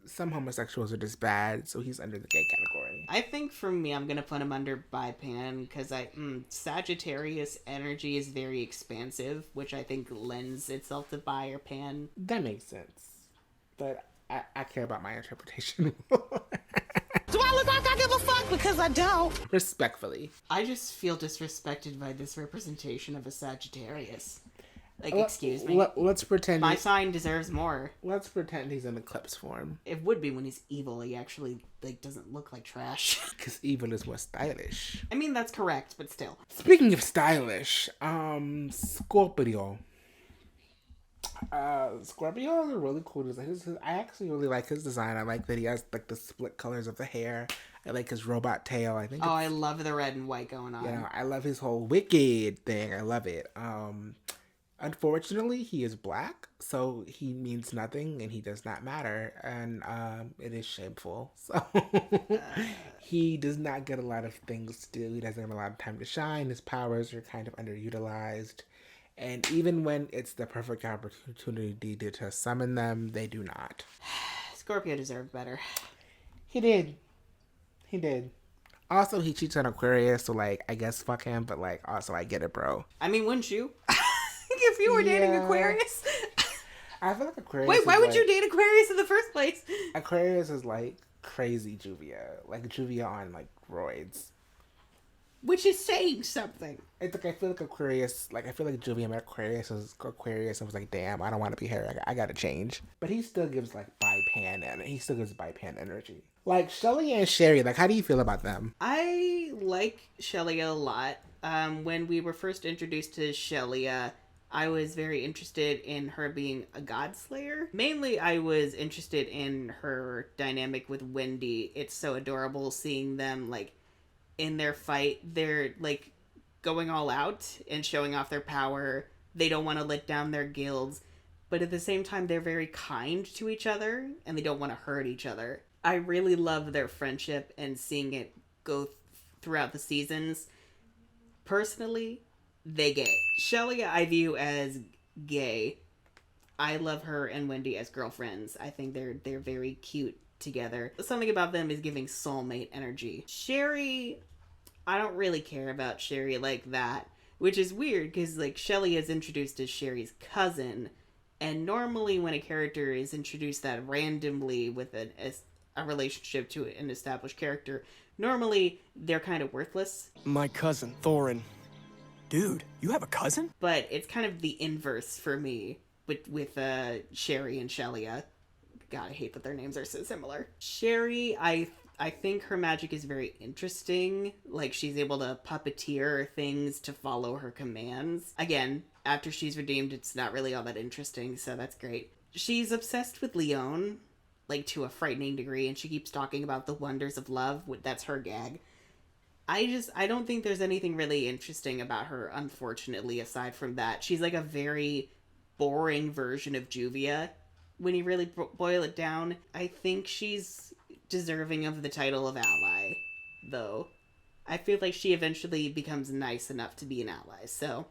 some homosexuals are just bad, so he's under the gay category. I think for me, I'm gonna put him under bi-pan, because Sagittarius energy is very expansive, which I think lends itself to bi or pan. That makes sense. But I care about my interpretation. Do I look like I give a fuck? Because I don't. Respectfully. I just feel disrespected by this representation of a Sagittarius. Like, excuse me. Let's pretend my sign deserves more. Let's pretend he's in eclipse form. It would be when he's evil. He actually doesn't look like trash. Because evil is more stylish. I mean, that's correct, but still. Speaking of stylish, Scorpio. Scorpio is a really cool design. I actually really like his design. I like that he has like the split colors of the hair. I like his robot tail. I love the red and white going on. You know, I love his whole wicked thing. I love it. Unfortunately, he is black, so he means nothing and he does not matter, and it is shameful. So he does not get a lot of things to do. He doesn't have a lot of time to shine. His powers are kind of underutilized. And even when it's the perfect opportunity to summon them, they do not. Scorpio deserved better. He did. Also, he cheats on Aquarius, so, like, I guess fuck him, but, like, also, I get it, bro. I mean, wouldn't you? If you were dating Aquarius? I feel like Aquarius Wait, why would you date Aquarius in the first place? Aquarius is, like, crazy Juvia. Like, Juvia on, like, roids. Which is saying something. It's like, I feel like Aquarius, I feel like Juvia met Aquarius and was like, damn, I don't want to be her. I gotta change. But he still gives, like, bi-pan energy. Like, Shelly and Sherry, like, how do you feel about them? I like Shelly a lot. When we were first introduced to Shelly, I was very interested in her being a god slayer. Mainly, I was interested in her dynamic with Wendy. It's so adorable seeing them, like, in their fight. They're, like, going all out and showing off their power. They don't want to let down their guilds, but at the same time, they're very kind to each other and they don't want to hurt each other. I really love their friendship and seeing it go throughout the seasons. Personally, they gay. Shelly I view as gay. I love her and Wendy as girlfriends. I think they're very cute together. Something about them is giving soulmate energy. Sherry, I don't really care about Sherry like that, which is weird because like Shelly is introduced as Sherry's cousin, and normally when a character is introduced that randomly with a relationship to an established character, normally they're kind of worthless. My cousin, Thorin. Dude, you have a cousin? But it's kind of the inverse for me with Sherry and Shelia. God, I hate that their names are so similar. Sherry, I think her magic is very interesting. Like, she's able to puppeteer things to follow her commands. Again, after she's redeemed, it's not really all that interesting, so that's great. She's obsessed with Leon, like, to a frightening degree, and she keeps talking about the wonders of love. That's her gag. I don't think there's anything really interesting about her, unfortunately, aside from that. She's like a very boring version of Juvia. When you really boil it down, I think she's deserving of the title of ally, though. I feel like she eventually becomes nice enough to be an ally, so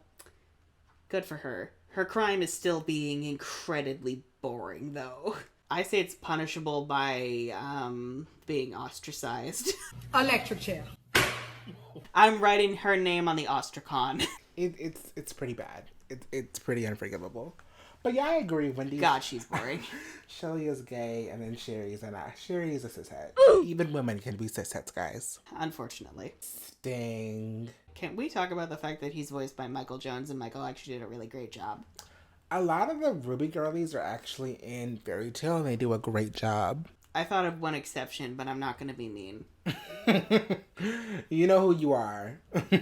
good for her. Her crime is still being incredibly boring, though. I say it's punishable by being ostracized. Electric chair. I'm writing her name on the ostracon. It's pretty bad. It's pretty unforgivable. But yeah, I agree. Wendy. God, she's boring. Shelly is gay, and then Sherry's not. Sherry is a cishet. Even women can be cishets, guys. Unfortunately. Sting. Can we talk about the fact that he's voiced by Michael Jones, and Michael actually did a really great job? A lot of the Ruby girlies are actually in Fairy Tail, and they do a great job. I thought of one exception, but I'm not going to be mean. You know who you are.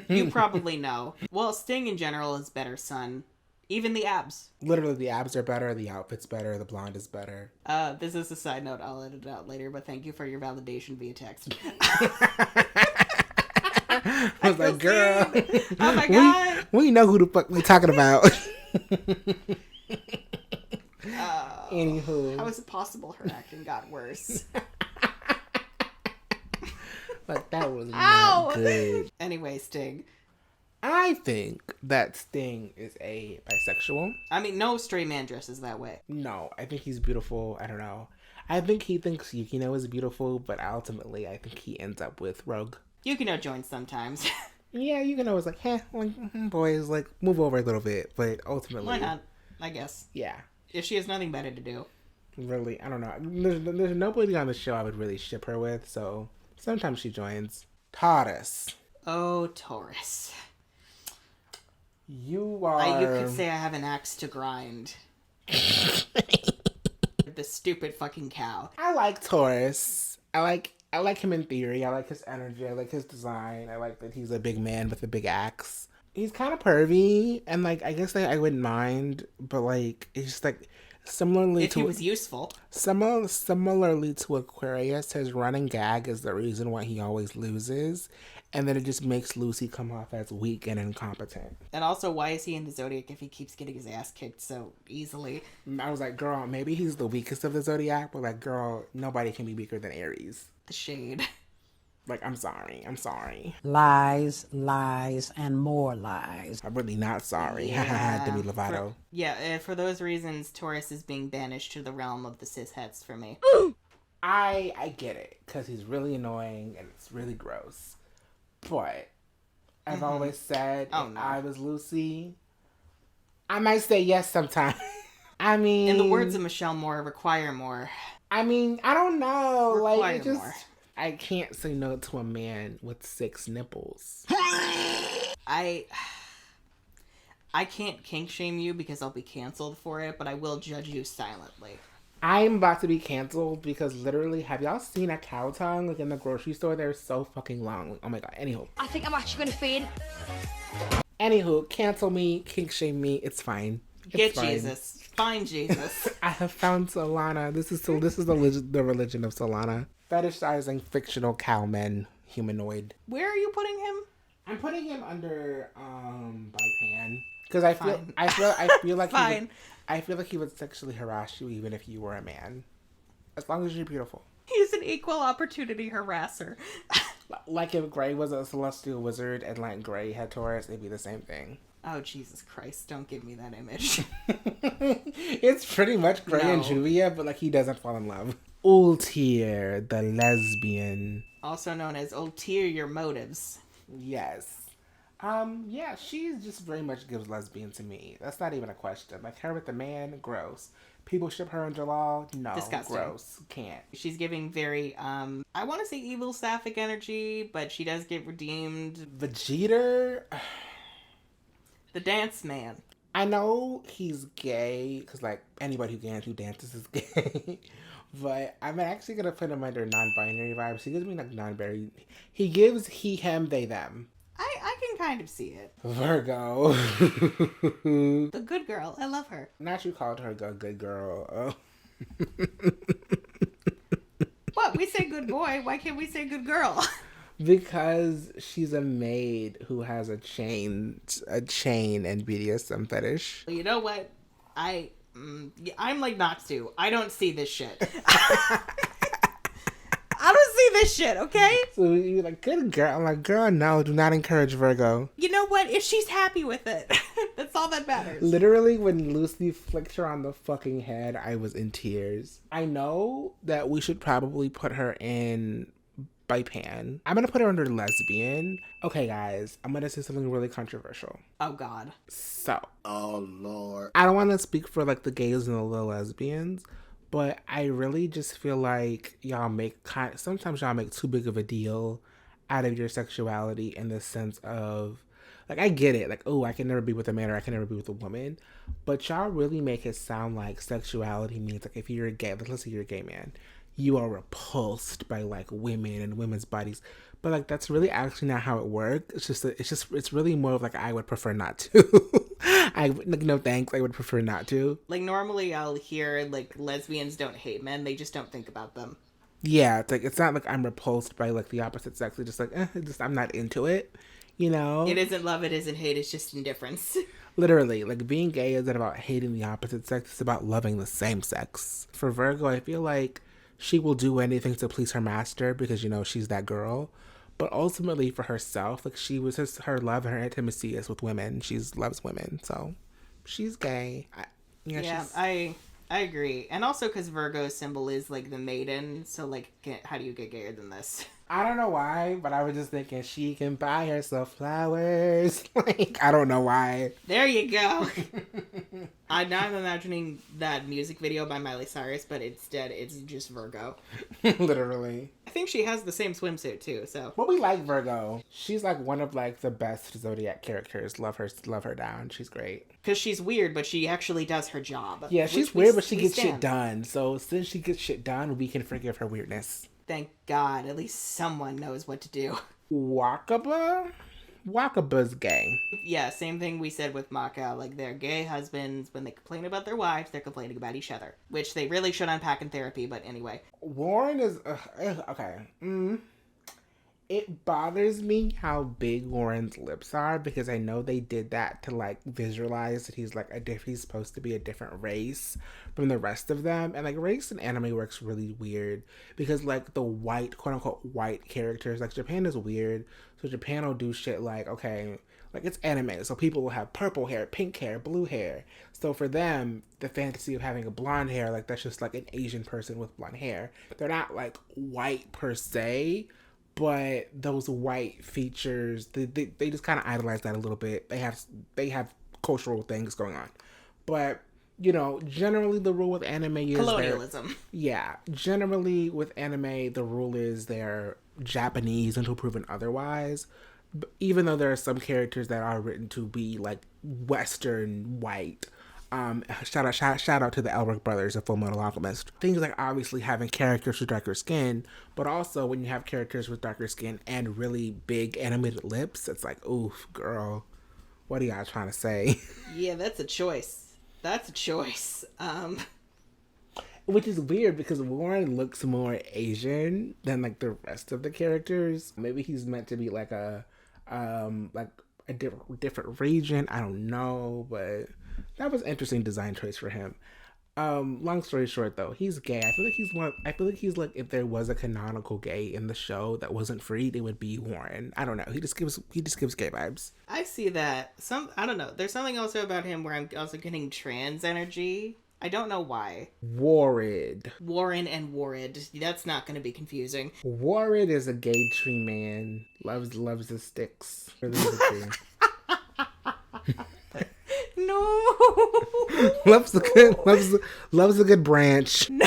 You probably know. Well, Sting in general is better, son. Even the abs. Literally, the abs are better, the outfit's better, the blonde is better. This is a side note. I'll edit it out later, but thank you for your validation via text. I was like, girl. Oh my God. We know who the fuck we talking about. Anywho. How is it possible her acting got worse? Like, that was not good. Anyway, Sting. I think that Sting is a bisexual. I mean, no straight man dresses that way. No, I think he's beautiful. I don't know. I think he thinks Yukino is beautiful, but ultimately I think he ends up with Rogue. Yukino joins sometimes. Yeah, Yukino was like, boys, like, move over a little bit. But ultimately... Why not? I guess. Yeah. If she has nothing better to do. Really, I don't know. There's nobody on the show I would really ship her with, so sometimes she joins. Taurus. Oh, Taurus. You are... You could say I have an axe to grind. The stupid fucking cow. I like Taurus. I like him in theory. I like his energy. I like his design. I like that he's a big man with a big axe. He's kind of pervy, and like I guess I wouldn't mind, but like it's just like similarly if he was useful. Similarly to Aquarius, his running gag is the reason why he always loses, and then it just makes Lucy come off as weak and incompetent. And also, why is he in the Zodiac if he keeps getting his ass kicked so easily? I was like, girl, maybe he's the weakest of the Zodiac, but like, girl, nobody can be weaker than Aries. The shade. Like, I'm sorry. Lies, lies, and more lies. I'm really not sorry. Demi Lovato. For those reasons, Taurus is being banished to the realm of the cisheads for me. I get it, because he's really annoying and it's really gross. But, I've always said, I was Lucy, I might say yes sometime. I mean... In the words of Michelle Moore, require more. I mean, I don't know. Require like, it just... more. I can't say no to a man with 6 nipples. I can't kink shame you because I'll be canceled for it, but I will judge you silently. I'm about to be canceled because literally, have y'all seen a cow tongue like in the grocery store? They're so fucking long. Like, oh my god. Anywho. I think I'm actually gonna faint. Anywho, cancel me, kink shame me. It's fine. Get Jesus. Find Jesus. I have found Solana. This is the religion of Solana. Fetishizing fictional cow men, humanoid. Where are you putting him? I'm putting him under Bipan because I feel like Fine. I feel like he would sexually harass you even if you were a man, as long as you're beautiful. He's an equal opportunity harasser. Like if Gray was a celestial wizard and like Gray had Taurus, it'd be the same thing. Oh, Jesus Christ, don't give me that image. It's pretty much Gray and Juvia, but like he doesn't fall in love. Ultier, the lesbian. Also known as ulterior motives. Yes. Yeah, she just very much gives lesbian to me. That's not even a question. Like her with the man, gross. People ship her and Jellal, no, Disgusting. Gross. Can't. She's giving very, I want to say evil sapphic energy, but she does get redeemed. Vegeta. The dance man. I know he's gay, because like anybody who dances is gay. But I'm actually going to put him under non-binary vibes. He gives me like non-binary. He gives he, him, they, them. I can kind of see it. Virgo. The good girl. I love her. Natsu called her a good girl. Oh. What? We say good boy. Why can't we say good girl? Because she's a maid who has a chain and BDSM fetish. You know what? I'm like Natsu. I don't see this shit. I don't see this shit, okay? So you're like, good girl. I'm like, girl, no, do not encourage Virgo. You know what? If she's happy with it, that's all that matters. Literally, when Lucy flicked her on the fucking head, I was in tears. I know that we should probably put her in Bipan. I'm gonna put her under lesbian. Okay, guys, I'm gonna say something really controversial. Oh, God. So. Oh, Lord. I don't want to speak for like the gays and the lesbians, but I really just feel like sometimes y'all make too big of a deal out of your sexuality in the sense of, like, I get it. Like, oh, I can never be with a man or I can never be with a woman. But y'all really make it sound like sexuality means, like, if you're a gay, let's say you're a gay man, you are repulsed by, like, women and women's bodies. But, like, that's really actually not how it works. It's really more of, like, I would prefer not to. No thanks, I would prefer not to. Like, normally I'll hear, like, lesbians don't hate men, they just don't think about them. Yeah, it's like, it's not like I'm repulsed by, like, the opposite sex. It's just like, I'm not into it, you know? It isn't love, it isn't hate, it's just indifference. Literally, like, being gay isn't about hating the opposite sex, it's about loving the same sex. For Virgo, I feel like she will do anything to please her master because, you know, she's that girl. But ultimately for herself, like, her love and her intimacy is with women. She loves women, so she's gay. I agree. And also because Virgo's symbol is, like, the maiden, so, like, how do you get gayer than this? I don't know why, but I was just thinking she can buy herself flowers. Like, I don't know why. There you go. I'm imagining that music video by Miley Cyrus, but instead it's just Virgo. Literally. I think she has the same swimsuit too, so. Well, we like Virgo. She's like one of like the best Zodiac characters. Love her down. She's great. Because she's weird, but she actually does her job. Yeah, she's weird, but she gets shit done. So since she gets shit done, we can forgive her weirdness. Thank God, at least someone knows what to do. Wakaba's gay. Yeah, same thing we said with Maka. Like, their gay husbands, when they complain about their wives, they're complaining about each other. Which they really should unpack in therapy, but anyway. Warren is... okay. It bothers me how big Warren's lips are because I know they did that to, like, visualize that he's, like, he's supposed to be a different race from the rest of them. And, like, race in anime works really weird because, like, the white, quote-unquote, white characters, like, Japan is weird. So Japan will do shit like, okay, like, it's anime, so people will have purple hair, pink hair, blue hair. So for them, the fantasy of having a blonde hair, like, that's just, like, an Asian person with blonde hair. They're not, like, white per se, but those white features, they just kind of idolize that a little bit. They have cultural things going on. But, you know, generally the rule with anime is... colonialism. Generally with anime, the rule is they're Japanese until proven otherwise. Even though there are some characters that are written to be, like, Western white. Shout out to the Elric brothers of Fullmetal Alchemist. Things like obviously having characters with darker skin, but also when you have characters with darker skin and really big animated lips, it's like, oof, girl, what are y'all trying to say? Yeah, that's a choice. Which is weird because Warren looks more Asian than like the rest of the characters. Maybe he's meant to be like a like a different region. I don't know, but that was an interesting design choice for him. Long story short, though, he's gay. I feel like he's like, if there was a canonical gay in the show that wasn't freed, it would be Warren. I don't know. He just gives gay vibes. I see that. I don't know. There's something also about him where I'm also getting trans energy. I don't know why. Warren and Warrid. That's not going to be confusing. Warren is a gay tree man. Loves the sticks. Really is a tree. No. loves a good branch. No.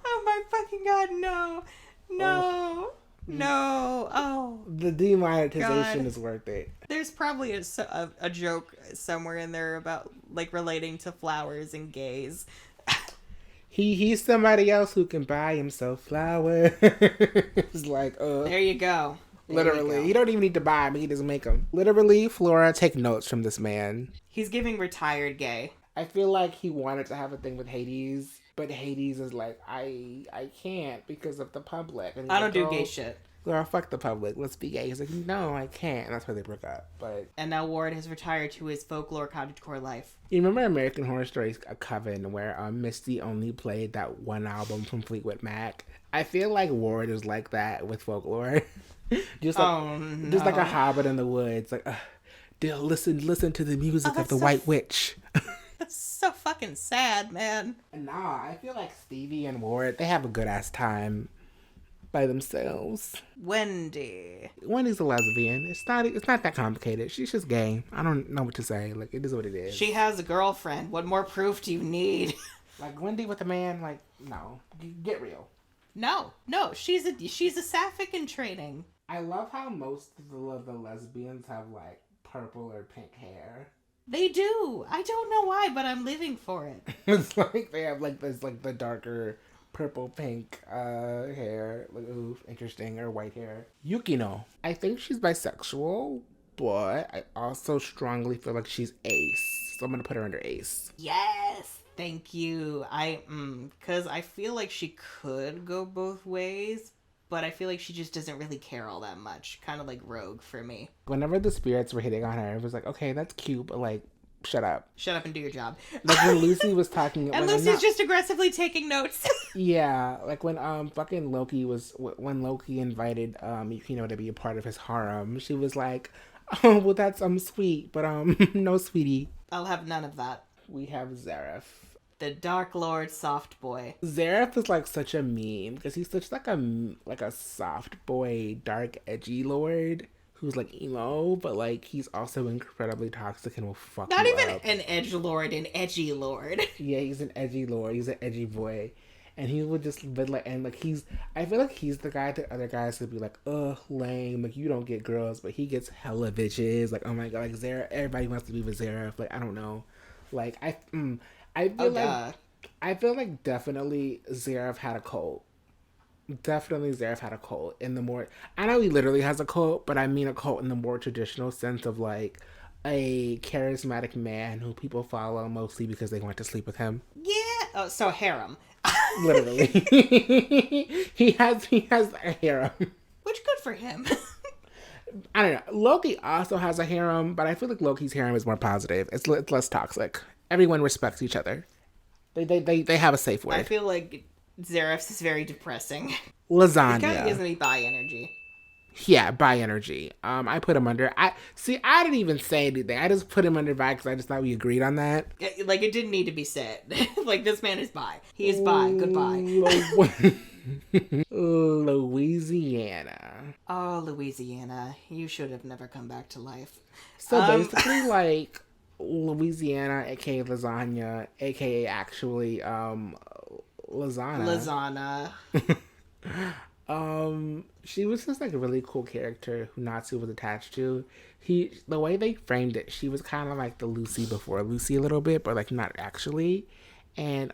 Oh my fucking god, no. No. No. Oh. The demonetization is worth it. There's probably a joke somewhere in there about like relating to flowers and gays. He's somebody else who can buy himself flowers. It's like, there you go. Literally, you don't even need to buy them. He just make them. Literally, Flora, take notes from this man. He's giving retired gay. I feel like he wanted to have a thing with Hades, but Hades is like, I can't because of the public. And I don't do gay shit. Girl, fuck the public. Let's be gay. He's like, no, I can't. And that's why they broke up. But and now Ward has retired to his folklore cottagecore life. You remember American Horror Story Coven, where Misty only played that one album from Fleetwood Mac? I feel like Ward is like that with folklore. Just like a hobbit in the woods. Like, they'll listen to the music of the White Witch. That's so fucking sad, man. Nah, I feel like Stevie and Ward, they have a good ass time by themselves. Wendy's a lesbian. It's not that complicated. She's just gay. I don't know what to say. Like, it is what it is. She has a girlfriend. What more proof do you need? Like, Wendy with a man, like, no. Get real. No, she's a sapphic in training. I love how most of the lesbians have like purple or pink hair. They do. I don't know why, but I'm living for it. It's like they have like this like the darker purple pink hair. Like, ooh, interesting. Or white hair. Yukino. I think she's bisexual, but I also strongly feel like she's ace. So I'm gonna put her under ace. Yes. Thank you. Because I feel like she could go both ways, but I feel like she just doesn't really care all that much. Kind of like Rogue for me. Whenever the spirits were hitting on her, it was like, okay, that's cute, but like, shut up. Shut up and do your job. Like when Lucy was talking... and Lucy's just aggressively taking notes. Yeah, like when fucking Loki invited Yukino to be a part of his harem, she was like, oh, well that's sweet, but no sweetie. I'll have none of that. We have Zareth. The Dark Lord soft boy. Zareth is like such a meme because he's such like a soft boy, dark, edgy lord who's like emo, but like he's also incredibly toxic and will fuck you up. Not even an edge lord, an edgy lord. Yeah, he's an edgy lord. He's an edgy boy. And he would just, but like, and like I feel like he's the guy that other guys would be like, ugh, lame, like you don't get girls, but he gets hella bitches. Like, oh my god, like Zareth, everybody wants to be with Zareth. Like, I don't know. Like, I feel like definitely Zareth had a cult. Definitely Zareth had a cult in the more, I know he literally has a cult, but I mean a cult in the more traditional sense of like a charismatic man who people follow mostly because they want to sleep with him. Yeah. Oh, so harem. Literally. he has a harem. Which good for him. I don't know. Loki also has a harem, but I feel like Loki's harem is more positive. It's less toxic. Everyone respects each other. They have a safe word. I feel like Zareth's is very depressing. Lasagna. It kind of gives me bi energy. Yeah, bi energy. I put him under. I didn't even say anything. I just put him under bi because I just thought we agreed on that. Like it didn't need to be said. Like this man is bi. He is bi. Goodbye. Louisiana. Oh, Louisiana. You should have never come back to life. So basically, like Louisiana, aka lasagna, aka actually Lasagna. She was just like a really cool character who Natsu was attached to. The way they framed it, she was kind of like the Lucy before Lucy a little bit, but like not actually. And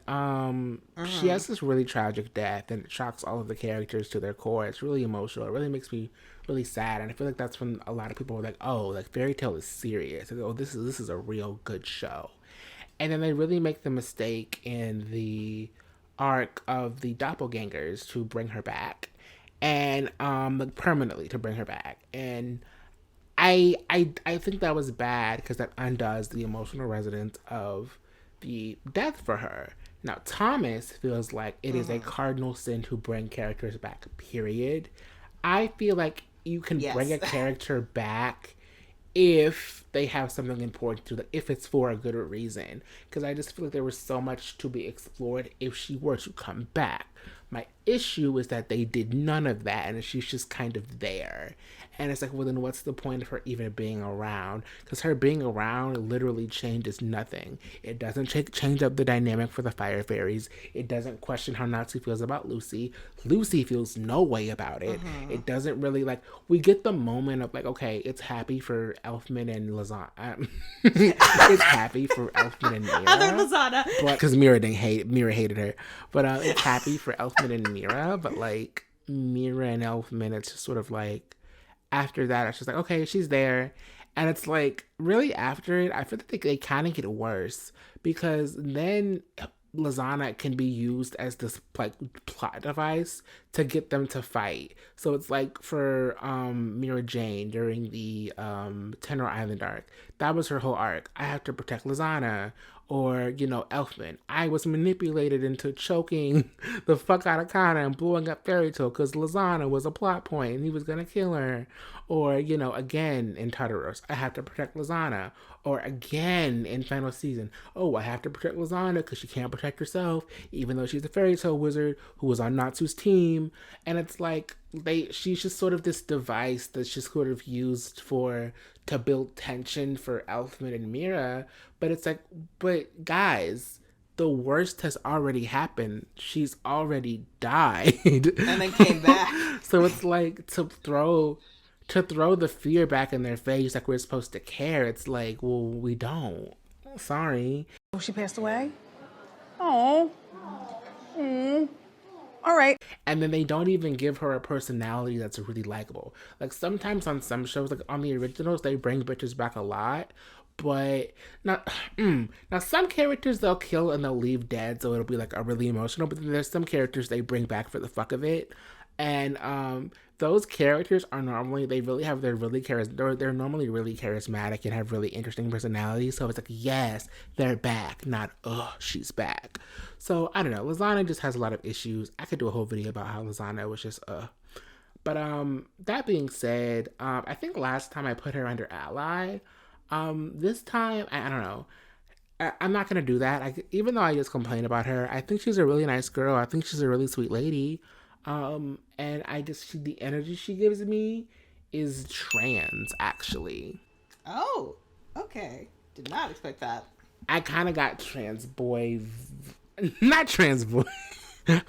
she has this really tragic death, and it shocks all of the characters to their core. It's really emotional. It really makes me really sad, and I feel like that's when a lot of people were like, "Oh, like Fairy Tail is serious. Like, oh, this is a real good show." And then they really make the mistake in the arc of the doppelgangers to bring her back. and like permanently to bring her back. And I think that was bad because that undoes the emotional resonance of the death for her. Now, Thomas feels like it is a cardinal sin to bring characters back, period. I feel like you can bring a character back if they have something important to them, if it's for a good reason. Because I just feel like there was so much to be explored if she were to come back. My issue is that they did none of that, and she's just kind of there. And it's like, well, then what's the point of her even being around? Because her being around literally changes nothing. It doesn't change up the dynamic for the fire fairies. It doesn't question how Natsu feels about Lucy. Lucy feels no way about it. It doesn't really, like, we get the moment of, like, okay, it's happy for Elfman and Lasagna. It's happy for Elfman and Mira. Other Lasagna. Because Mira hated her. But it's happy for Elfman and Mira. But, like, Mira and Elfman, it's just sort of like, after that, it's just like, okay, she's there. And it's like, really after it, I feel like they kind of get worse. Because then Lasagna can be used as this, like, plot device to get them to fight. So it's like for Mira Jane during the Tenor Island arc. That was her whole arc. I have to protect Lasagna. Or, you know, Elfman. I was manipulated into choking the fuck out of Cana and blowing up Fairy Tale because Lasagna was a plot point and he was going to kill her. Or, you know, again in Tartaros, I have to protect Lasagna. Or again in final season, oh, I have to protect Lasagna because she can't protect herself, even though she's a Fairy Tale wizard who was on Natsu's team. And it's like, she's just sort of this device that's just sort of used to build tension for Elfman and Mira. But it's like, but guys, the worst has already happened. She's already died. And then came back. So it's like to throw the fear back in their face like we're supposed to care. It's like, well, we don't. Sorry. Oh, she passed away? Oh. All right. And then they don't even give her a personality that's really likable. Like sometimes on some shows, like on the originals, they bring bitches back a lot. But now some characters they'll kill and they'll leave dead, so it'll be like a really emotional. But then there's some characters they bring back for the fuck of it, and those characters are normally they're normally really charismatic and have really interesting personalities. So it's like, yes, they're back, not she's back. So I don't know. Lasagna just has a lot of issues. I could do a whole video about how Lasagna was just But that being said, I think last time I put her under ally. This time, I don't know. I'm not going to do that. Even though I just complain about her, I think she's a really nice girl. I think she's a really sweet lady. And the energy she gives me is trans, actually. Oh, okay. Did not expect that. I kind of got trans boy. Not trans boy.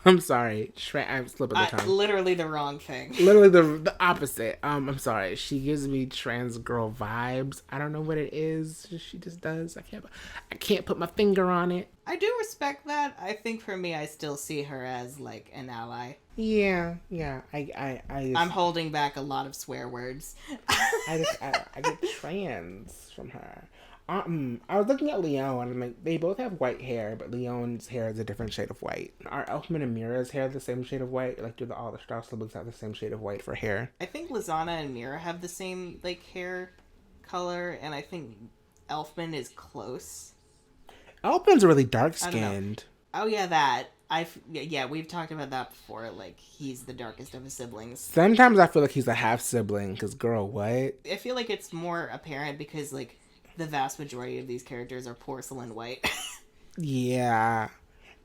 I'm sorry. I'm slipping the tongue. Literally the wrong thing. Literally the opposite. I'm sorry. She gives me trans girl vibes. I don't know what it is. She just does. I can't put my finger on it. I do respect that. I think for me, I still see her as like an ally. Yeah. I'm holding back a lot of swear words. I get trans from her. I was looking at Leon, and I'm like, they both have white hair, but Leon's hair is a different shade of white. Are Elfman and Mira's hair the same shade of white? Like, do all the Strauss siblings have the same shade of white for hair? I think Lasagna and Mira have the same, like, hair color, and I think Elfman is close. Elfman's really dark-skinned. Oh, yeah, that. Yeah, we've talked about that before. Like, he's the darkest of his siblings. Sometimes I feel like he's a half-sibling, because, girl, what? I feel like it's more apparent because, like, the vast majority of these characters are porcelain white. Yeah.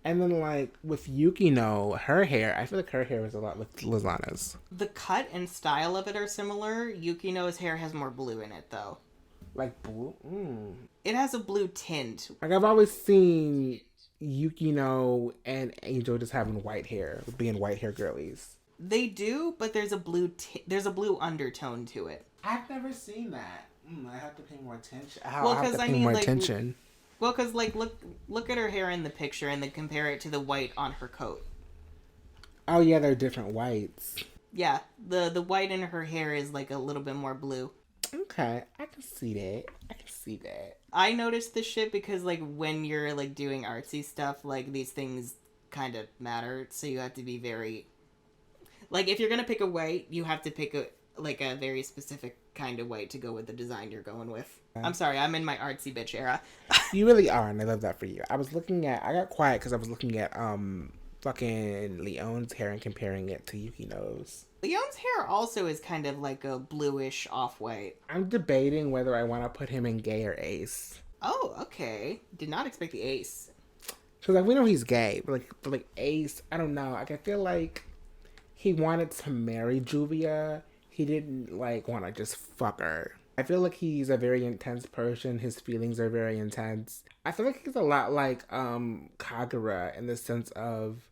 And then, like, with Yukino, her hair, I feel like her hair is a lot with Lasagna's. The cut and style of it are similar. Yukino's hair has more blue in it, though. Like blue? It has a blue tint. Like, I've always seen Yukino and Angel just having white hair, being white hair girlies. They do, but there's a blue undertone to it. I've never seen that. I have to pay more attention. Well, because like look at her hair in the picture and then compare it to the white on her coat. Oh yeah, they're different whites. Yeah, the white in her hair is like a little bit more blue. Okay, I can see that. I noticed this shit because like when you're like doing artsy stuff, like these things kind of matter, so you have to be very. Like, if you're gonna pick a white, you have to pick a very specific kind of white to go with the design you're going with. I'm sorry, I'm in my artsy bitch era. You really are, and I love that for you. I got quiet because I was looking at fucking Leon's hair and comparing it to Yukino's. Leon's hair also is kind of like a bluish off-white. I'm debating whether I want to put him in gay or ace. Oh, okay. Did not expect the ace. Because, like, we know he's gay, but ace, I don't know. Like, I feel like he wanted to marry Juvia. He didn't, like, want to just fuck her. I feel like he's a very intense person. His feelings are very intense. I feel like he's a lot like Kagura in the sense of,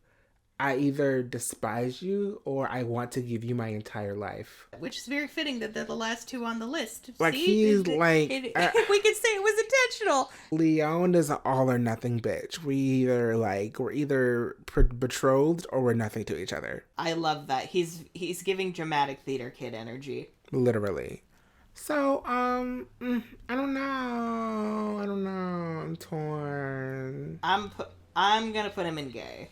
I either despise you or I want to give you my entire life. Which is very fitting that they're the last two on the list. Like, see? he's like... we could say it was intentional. Leon is an all or nothing bitch. We're either betrothed or we're nothing to each other. I love that. He's giving dramatic theater kid energy. Literally. So, I don't know. I'm torn. I'm gonna put him in gay.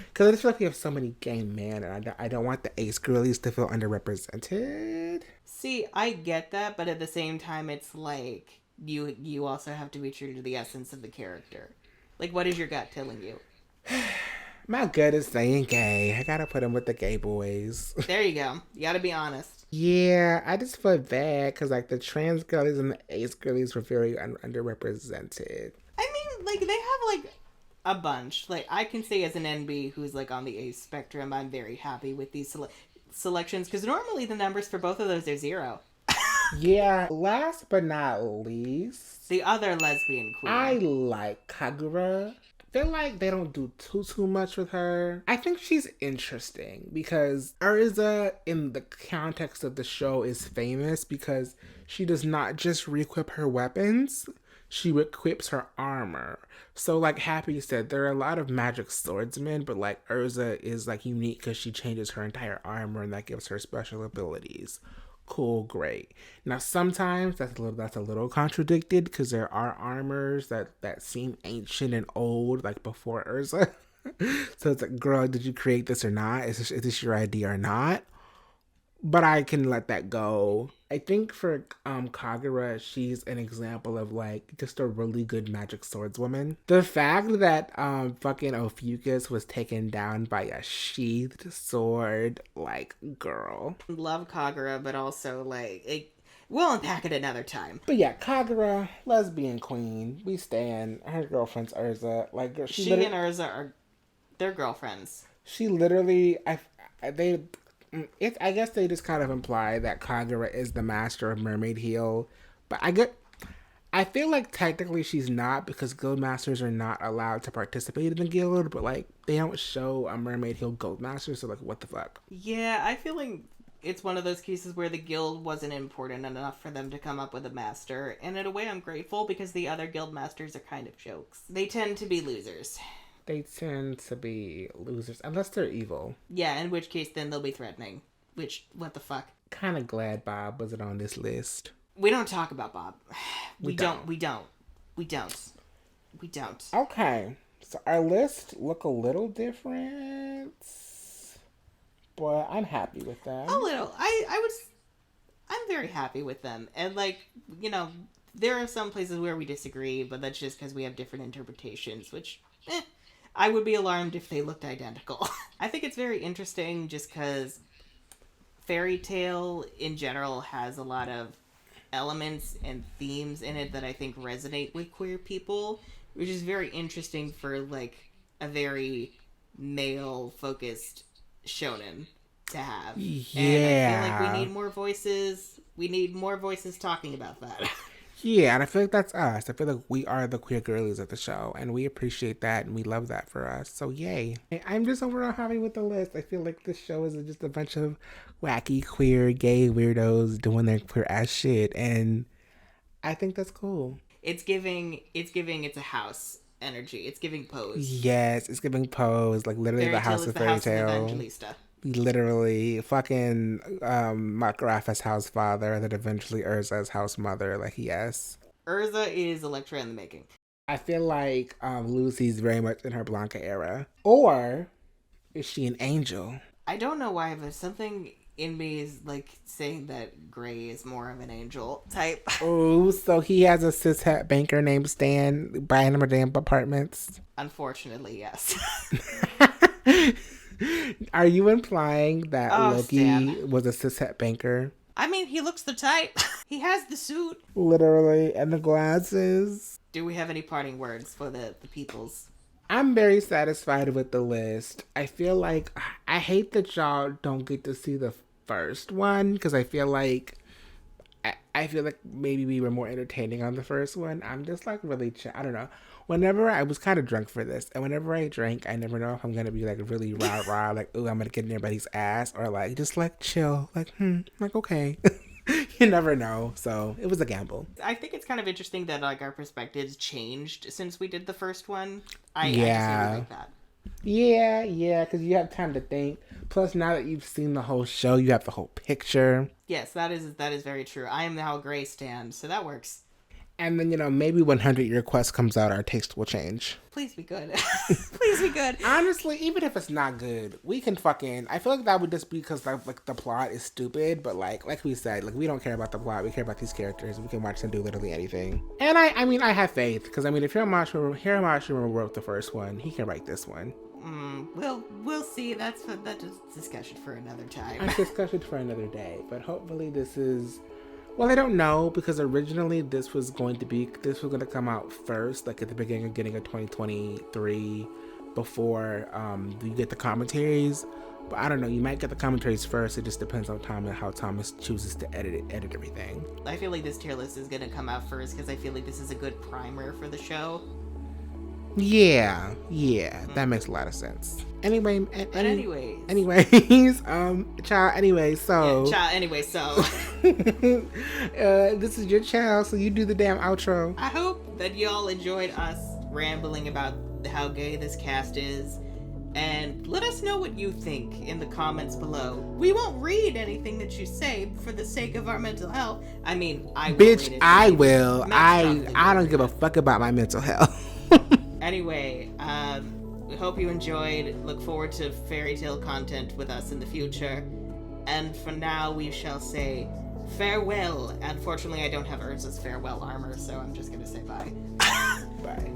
Because I just feel like we have so many gay men, and I don't want the ace girlies to feel underrepresented. See, I get that, but at the same time, it's like, you also have to be true to the essence of the character. Like, what is your gut telling you? My gut is saying gay. I gotta put him with the gay boys. There you go. You gotta be honest. Yeah, I just feel bad, because, like, the trans girlies and the ace girlies were very underrepresented. I mean, like, they have, like, a bunch. Like, I can say as an NB who's, like, on the ace spectrum, I'm very happy with these selections, because normally the numbers for both of those are 0. Yeah, last but not least, the other lesbian queen. I like Kagura. I feel like they don't do too much with her. I think she's interesting because Erza, in the context of the show, is famous because she does not just re-equip her weapons, she equips her armor. So, like Happy said, there are a lot of magic swordsmen, but, like, Erza is, like, unique because she changes her entire armor and that gives her special abilities. Cool, great. Now, sometimes that's a little contradicted because there are armors that seem ancient and old, like before Erza. So it's like, girl, did you create this or not? Is this your idea or not? But I can let that go. I think for Kagura, she's an example of, like, just a really good magic swordswoman. The fact that fucking Ophiuchus was taken down by a sheathed sword, like, girl. Love Kagura, but also, like, we'll unpack it another time. But yeah, Kagura, lesbian queen. We stand. Her girlfriend's Erza. Like, she and Erza they're girlfriends. She literally, I guess they just kind of imply that Kagura is the master of Mermaid Heel, but I feel like technically she's not because guild masters are not allowed to participate in the guild, but, like, they don't show a Mermaid Heel guild master, so, like, what the fuck? Yeah, I feel like it's one of those cases where the guild wasn't important enough for them to come up with a master, and in a way I'm grateful because the other guild masters are kind of jokes. They tend to be losers. Unless they're evil. Yeah, in which case then they'll be threatening. Which, what the fuck? Kind of glad Bob wasn't on this list. We don't talk about Bob. We don't. Okay, so our list look a little different, but I'm happy with them. A little. I'm very happy with them. And, like, you know, there are some places where we disagree, but that's just because we have different interpretations, which, I would be alarmed if they looked identical. I think it's very interesting just because fairy tale in general has a lot of elements and themes in it that I think resonate with queer people, which is very interesting for, like, a very male-focused shonen to have. Yeah. And I feel like we need more voices. We need more voices talking about that. Yeah, and I feel like that's us. I feel like we are the queer girlies of the show, and we appreciate that, and we love that for us. So, yay. I'm just overall happy with the list. I feel like this show is just a bunch of wacky, queer, gay weirdos doing their queer ass shit, and I think that's cool. It's giving it's a house energy. It's giving Pose. Yes, it's giving Pose, like literally the house of Fairy Tale. Literally, fucking Makrafa's house father, that eventually Erza's house mother. Like, yes. Erza is Electra in the making. I feel like Lucy's very much in her Blanca era. Or is she an angel? I don't know why, but something in me is like saying that Gray is more of an angel type. Oh, so he has a cishet banker named Stan buying him a damn apartments? Unfortunately, yes. Are you implying that Loki Stan was a cishet banker? I mean, he looks the type. He has the suit. Literally, and the glasses. Do we have any parting words for the peoples? I'm very satisfied with the list. I feel like, I hate that y'all don't get to see the first one, because I feel like maybe we were more entertaining on the first one. I'm just like really I don't know. Whenever I was kind of drunk for this, and whenever I drink, I never know if I'm gonna be like really rah like, oh, I'm gonna get in everybody's ass, or like just like chill, like like okay. You never know. So it was a gamble. I think it's kind of interesting that like our perspectives changed since we did the first one. I just really like that. Yeah, because you have time to think. Plus, now that you've seen the whole show, you have the whole picture. Yes, that is very true. I am now a Gray stan, so that works. And then, maybe when 100-Year Quest comes out, our taste will change. Please be good. Please be good. Honestly, even if it's not good, we can I feel like that would just be because like the plot is stupid, but like we said, like we don't care about the plot. We care about these characters. We can watch them do literally anything. And I mean, I have faith, because I mean, if Hiromashi wrote the first one, he can write this one. We'll see. That's a discussion for another time. A discussion for another day. But hopefully this is... Well, I don't know, because originally this was going to come out first, like at the beginning of getting a 2023 before you get the commentaries. But I don't know, you might get the commentaries first. It just depends on how Thomas chooses to edit everything. I feel like this tier list is going to come out first because I feel like this is a good primer for the show. Yeah, that makes a lot of sense. Anyways, this is your child, so you do the damn outro. I hope that y'all enjoyed us rambling about how gay this cast is, and let us know what you think in the comments below. We won't read anything that you say for the sake of our mental health. I mean, I will. Bitch, I will. I don't give a fuck about my mental health. Anyway, we hope you enjoyed. Look forward to fairy tale content with us in the future. And for now, we shall say farewell. Unfortunately, I don't have Erza's farewell armor, so I'm just gonna say bye. Bye.